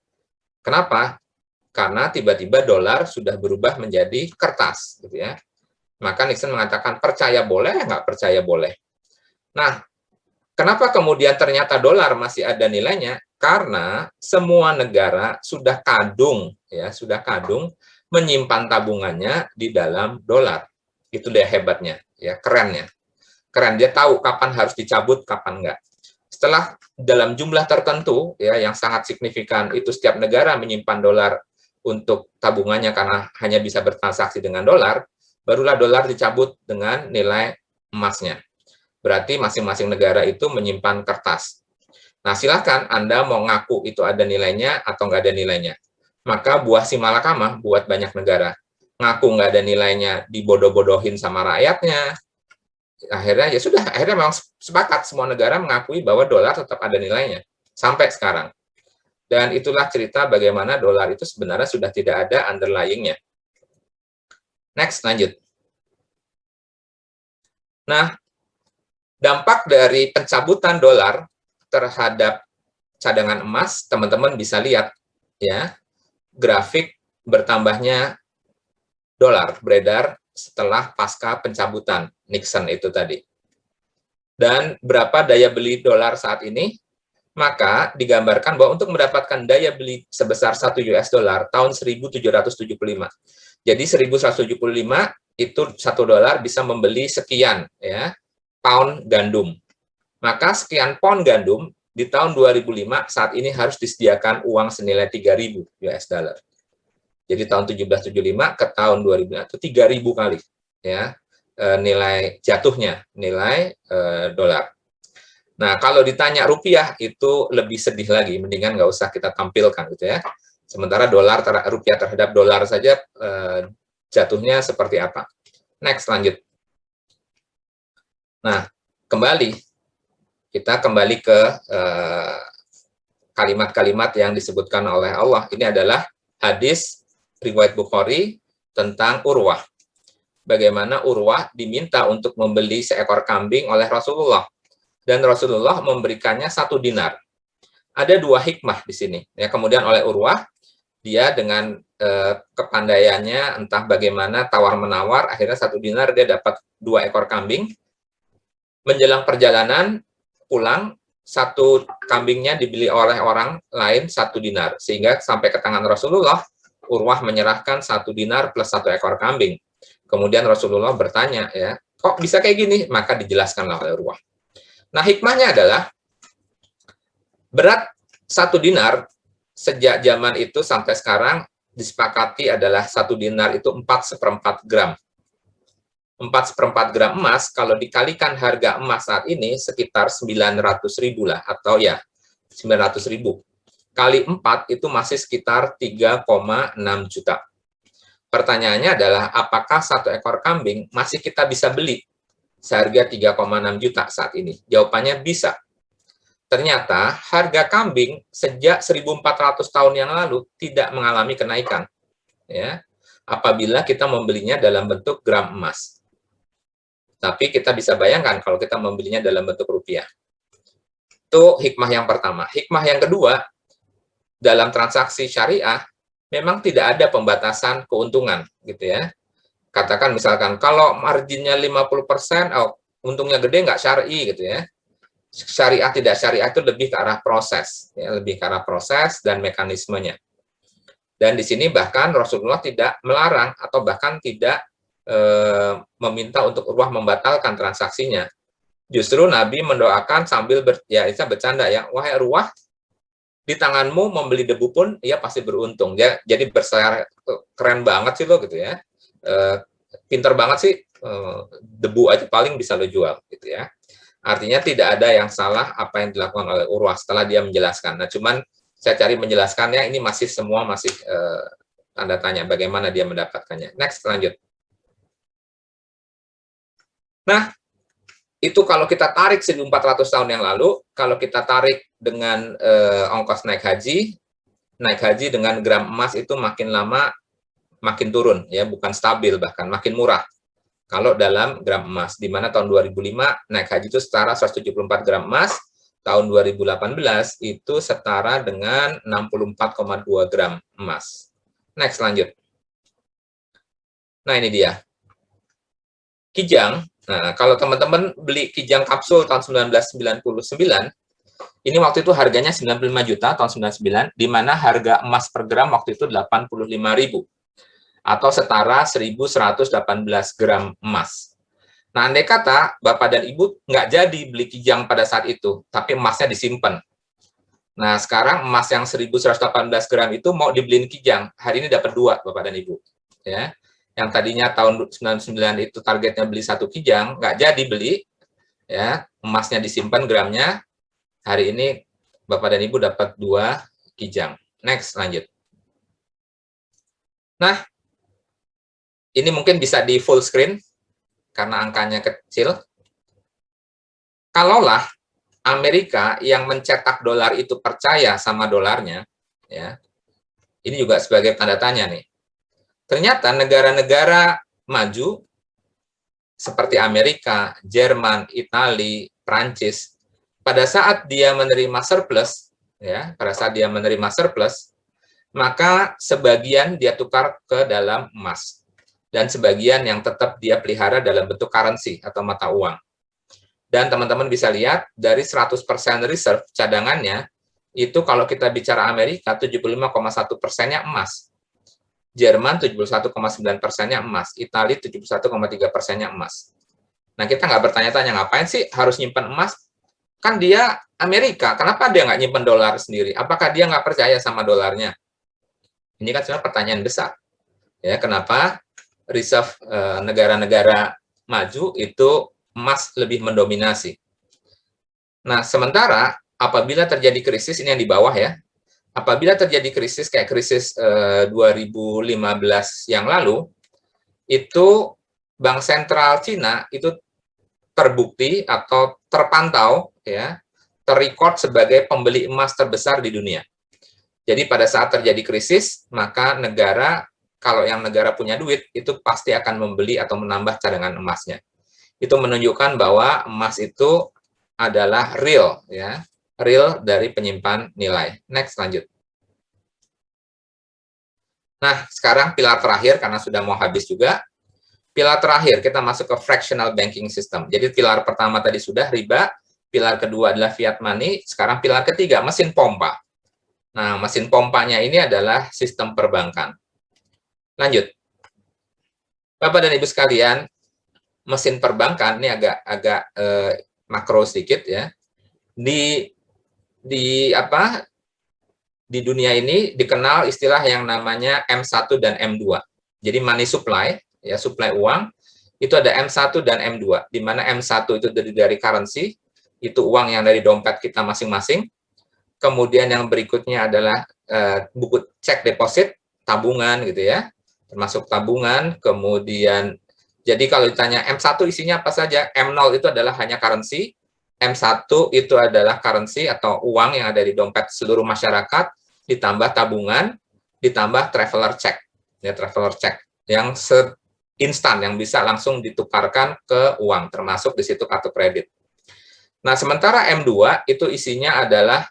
Kenapa? Karena tiba-tiba dolar sudah berubah menjadi kertas, gitu ya. Maka Nixon mengatakan percaya boleh, nggak percaya boleh. Nah, kenapa kemudian ternyata dolar masih ada nilainya? Karena semua negara sudah kadung, ya, sudah kadung menyimpan tabungannya di dalam dolar. Itu dia hebatnya, ya, kerennya. Keren, dia tahu kapan harus dicabut, kapan enggak. Setelah dalam jumlah tertentu, ya, yang sangat signifikan, itu setiap negara menyimpan dolar untuk tabungannya karena hanya bisa bertransaksi dengan dolar, barulah dolar dicabut dengan nilai emasnya. Berarti masing-masing negara itu menyimpan kertas. Nah, silakan Anda mau ngaku itu ada nilainya atau nggak ada nilainya. Maka buah si malakama buat banyak negara. Ngaku nggak ada nilainya, dibodoh-bodohin sama rakyatnya. Akhirnya ya sudah, akhirnya memang sepakat semua negara mengakui bahwa dolar tetap ada nilainya. Sampai sekarang. Dan itulah cerita bagaimana dolar itu sebenarnya sudah tidak ada underlying-nya. Next, lanjut. Nah, dampak dari pencabutan dolar terhadap cadangan emas, teman-teman bisa lihat ya, grafik bertambahnya dolar beredar setelah pasca pencabutan Nixon itu tadi. Dan berapa daya beli dolar saat ini? Maka digambarkan bahwa untuk mendapatkan daya beli sebesar 1 US dollar tahun 1775. Jadi 1175 itu 1 dolar bisa membeli sekian ya pound gandum. Maka sekian pound gandum di tahun 2005 saat ini harus disediakan uang senilai 3.000 US dollar. Jadi tahun 1775 ke tahun 2000 itu 3.000 kali ya nilai jatuhnya nilai dolar. Nah, kalau ditanya rupiah itu lebih sedih lagi, mendingan nggak usah kita tampilkan gitu ya. Sementara rupiah terhadap dolar saja jatuhnya seperti apa. Next, lanjut. Nah, kita kembali ke kalimat-kalimat yang disebutkan oleh Allah. Ini adalah hadis riwayat Bukhari tentang Urwah. Bagaimana Urwah diminta untuk membeli seekor kambing oleh Rasulullah. Dan Rasulullah memberikannya 1 dinar. Ada 2 hikmah di sini. Ya, kemudian oleh Urwah, dia dengan kepandaiannya, entah bagaimana tawar-menawar, akhirnya 1 dinar dia dapat 2 ekor kambing. Menjelang perjalanan, pulang, 1 kambingnya dibeli oleh orang lain 1 dinar. Sehingga sampai ke tangan Rasulullah, Urwah menyerahkan 1 dinar plus 1 ekor kambing. Kemudian Rasulullah bertanya, ya, kok bisa kayak gini? Maka dijelaskanlah oleh Urwah. Nah, hikmahnya adalah berat 1 dinar sejak zaman itu sampai sekarang disepakati adalah 1 dinar itu 4/4 gram. 4/4 gram emas kalau dikalikan harga emas saat ini sekitar 900.000 lah atau ya 900.000. Kali 4 itu masih sekitar 3,6 juta. Pertanyaannya adalah apakah 1 ekor kambing masih kita bisa beli seharga 3,6 juta saat ini? Jawabannya bisa. Ternyata harga kambing sejak 1400 tahun yang lalu tidak mengalami kenaikan. Ya, apabila kita membelinya dalam bentuk gram emas. Tapi kita bisa bayangkan kalau kita membelinya dalam bentuk rupiah. Itu hikmah yang pertama. Hikmah yang kedua, dalam transaksi syariah, memang tidak ada pembatasan keuntungan. Gitu ya. Katakan misalkan kalau marginnya 50%, untungnya gede nggak syar'i gitu ya. Syariah tidak syariah itu lebih ke arah proses, ya, lebih ke arah proses dan mekanismenya. Dan di sini bahkan Rasulullah tidak melarang atau bahkan tidak meminta untuk Urwah membatalkan transaksinya. Justru Nabi mendoakan sambil bercanda ya, wahai Urwah, di tanganmu membeli debu pun ia pasti beruntung. Ya, jadi bersayar keren banget sih lo gitu ya. Pinter banget sih, debu aja paling bisa lo jual gitu ya. Artinya tidak ada yang salah apa yang dilakukan oleh Urwah setelah dia menjelaskan. Nah, cuman saya cari menjelaskannya, ini semua masih tanda tanya bagaimana dia mendapatkannya. Next, lanjut. Nah, itu kalau kita tarik 1400 tahun yang lalu, kalau kita tarik dengan ongkos naik haji dengan gram emas itu makin lama makin turun, ya, bukan stabil, bahkan makin murah. Kalau dalam gram emas, di mana tahun 2005 naik haji itu setara 174 gram emas, tahun 2018 itu setara dengan 64,2 gram emas. Next, lanjut. Nah, ini dia. Kijang. Nah, kalau teman-teman beli Kijang kapsul tahun 1999, ini waktu itu harganya 95 juta tahun 99, di mana harga emas per gram waktu itu 85.000 atau setara 1.118 gram emas. Nah, andai kata Bapak dan Ibu nggak jadi beli Kijang pada saat itu, tapi emasnya disimpan. Nah, sekarang emas yang 1.118 gram itu mau dibeliin Kijang, hari ini dapat 2 Bapak dan Ibu. Ya, yang tadinya tahun 99 itu targetnya beli 1 Kijang, nggak jadi beli, ya, emasnya disimpan gramnya, hari ini Bapak dan Ibu dapat 2 Kijang. Next, lanjut. Nah, ini mungkin bisa di full screen, karena angkanya kecil. Kalaulah Amerika yang mencetak dolar itu percaya sama dolarnya, ya, ini juga sebagai tanda tanya nih. Ternyata negara-negara maju seperti Amerika, Jerman, Italia, Prancis, pada saat dia menerima surplus, ya, pada saat dia menerima surplus, maka sebagian dia tukar ke dalam emas dan sebagian yang tetap dia pelihara dalam bentuk currency atau mata uang. Dan teman-teman bisa lihat dari 100% reserve cadangannya, itu kalau kita bicara Amerika 75,1%-nya emas. Jerman 71,9%-nya emas, Italia 71,3%-nya emas. Nah, kita nggak bertanya-tanya, ngapain sih harus nyimpan emas? Kan dia Amerika, kenapa dia nggak nyimpan dolar sendiri? Apakah dia nggak percaya sama dolarnya? Ini kan sebenarnya pertanyaan besar. Ya, kenapa reserve negara-negara maju itu emas lebih mendominasi? Nah, sementara apabila terjadi krisis, ini yang di bawah ya, apabila terjadi krisis kayak krisis 2015 yang lalu, itu Bank Sentral Cina itu terbukti atau terpantau, ya, terrecord sebagai pembeli emas terbesar di dunia. Jadi pada saat terjadi krisis, maka negara, kalau yang negara punya duit, itu pasti akan membeli atau menambah cadangan emasnya. Itu menunjukkan bahwa emas itu adalah real, ya, real dari penyimpan nilai. Next, lanjut. Nah, sekarang pilar terakhir, karena sudah mau habis juga. Pilar terakhir, kita masuk ke fractional banking system. Jadi pilar pertama tadi sudah riba, pilar kedua adalah fiat money, sekarang pilar ketiga, mesin pompa. Nah, mesin pompanya ini adalah sistem perbankan. Lanjut. Bapak dan Ibu sekalian, mesin perbankan ini agak makro sedikit ya. Di dunia ini dikenal istilah yang namanya M1 dan M2. Jadi money supply, ya, supply uang, itu ada M1 dan M2, di mana M1 itu dari currency, itu uang yang dari dompet kita masing-masing. Kemudian yang berikutnya adalah buku cek deposit, tabungan gitu ya, termasuk tabungan. Kemudian, jadi kalau ditanya M1 isinya apa saja, M0 itu adalah hanya currency, M1 itu adalah currency atau uang yang ada di dompet seluruh masyarakat, ditambah tabungan, ditambah traveler check, ya, traveler check yang instan, yang bisa langsung ditukarkan ke uang, termasuk di situ kartu kredit. Nah, sementara M2 itu isinya adalah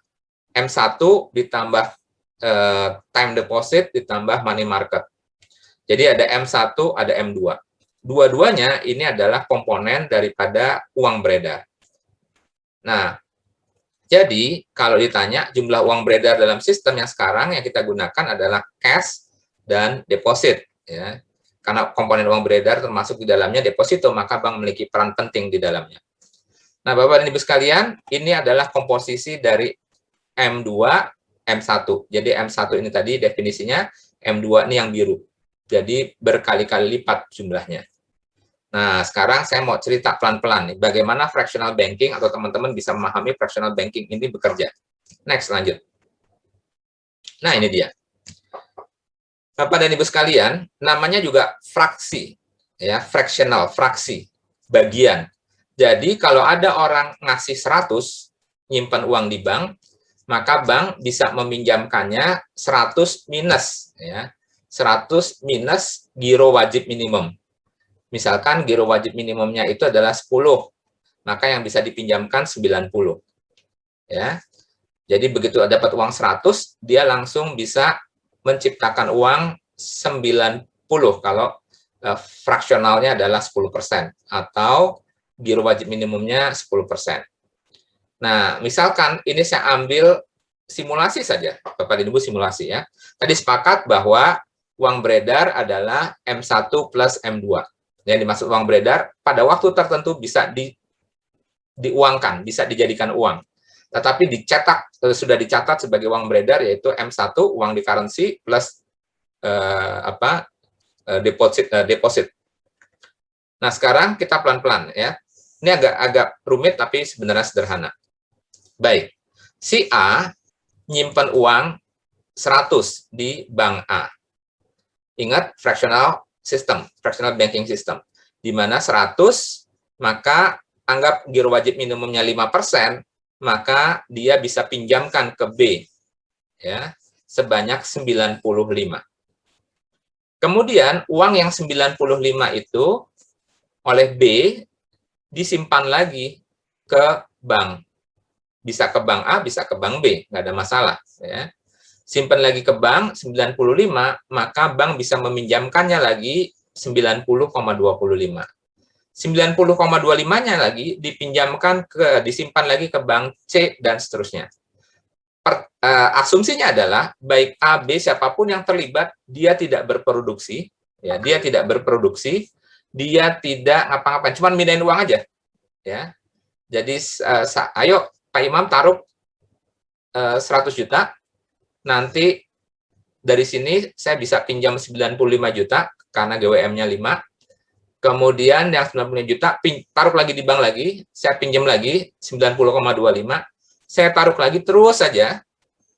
M1 ditambah time deposit ditambah money market. Jadi ada M1, ada M2. Dua-duanya ini adalah komponen daripada uang beredar. Nah, jadi kalau ditanya jumlah uang beredar dalam sistem yang sekarang yang kita gunakan adalah cash dan deposit, ya. Karena komponen uang beredar termasuk di dalamnya deposito, maka bank memiliki peran penting di dalamnya. Nah, Bapak dan Ibu sekalian, ini adalah komposisi dari M2, M1. Jadi M1 ini tadi definisinya, M2 ini yang biru. Jadi berkali-kali lipat jumlahnya. Nah, sekarang saya mau cerita pelan-pelan nih, bagaimana fractional banking atau teman-teman bisa memahami fractional banking ini bekerja. Next, lanjut. Nah, ini dia. Bapak dan Ibu sekalian, namanya juga fraksi, ya, fractional, fraksi, bagian. Jadi kalau ada orang ngasih 100, nyimpan uang di bank, maka bank bisa meminjamkannya 100 minus, ya. 100 minus giro wajib minimum. Misalkan giro wajib minimumnya itu adalah 10, maka yang bisa dipinjamkan 90. Ya. Jadi begitu dapat uang 100, dia langsung bisa menciptakan uang 90 kalau fraksionalnya adalah 10% atau giro wajib minimumnya 10%. Nah, misalkan ini saya ambil simulasi saja, Bapak dan Ibu, simulasi ya. Tadi sepakat bahwa uang beredar adalah M1 plus M2. Yang dimaksud uang beredar pada waktu tertentu bisa diuangkan, bisa dijadikan uang. Tetapi sudah dicatat sebagai uang beredar, yaitu M1, uang di currency, plus deposit. Nah, sekarang kita pelan-pelan ya. Ini agak rumit tapi sebenarnya sederhana. Baik, si A nyimpan uang 100 di bank A. Ingat, fractional banking system. Di mana 100, maka anggap giro wajib minimumnya 5%, maka dia bisa pinjamkan ke B ya, sebanyak 95. Kemudian uang yang 95 itu oleh B disimpan lagi ke bank. Bisa ke bank A, bisa ke bank B, nggak ada masalah. Ya. Simpan lagi ke bank 95, maka bank bisa meminjamkannya lagi 90,25. 90,25-nya lagi disimpan lagi ke bank C dan seterusnya. Asumsinya adalah baik A, B, siapapun yang terlibat, dia tidak berproduksi, ya, dia tidak ngapa-ngapain, cuma mindahin uang aja, ya. Jadi ayo Pak Imam taruh 100 juta, nanti dari sini saya bisa pinjam 95 juta karena GWM-nya 5. Kemudian yang 90 juta taruh lagi di bank lagi, saya pinjam lagi 90,25. Saya taruh lagi terus saja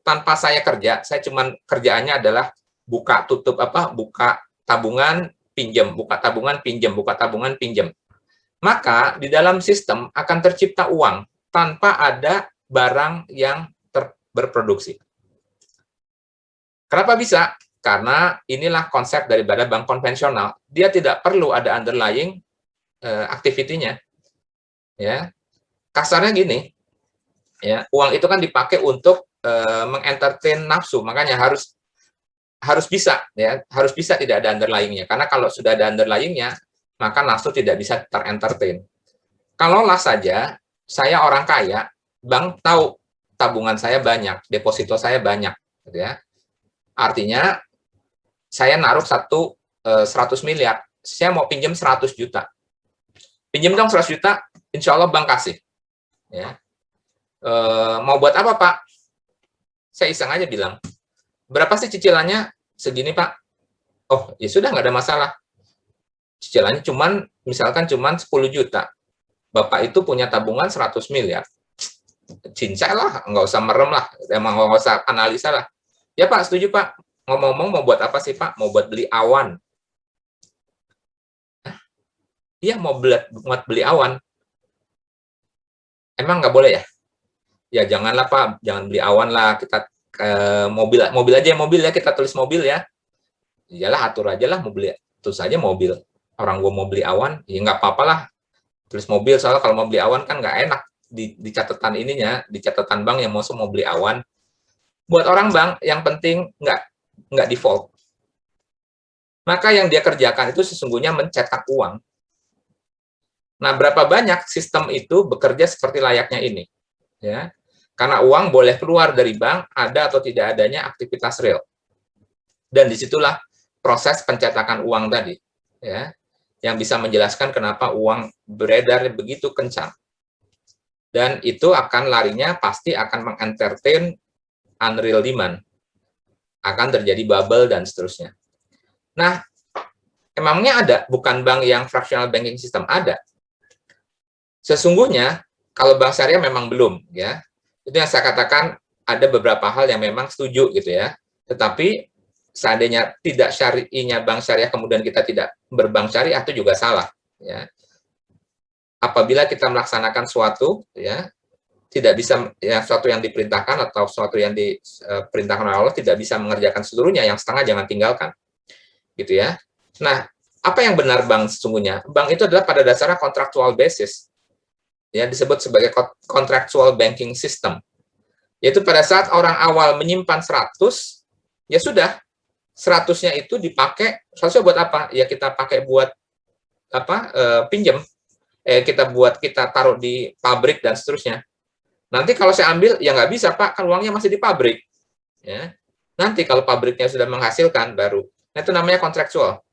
tanpa saya kerja. Saya cuman kerjaannya adalah buka tabungan, pinjam, buka tabungan, pinjam, buka tabungan, pinjam. Maka di dalam sistem akan tercipta uang tanpa ada barang yang berproduksi. Kenapa bisa? Karena inilah konsep daripada bank konvensional. Dia tidak perlu ada underlying activity-nya. Ya. Kasarnya gini, ya, uang itu kan dipakai untuk mengentertain nafsu, makanya harus bisa, ya, harus bisa tidak ada underlying-nya. Karena kalau sudah ada underlying-nya, maka nafsu tidak bisa terentertain. Kalaulah saja saya orang kaya, bank tahu tabungan saya banyak, deposito saya banyak, gitu ya. Artinya saya naruh 100 miliar, saya mau pinjam 100 juta. Pinjam dong 100 juta, insya Allah bank kasih. Ya. Mau buat apa, Pak? Saya iseng aja bilang, berapa sih cicilannya? Segini, Pak. Oh, ya sudah, nggak ada masalah. Cicilannya misalkan cuman 10 juta. Bapak itu punya tabungan 100 miliar. Cincai lah, nggak usah merem lah, emang nggak usah analisa lah. Ya Pak, setuju Pak. Ngomong-ngomong mau buat apa sih Pak? Mau buat beli awan. Iya, mau buat beli awan. Emang nggak boleh ya? Ya janganlah Pak, jangan beli awan lah. Kita mobil aja, mobil ya, kita tulis mobil ya. Iyalah, atur aja lah, mau beli, terus aja mobil. Orang gua mau beli awan, ya nggak apa-apa lah. Tulis mobil, soalnya kalau mau beli awan kan nggak enak di catatan ininya, di catatan bank yang mau beli awan. Buat orang bank, yang penting nggak default. Maka yang dia kerjakan itu sesungguhnya mencetak uang. Nah, berapa banyak sistem itu bekerja seperti layaknya ini? Ya, karena uang boleh keluar dari bank, ada atau tidak adanya aktivitas real. Dan disitulah proses pencetakan uang tadi. Ya, yang bisa menjelaskan kenapa uang beredar begitu kencang. Dan itu akan larinya pasti akan mengentertain unreal demand. Akan terjadi bubble dan seterusnya. Nah, emangnya ada bukan bank yang fractional banking system? Ada. Sesungguhnya, kalau bank syariah memang belum. Ya. Itu yang saya katakan ada beberapa hal yang memang setuju gitu ya. Tetapi seandainya tidak syari'inya bank syariah, kemudian kita tidak berbank syariah, itu juga salah. Ya. Apabila kita melaksanakan suatu, ya, tidak bisa, ya, suatu yang diperintahkan atau suatu yang diperintahkan oleh Allah, tidak bisa mengerjakan seluruhnya, yang setengah jangan tinggalkan. gitu ya. Nah, apa yang benar bank sesungguhnya? Bank itu adalah pada dasarnya contractual basis, ya, disebut sebagai contractual banking system. Yaitu pada saat orang awal menyimpan 100, ya sudah, 100-nya itu dipakai, 100-nya buat apa? Ya kita pakai buat apa? Pinjam, kita taruh di pabrik dan seterusnya. Nanti kalau saya ambil, ya nggak bisa, Pak, kan uangnya masih di pabrik. Ya. Nanti kalau pabriknya sudah menghasilkan, baru. Nah, itu namanya kontraktual.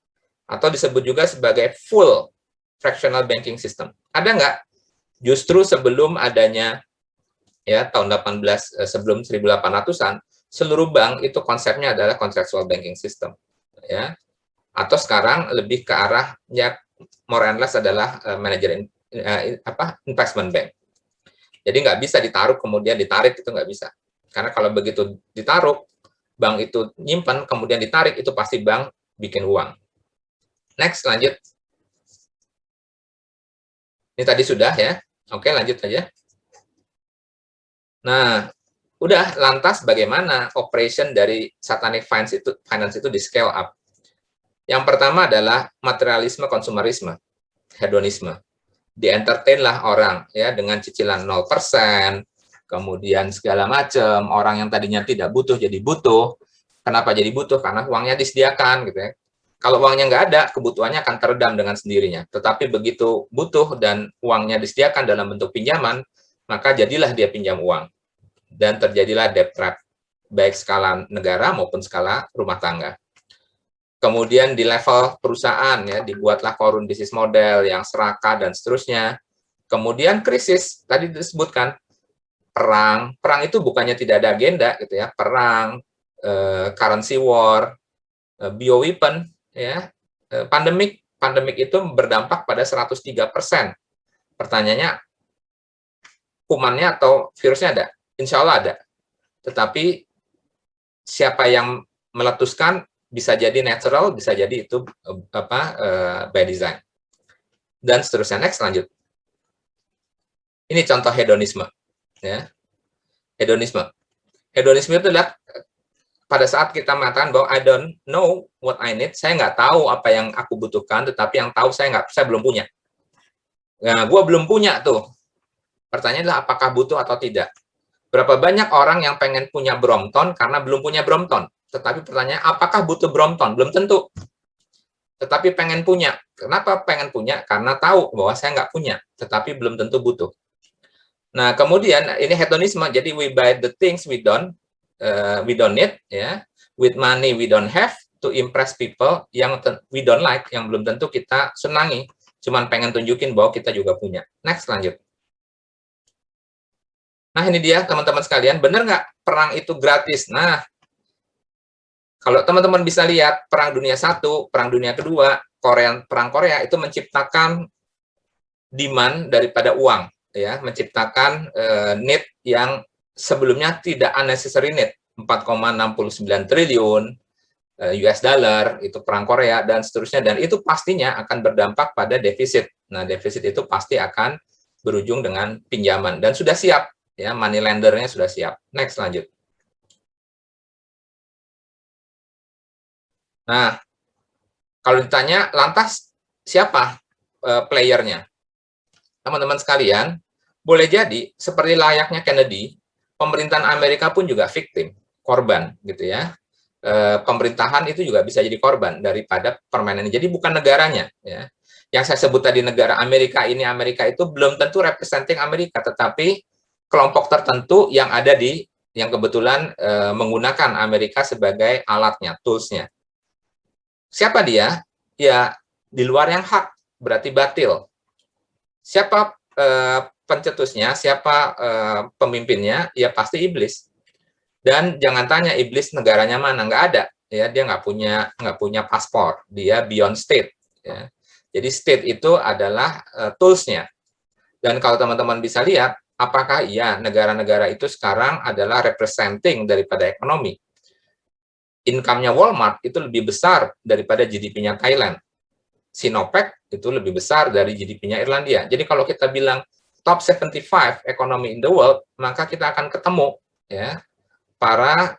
Atau disebut juga sebagai full fractional banking system. Ada nggak? Justru sebelum adanya, ya, tahun 18, sebelum 1800-an, seluruh bank itu konsepnya adalah kontraktual banking system. Ya. Atau sekarang lebih ke arahnya, more and less adalah manajer investment bank. Jadi nggak bisa ditaruh kemudian ditarik, itu nggak bisa. Karena kalau begitu ditaruh, bank itu nyimpan kemudian ditarik, itu pasti bank bikin uang. Next, lanjut. Ini tadi sudah ya. Oke, lanjut aja. Nah, udah, lantas bagaimana operation dari satanic finance itu di scale up? Yang pertama adalah materialisme, konsumerisme, hedonisme. Di-entertain lah orang ya dengan cicilan 0%, kemudian segala macam. Orang yang tadinya tidak butuh jadi butuh. Kenapa jadi butuh? Karena uangnya disediakan gitu ya. Kalau uangnya nggak ada, kebutuhannya akan teredam dengan sendirinya. Tetapi begitu butuh dan uangnya disediakan dalam bentuk pinjaman, maka jadilah dia pinjam uang. Dan terjadilah debt trap, baik skala negara maupun skala rumah tangga. Kemudian di level perusahaan ya dibuatlah core business model yang serakah dan seterusnya. Kemudian krisis tadi disebutkan perang itu bukannya tidak ada agenda gitu ya, perang, currency war, bioweapon ya, pandemik itu berdampak pada 103%. Pertanyaannya, kumannya atau virusnya ada? Insya Allah ada. Tetapi siapa yang meletuskan? Bisa jadi natural, bisa jadi itu by design. Dan seterusnya. Next, lanjut. Ini contoh hedonisme. Ya. Hedonisme itu adalah pada saat kita mengatakan bahwa I don't know what I need, saya nggak tahu apa yang aku butuhkan, tetapi yang tahu saya belum punya. Nah, gue belum punya tuh. Pertanyaannya adalah apakah butuh atau tidak. Berapa banyak orang yang pengen punya Brompton karena belum punya Brompton? Tetapi pertanyaan, apakah butuh Brompton? Belum tentu. Tetapi pengen punya. Kenapa pengen punya? Karena tahu bahwa saya nggak punya, tetapi belum tentu butuh. Nah, kemudian ini hedonisme. Jadi we buy the things we don't need, ya. With money we don't have to impress people yang we don't like, yang belum tentu kita senangi. Cuman pengen tunjukin bahwa kita juga punya. Next, lanjut. Nah, ini dia teman-teman sekalian. Benar nggak perang itu gratis? Nah, kalau teman-teman bisa lihat Perang Dunia I, Perang Dunia Kedua, Perang Korea itu menciptakan demand daripada uang, ya, menciptakan need yang sebelumnya tidak unnecessary need, 4,69 triliun US dollar itu Perang Korea dan seterusnya, dan itu pastinya akan berdampak pada defisit. Nah, defisit itu pasti akan berujung dengan pinjaman dan sudah siap, ya, money lender-nya sudah siap. Next, lanjut. Nah, kalau ditanya, lantas siapa playernya? Teman-teman sekalian, boleh jadi seperti layaknya Kennedy, pemerintahan Amerika pun juga victim, korban, gitu ya. Pemerintahan itu juga bisa jadi korban daripada permainan ini. Jadi bukan negaranya, ya. Yang saya sebut tadi negara Amerika itu belum tentu representing Amerika, tetapi kelompok tertentu yang ada yang kebetulan menggunakan Amerika sebagai alatnya, toolsnya. Siapa dia? Ya, di luar yang hak, berarti batil. Siapa pencetusnya, siapa pemimpinnya? Ya pasti iblis. Dan jangan tanya iblis negaranya mana, nggak ada. Ya, dia nggak punya paspor, dia beyond state. Ya. Jadi state itu adalah tools-nya. Dan kalau teman-teman bisa lihat, apakah iya negara-negara itu sekarang adalah representing daripada ekonomi? Income-nya Walmart itu lebih besar daripada GDP-nya Thailand. Sinopec itu lebih besar dari GDP-nya Irlandia. Jadi kalau kita bilang top 75 economy in the world, maka kita akan ketemu ya para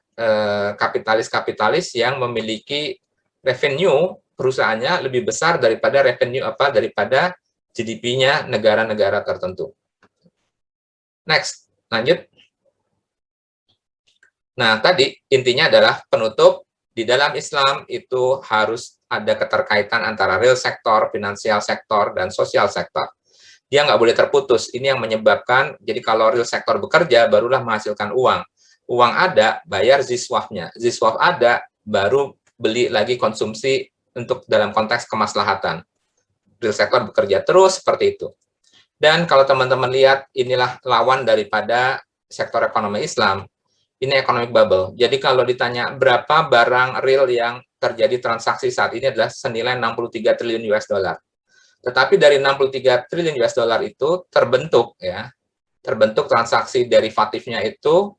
kapitalis-kapitalis yang memiliki revenue perusahaannya lebih besar daripada daripada GDP-nya negara-negara tertentu. Next, lanjut. Nah, tadi intinya adalah penutup di dalam Islam itu harus ada keterkaitan antara real sektor, finansial sektor, dan sosial sektor. Dia nggak boleh terputus. Ini yang menyebabkan, jadi kalau real sektor bekerja, barulah menghasilkan uang. Uang ada, bayar ziswafnya. Ziswaf ada, baru beli lagi konsumsi untuk dalam konteks kemaslahatan. Real sektor bekerja terus seperti itu. Dan kalau teman-teman lihat, inilah lawan daripada sektor ekonomi Islam. Ini economic bubble. Jadi kalau ditanya berapa barang real yang terjadi transaksi saat ini adalah senilai 63 triliun US dollar. Tetapi dari 63 triliun US dollar itu terbentuk transaksi derivatifnya itu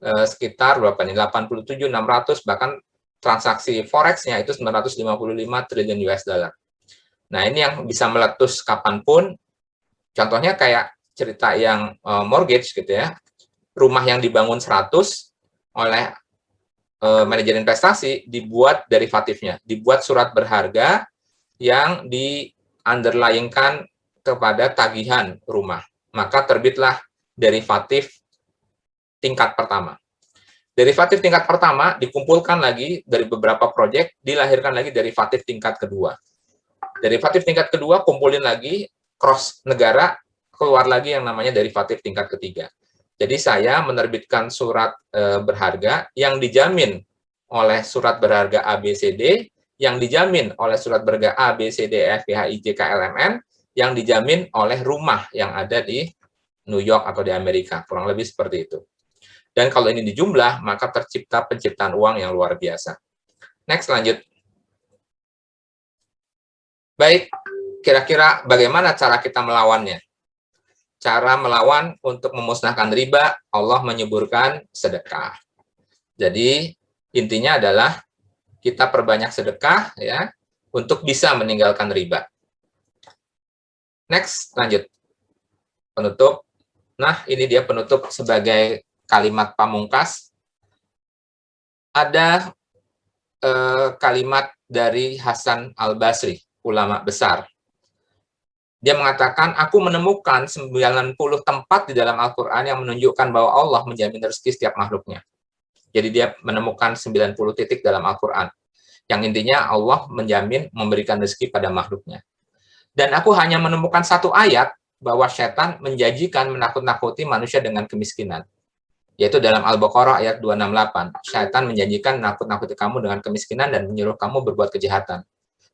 sekitar berapa nih? 87, 600, bahkan transaksi forex-nya itu 955 triliun US dollar. Nah, ini yang bisa meletus kapanpun. Contohnya kayak cerita yang mortgage gitu ya. Rumah yang dibangun 100 oleh manajer investasi dibuat derivatifnya, dibuat surat berharga yang di-underlyingkan kepada tagihan rumah. Maka terbitlah derivatif tingkat pertama. Derivatif tingkat pertama dikumpulkan lagi dari beberapa proyek, dilahirkan lagi derivatif tingkat kedua. Derivatif tingkat kedua kumpulin lagi, cross negara, keluar lagi yang namanya derivatif tingkat ketiga. Jadi saya menerbitkan surat berharga yang dijamin oleh surat berharga ABCD, yang dijamin oleh surat berharga ABCD, F, G, H, I, J, K, L, M, N, yang dijamin oleh rumah yang ada di New York atau di Amerika, kurang lebih seperti itu. Dan kalau ini dijumlah, maka tercipta penciptaan uang yang luar biasa. Next, lanjut. Baik, kira-kira bagaimana cara kita melawannya? Cara melawan untuk memusnahkan riba, Allah menyuburkan sedekah. Jadi, intinya adalah kita perbanyak sedekah ya untuk bisa meninggalkan riba. Next, lanjut. Penutup. Nah, ini dia penutup sebagai kalimat pamungkas. Ada kalimat dari Hasan Al-Basri, ulama besar. Dia mengatakan, aku menemukan 90 tempat di dalam Al-Quran yang menunjukkan bahwa Allah menjamin rezeki setiap makhluknya. Jadi dia menemukan 90 titik dalam Al-Quran. Yang intinya Allah menjamin memberikan rezeki pada makhluknya. Dan aku hanya menemukan satu ayat bahwa setan menjanjikan menakut-nakuti manusia dengan kemiskinan. Yaitu dalam Al-Baqarah ayat 268. Setan menjanjikan menakut-nakuti kamu dengan kemiskinan dan menyuruh kamu berbuat kejahatan.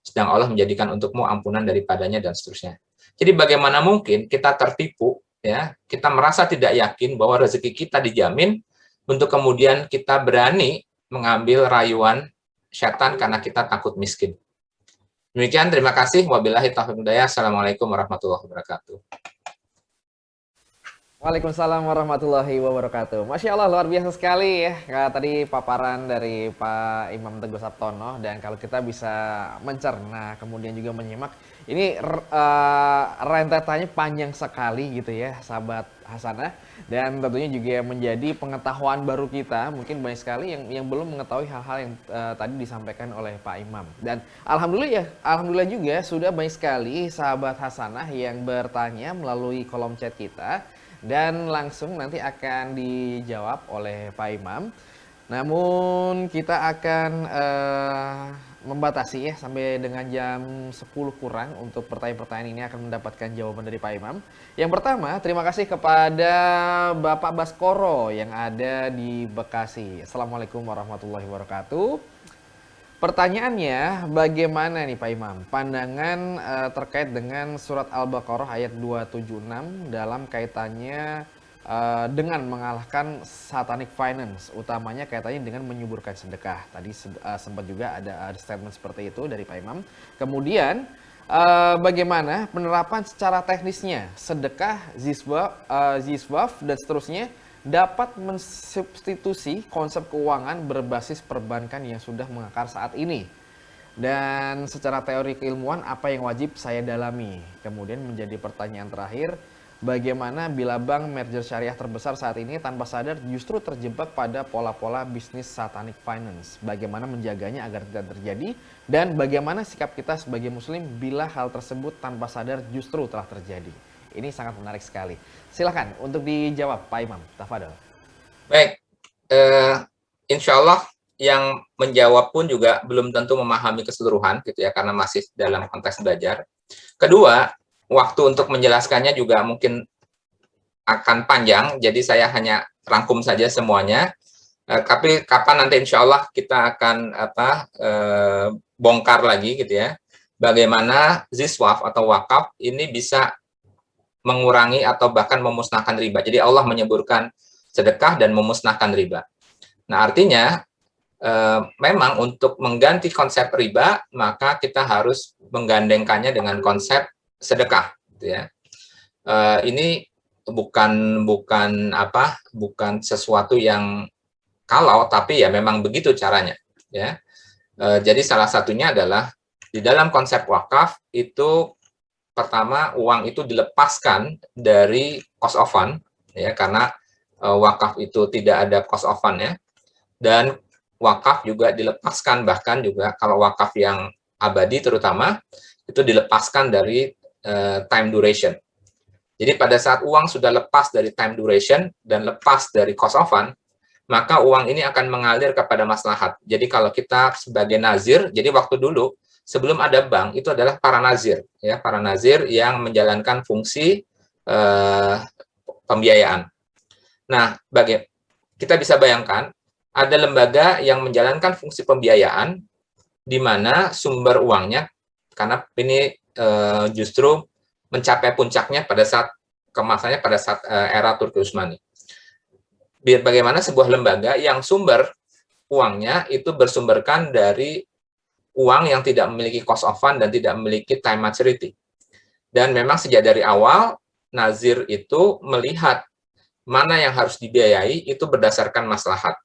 Sedang Allah menjadikan untukmu ampunan daripadanya dan seterusnya. Jadi bagaimana mungkin kita tertipu, ya, kita merasa tidak yakin bahwa rezeki kita dijamin, untuk kemudian kita berani mengambil rayuan setan karena kita takut miskin. Demikian, terima kasih. Wabillahi taufiq wal hidayah. Assalamualaikum warahmatullahi wabarakatuh. Waalaikumsalam warahmatullahi wabarakatuh. Masya Allah, luar biasa sekali ya. Tadi paparan dari Pak Imam Teguh Sabtono, dan kalau kita bisa mencerna, kemudian juga menyimak, ini rentetannya panjang sekali gitu ya, sahabat Hasanah. Dan tentunya juga menjadi pengetahuan baru kita. Mungkin banyak sekali yang belum mengetahui hal-hal yang tadi disampaikan oleh Pak Imam. Dan alhamdulillah juga sudah banyak sekali sahabat Hasanah yang bertanya melalui kolom chat kita. Dan langsung nanti akan dijawab oleh Pak Imam. Namun kita akan membatasi ya sampai dengan jam 10 kurang untuk pertanyaan-pertanyaan ini akan mendapatkan jawaban dari Pak Imam. Yang pertama, terima kasih kepada Bapak Baskoro yang ada di Bekasi. Assalamualaikum warahmatullahi wabarakatuh. Pertanyaannya, bagaimana nih Pak Imam pandangan terkait dengan surat Al-Baqarah ayat 276 dalam kaitannya dengan mengalahkan satanic finance, utamanya kaitannya dengan menyuburkan sedekah. Tadi sempat juga ada statement seperti itu dari Pak Imam. Kemudian bagaimana penerapan secara teknisnya sedekah, ziswaf dan seterusnya dapat mensubstitusi konsep keuangan berbasis perbankan yang sudah mengakar saat ini. Dan secara teori keilmuan apa yang wajib saya dalami? Kemudian menjadi pertanyaan terakhir, bagaimana bila bank merger syariah terbesar saat ini tanpa sadar justru terjebak pada pola-pola bisnis satanic finance. Bagaimana menjaganya agar tidak terjadi, dan bagaimana sikap kita sebagai muslim bila hal tersebut tanpa sadar justru telah terjadi. Ini sangat menarik sekali. Silakan untuk dijawab Pak Imam, tafadhol. Baik, insya Allah yang menjawab pun juga belum tentu memahami keseluruhan gitu ya, karena masih dalam konteks belajar. Kedua, waktu untuk menjelaskannya juga mungkin akan panjang, jadi saya hanya rangkum saja semuanya. Tapi kapan nanti insya Allah kita akan bongkar lagi gitu ya, bagaimana ziswaf atau wakaf ini bisa mengurangi atau bahkan memusnahkan riba. Jadi Allah menyebutkan sedekah dan memusnahkan riba. Nah, artinya memang untuk mengganti konsep riba, maka kita harus menggandengkannya dengan konsep sedekah, gitu ya. Ini bukan sesuatu yang kalau, tapi ya memang begitu caranya, ya. Jadi salah satunya adalah di dalam konsep wakaf itu pertama uang itu dilepaskan dari cost of fund, ya, karena wakaf itu tidak ada cost of fund, ya. Dan wakaf juga dilepaskan, bahkan juga kalau wakaf yang abadi terutama itu dilepaskan dari time duration. Jadi pada saat uang sudah lepas dari time duration dan lepas dari cost of fund, maka uang ini akan mengalir kepada maslahat. Jadi kalau kita sebagai nazir, jadi waktu dulu sebelum ada bank itu adalah para nazir, ya, para nazir yang menjalankan fungsi pembiayaan. Nah, kita bisa bayangkan ada lembaga yang menjalankan fungsi pembiayaan di mana sumber uangnya, karena ini justru mencapai puncaknya pada saat kemasannya pada saat era Turki Utsmani. Bagaimana sebuah lembaga yang sumber uangnya itu bersumberkan dari uang yang tidak memiliki cost of fund dan tidak memiliki time maturity. Dan memang sejak dari awal nazir itu melihat mana yang harus dibiayai itu berdasarkan maslahat.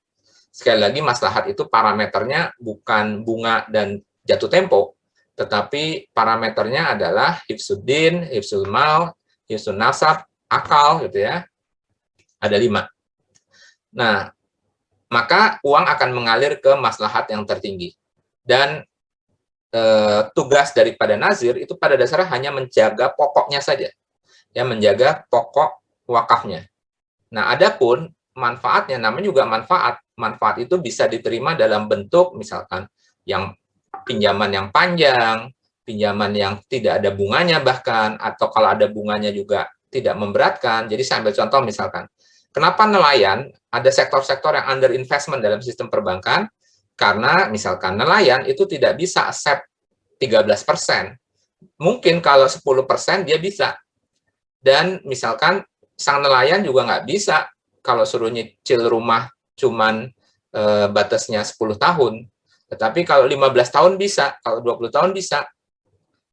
Sekali lagi, maslahat itu parameternya bukan bunga dan jatuh tempo, tetapi parameternya adalah hifzuddin, hifzul mal, hifzul nasab, akal, gitu ya. Ada 5. Nah, maka uang akan mengalir ke maslahat yang tertinggi. Dan tugas daripada nazir itu pada dasarnya hanya menjaga pokoknya saja, ya, menjaga pokok wakafnya. Nah, adapun manfaatnya, namanya juga manfaat. Manfaat itu bisa diterima dalam bentuk misalkan yang pinjaman yang panjang, pinjaman yang tidak ada bunganya bahkan, atau kalau ada bunganya juga tidak memberatkan. Jadi saya ambil contoh misalkan, kenapa nelayan ada sektor-sektor yang under investment dalam sistem perbankan? Karena misalkan nelayan itu tidak bisa accept 13%. Mungkin kalau 10% dia bisa. Dan misalkan sang nelayan juga nggak bisa kalau suruh nyicil rumah cuman batasnya 10 tahun. Tetapi kalau 15 tahun bisa, kalau 20 tahun bisa.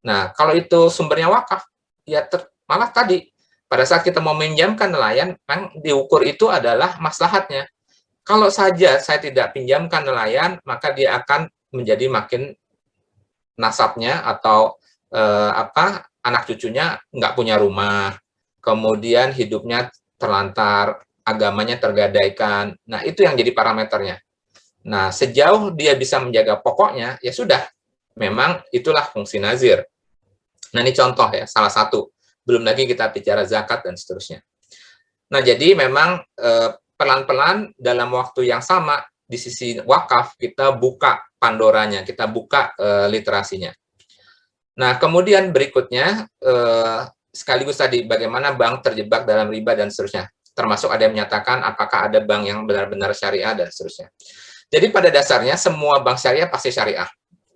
Nah, kalau itu sumbernya wakaf, ya malah tadi, pada saat kita mau meminjamkan nelayan, memang diukur itu adalah maslahatnya. Kalau saja saya tidak pinjamkan nelayan, maka dia akan menjadi makin nasabnya atau anak cucunya nggak punya rumah, kemudian hidupnya terlantar, agamanya tergadaikan. Nah, itu yang jadi parameternya. Nah, sejauh dia bisa menjaga pokoknya, ya sudah, memang itulah fungsi nazir. Nah, ini contoh ya, salah satu. Belum lagi kita bicara zakat dan seterusnya. Nah, jadi memang pelan-pelan dalam waktu yang sama di sisi wakaf kita buka Pandoranya, kita buka literasinya. Nah, kemudian berikutnya sekaligus tadi bagaimana bank terjebak dalam riba dan seterusnya. Termasuk ada yang menyatakan apakah ada bank yang benar-benar syariah dan seterusnya. Jadi pada dasarnya semua bank syariah pasti syariah,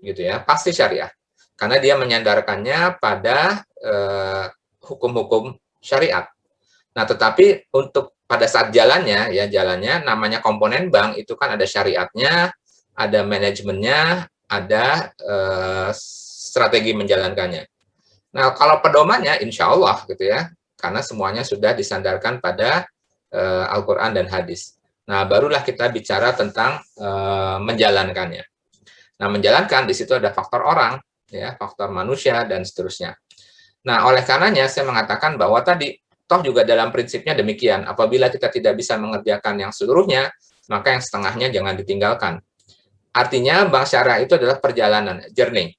gitu ya, pasti syariah. Karena dia menyandarkannya pada hukum-hukum syariat. Nah, tetapi untuk pada saat jalannya, ya jalannya namanya komponen bank itu kan ada syariatnya, ada manajemennya, ada strategi menjalankannya. Nah, kalau pedomannya insya Allah gitu ya, karena semuanya sudah disandarkan pada Al-Quran dan hadis. Nah, barulah kita bicara tentang menjalankannya. Nah, menjalankan di situ ada faktor orang, ya, faktor manusia dan seterusnya. Nah, oleh karenanya saya mengatakan bahwa tadi toh juga dalam prinsipnya demikian. Apabila kita tidak bisa mengerjakan yang seluruhnya, maka yang setengahnya jangan ditinggalkan. Artinya bank syariah itu adalah perjalanan, journey.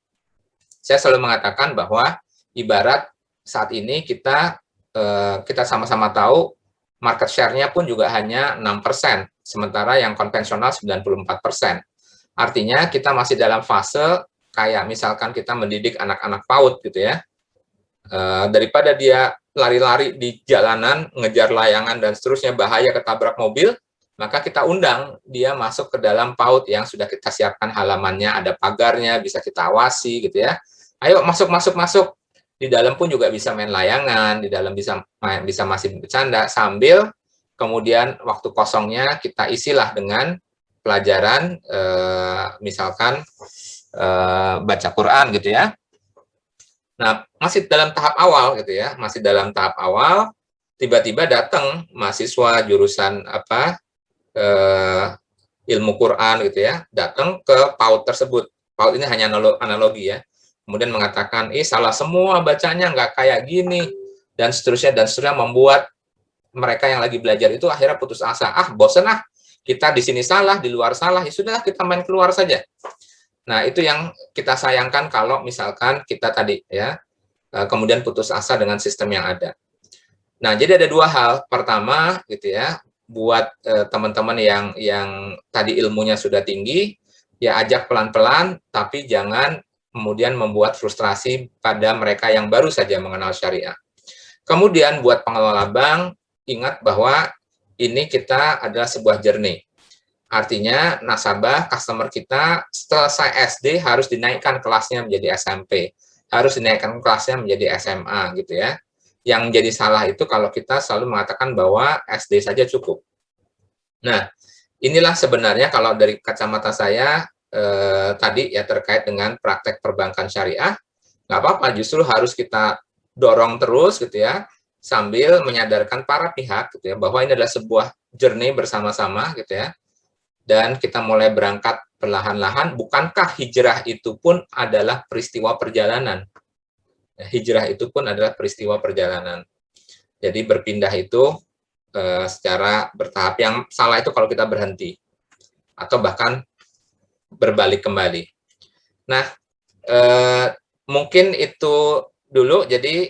Saya selalu mengatakan bahwa ibarat saat ini kita sama-sama tahu market share-nya pun juga hanya 6%, sementara yang konvensional 94%. Artinya kita masih dalam fase kayak misalkan kita mendidik anak-anak PAUD gitu ya. Daripada dia lari-lari di jalanan, ngejar layangan dan seterusnya, bahaya ketabrak mobil, maka kita undang dia masuk ke dalam PAUD yang sudah kita siapkan halamannya, ada pagarnya, bisa kita awasi gitu ya. Ayo masuk. Di dalam pun juga bisa main layangan, di dalam bisa masih bercanda, sambil kemudian waktu kosongnya kita isilah dengan pelajaran, misalkan baca Quran gitu ya. Nah, masih dalam tahap awal gitu ya, masih dalam tahap awal, tiba-tiba datang mahasiswa jurusan ilmu Quran gitu ya, datang ke PAUD tersebut. PAUD ini hanya analogi ya. Kemudian mengatakan, salah semua bacanya, nggak kayak gini, dan seterusnya, membuat mereka yang lagi belajar itu akhirnya putus asa. Bosen kita di sini salah, di luar salah, ya sudahlah kita main keluar saja. Nah, itu yang kita sayangkan kalau misalkan kita tadi ya, kemudian putus asa dengan sistem yang ada. Nah, jadi ada dua hal. Pertama, gitu ya, buat teman-teman yang tadi ilmunya sudah tinggi, ya ajak pelan-pelan, tapi jangan kemudian membuat frustrasi pada mereka yang baru saja mengenal syariah. Kemudian buat pengelola bank, ingat bahwa ini kita adalah sebuah journey. Artinya nasabah, customer kita selesai SD harus dinaikkan kelasnya menjadi SMP, harus dinaikkan kelasnya menjadi SMA gitu ya. Yang menjadi salah itu kalau kita selalu mengatakan bahwa SD saja cukup. Nah, inilah sebenarnya kalau dari kacamata saya tadi ya terkait dengan praktek perbankan syariah, nggak apa-apa, justru harus kita dorong terus gitu ya, sambil menyadarkan para pihak gitu ya, bahwa ini adalah sebuah journey bersama-sama gitu ya, dan kita mulai berangkat perlahan-lahan. Bukankah hijrah itu pun adalah peristiwa perjalanan? Hijrah itu pun adalah peristiwa perjalanan. Jadi berpindah itu secara bertahap. Yang salah itu kalau kita berhenti atau bahkan berbalik kembali. Nah, mungkin itu dulu. Jadi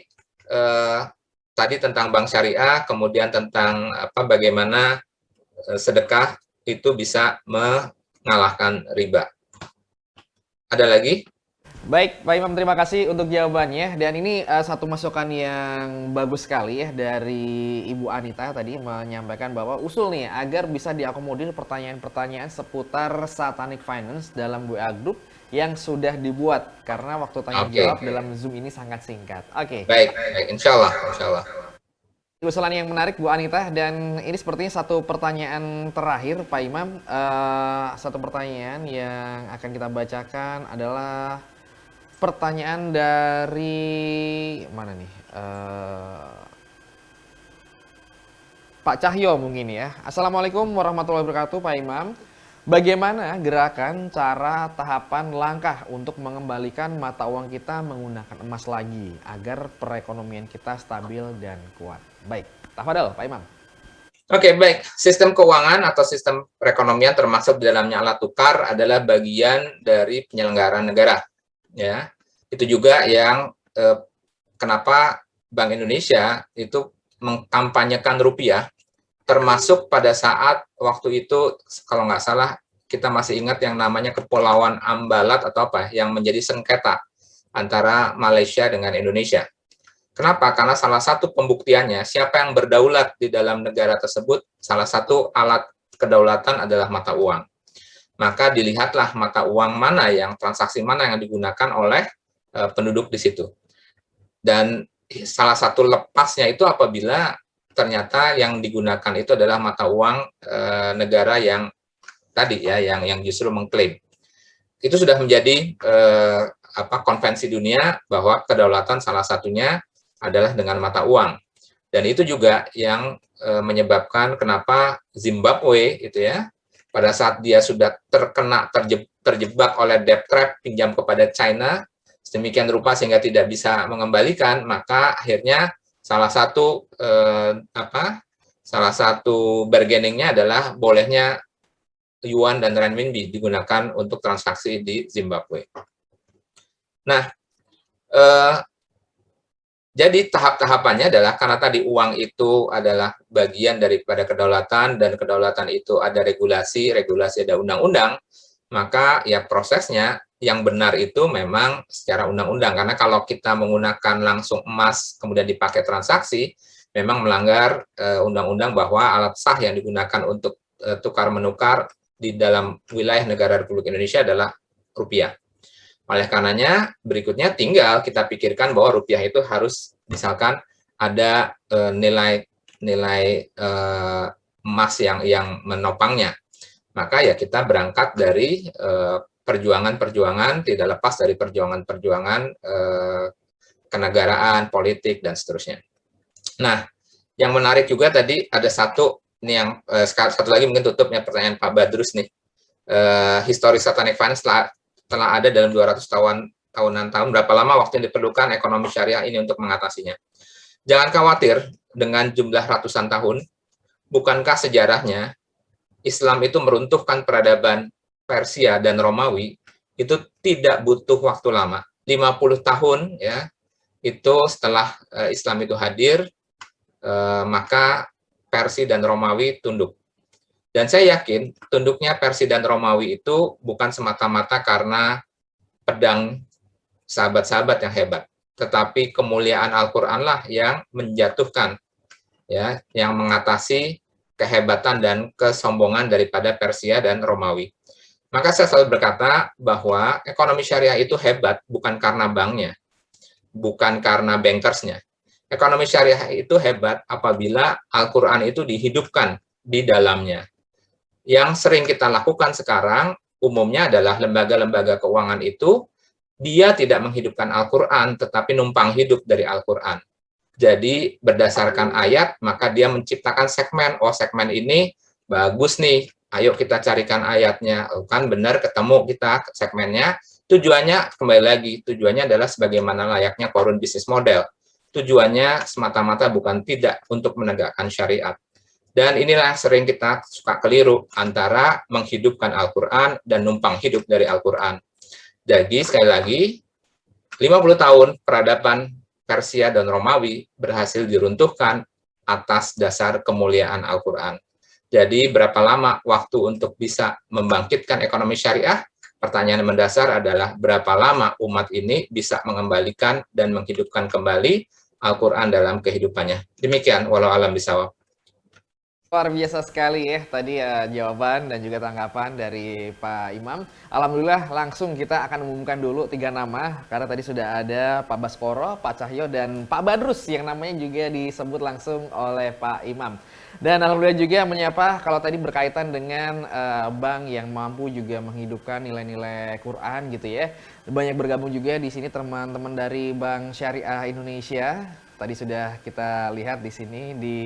tadi tentang bank syariah, kemudian tentang bagaimana sedekah itu bisa mengalahkan riba. Ada lagi? Baik, Pak Imam, terima kasih untuk jawabannya. Dan ini satu masukan yang bagus sekali ya dari Ibu Anita tadi menyampaikan bahwa usul nih agar bisa diakomodir pertanyaan-pertanyaan seputar Satanic Finance dalam WA Group yang sudah dibuat, karena waktu tanya jawab dalam Zoom ini sangat singkat. Baik, insya Allah. Usulan yang menarik Bu Anita, dan ini sepertinya satu pertanyaan terakhir Pak Imam. Satu pertanyaan yang akan kita bacakan adalah pertanyaan dari mana nih? Pak Cahyo mungkin ya. Assalamualaikum warahmatullahi wabarakatuh Pak Imam. Bagaimana gerakan, cara, tahapan, langkah untuk mengembalikan mata uang kita menggunakan emas lagi agar perekonomian kita stabil dan kuat? Baik, tafadhol Pak Imam. Oke, baik. Sistem keuangan atau sistem perekonomian termasuk di dalamnya alat tukar adalah bagian dari penyelenggaraan negara. Ya, itu juga yang kenapa Bank Indonesia itu mengkampanyekan rupiah, termasuk pada saat waktu itu kalau nggak salah kita masih ingat yang namanya Kepulauan Ambalat atau yang menjadi sengketa antara Malaysia dengan Indonesia. Kenapa? Karena salah satu pembuktiannya siapa yang berdaulat di dalam negara tersebut, salah satu alat kedaulatan adalah mata uang. Maka dilihatlah mata uang mana yang transaksi mana yang digunakan oleh penduduk di situ. Dan salah satu lepasnya itu apabila ternyata yang digunakan itu adalah mata uang negara yang tadi ya, yang justru mengklaim. Itu sudah menjadi konvensi dunia bahwa kedaulatan salah satunya adalah dengan mata uang. Dan itu juga yang menyebabkan kenapa Zimbabwe itu ya, pada saat dia sudah terjebak oleh debt trap, pinjam kepada China sedemikian rupa sehingga tidak bisa mengembalikan, maka akhirnya Salah satu salah satu bargainingnya adalah bolehnya yuan dan renminbi digunakan untuk transaksi di Zimbabwe. Nah, jadi tahap-tahapannya adalah karena tadi uang itu adalah bagian daripada kedaulatan dan kedaulatan itu ada regulasi ada undang-undang, maka ya prosesnya yang benar itu memang secara undang-undang. Karena kalau kita menggunakan langsung emas kemudian dipakai transaksi, memang melanggar undang-undang bahwa alat sah yang digunakan untuk tukar-menukar di dalam wilayah negara Republik Indonesia adalah rupiah. Oleh karenanya, berikutnya tinggal kita pikirkan bahwa rupiah itu harus misalkan ada nilai emas yang menopangnya. Maka ya kita berangkat dari perjuangan-perjuangan, tidak lepas dari perjuangan-perjuangan kenegaraan, politik, dan seterusnya. Nah, yang menarik juga tadi ada ini yang satu lagi mungkin tutupnya pertanyaan Pak Badrus nih. Histori satanic finance telah ada dalam 200 tahun, berapa lama waktu yang diperlukan ekonomi syariah ini untuk mengatasinya. Jangan khawatir dengan jumlah ratusan tahun, bukankah sejarahnya Islam itu meruntuhkan peradaban Persia dan Romawi itu tidak butuh waktu lama. 50 tahun ya, itu setelah Islam itu hadir, maka Persia dan Romawi tunduk. Dan saya yakin tunduknya Persia dan Romawi itu bukan semata-mata karena pedang sahabat-sahabat yang hebat, tetapi kemuliaan Al-Qur'anlah yang menjatuhkan, ya, yang mengatasi kehebatan dan kesombongan daripada Persia dan Romawi. Maka saya selalu berkata bahwa ekonomi syariah itu hebat bukan karena banknya, bukan karena bankersnya. Ekonomi syariah itu hebat apabila Al-Qur'an itu dihidupkan di dalamnya. Yang sering kita lakukan sekarang umumnya adalah lembaga-lembaga keuangan itu dia tidak menghidupkan Al-Qur'an tetapi numpang hidup dari Al-Qur'an. Jadi berdasarkan ayat maka dia menciptakan segmen, oh segmen ini bagus nih, ayo kita carikan ayatnya, kan benar ketemu kita segmennya. Tujuannya kembali lagi, tujuannya adalah sebagaimana layaknya korun bisnis model. Tujuannya semata-mata bukan tidak untuk menegakkan syariat. Dan inilah sering kita suka keliru antara menghidupkan Al-Qur'an dan numpang hidup dari Al-Qur'an. Jadi sekali lagi 50 tahun peradaban Persia dan Romawi berhasil diruntuhkan atas dasar kemuliaan Al-Qur'an. Jadi berapa lama waktu untuk bisa membangkitkan ekonomi syariah? Pertanyaan mendasar adalah berapa lama umat ini bisa mengembalikan dan menghidupkan kembali Al-Qur'an dalam kehidupannya. Demikian walau alam bisawab. Luar biasa sekali ya tadi jawaban dan juga tanggapan dari Pak Imam. Alhamdulillah langsung kita akan umumkan dulu 3 nama karena tadi sudah ada Pak Baskoro, Pak Cahyo dan Pak Badrus yang namanya juga disebut langsung oleh Pak Imam. Dan alhamdulillah juga menyapa kalau tadi berkaitan dengan bank yang mampu juga menghidupkan nilai-nilai Quran gitu ya. Banyak bergabung juga di sini teman-teman dari Bank Syariah Indonesia. Tadi sudah kita lihat di sini di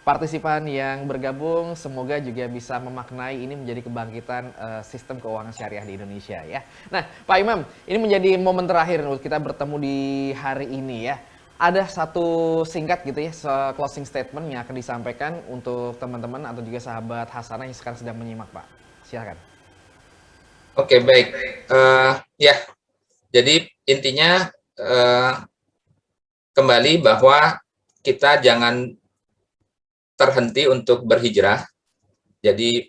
partisipan yang bergabung, semoga juga bisa memaknai ini menjadi kebangkitan sistem keuangan syariah di Indonesia ya. Nah, Pak Imam, ini menjadi momen terakhir untuk kita bertemu di hari ini ya. Ada satu singkat gitu ya, closing statement yang akan disampaikan untuk teman-teman atau juga sahabat Hasanah yang sekarang sedang menyimak, Pak. Silakan. Oke, baik. Ya, jadi intinya kembali bahwa kita jangan terhenti untuk berhijrah. Jadi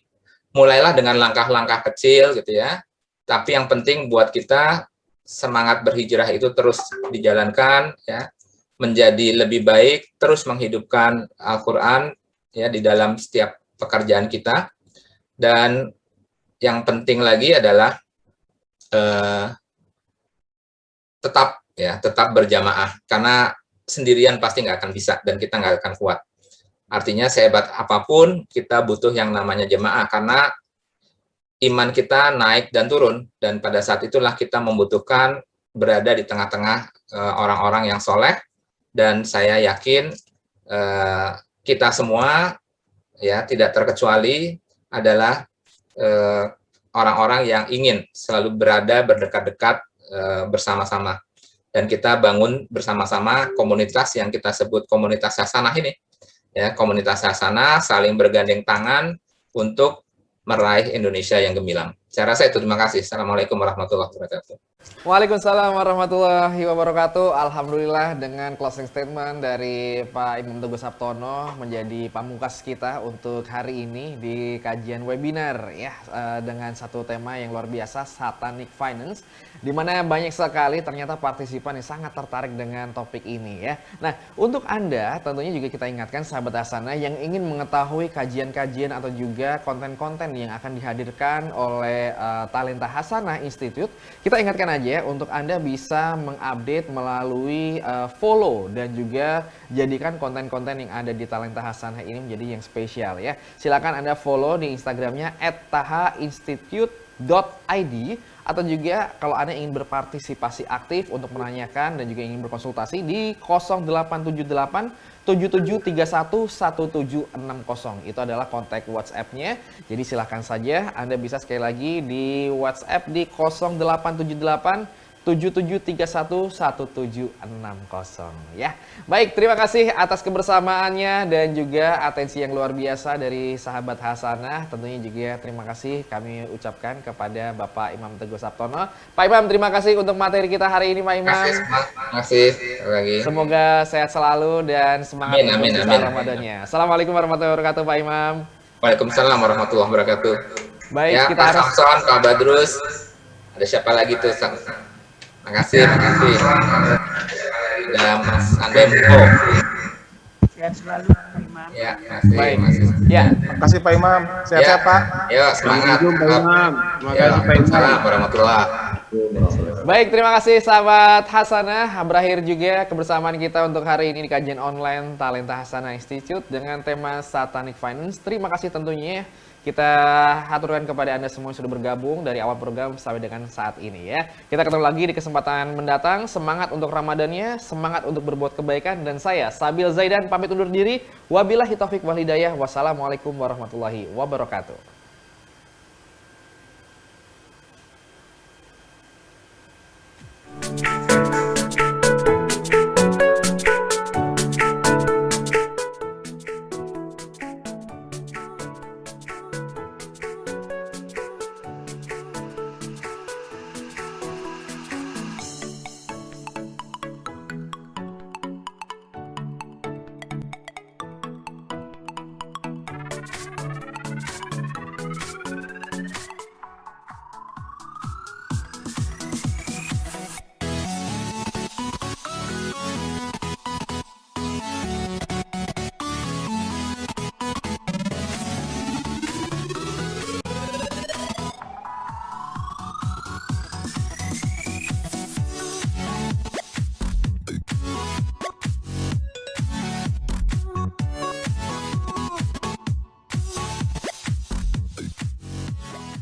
mulailah dengan langkah-langkah kecil gitu ya. Tapi yang penting buat kita semangat berhijrah itu terus dijalankan ya, menjadi lebih baik, terus menghidupkan Al-Qur'an ya di dalam setiap pekerjaan kita. Dan yang penting lagi adalah tetap berjamaah karena sendirian pasti nggak akan bisa dan kita nggak akan kuat. Artinya sehebat apapun kita butuh yang namanya jemaah karena iman kita naik dan turun dan pada saat itulah kita membutuhkan berada di tengah-tengah orang-orang yang soleh dan saya yakin kita semua ya tidak terkecuali adalah orang-orang yang ingin selalu berada berdekat-dekat bersama-sama dan kita bangun bersama-sama komunitas yang kita sebut komunitas hasanah ini. Ya, komunitas hasanah saling bergandeng tangan untuk meraih Indonesia yang gemilang. Saya rasa itu, terima kasih. Assalamualaikum warahmatullahi wabarakatuh. Waalaikumsalam warahmatullahi wabarakatuh. Alhamdulillah dengan closing statement dari Pak Imam Teguh Saptono menjadi pamungkas kita untuk hari ini di kajian webinar ya, dengan satu tema yang luar biasa, Satanic Finance, di mana banyak sekali ternyata partisipan yang sangat tertarik dengan topik ini ya. Nah, untuk Anda tentunya juga kita ingatkan sahabat Hasanah yang ingin mengetahui kajian-kajian atau juga konten-konten yang akan dihadirkan oleh Talenta Hasanah Institute, kita ingatkan aja untuk Anda bisa mengupdate melalui follow dan juga jadikan konten-konten yang ada di Talenta Hasanah ini menjadi yang spesial ya. Silakan Anda follow di Instagramnya @tahainstitute.id, atau juga kalau Anda ingin berpartisipasi aktif untuk menanyakan dan juga ingin berkonsultasi di 0878 77311760. Itu adalah kontak WhatsApp-nya. Jadi silahkan saja Anda bisa sekali lagi di WhatsApp di 0878 77311760 ya. Baik, terima kasih atas kebersamaannya dan juga atensi yang luar biasa dari sahabat Hasanah. Tentunya juga terima kasih kami ucapkan kepada Bapak Imam Teguh Saptono. Pak Imam, terima kasih untuk materi kita hari ini, Pak Imam. Terima kasih lagi. Semoga sehat selalu dan semangat Amin. Ramadannya. Assalamualkum warahmatullahi wabarakatuh, Pak Imam. Waalaikumsalam warahmatullahi wabarakatuh. Baik, ya, kita Pak harus Samson, Pak Badrus. Ada siapa lagi tuh? Makasih. Ada Mas Andemko. Sehat selalu, Pak Imam. Ya, makasih. Baik. Makasih. Ya, Terima kasih Pak Imam. Sehat-sehat Pak. Yuk, semangat. Pak Imam. Terima kasih Pak Imam. Waalaikumsalam warahmatullahi. baik, terima kasih sahabat Hasanah. Berakhir juga kebersamaan kita untuk hari ini di kajian online Talenta Hasanah Institute dengan tema Satanic Finance. Terima kasih tentunya kita haturkan kepada Anda semua yang sudah bergabung dari awal program sampai dengan saat ini ya. Kita ketemu lagi di kesempatan mendatang. Semangat untuk Ramadannya, semangat untuk berbuat kebaikan, dan saya Sabil Zaidan pamit undur diri. Wabillahi taufik wal hidayah. Wassalamualaikum warahmatullahi wabarakatuh.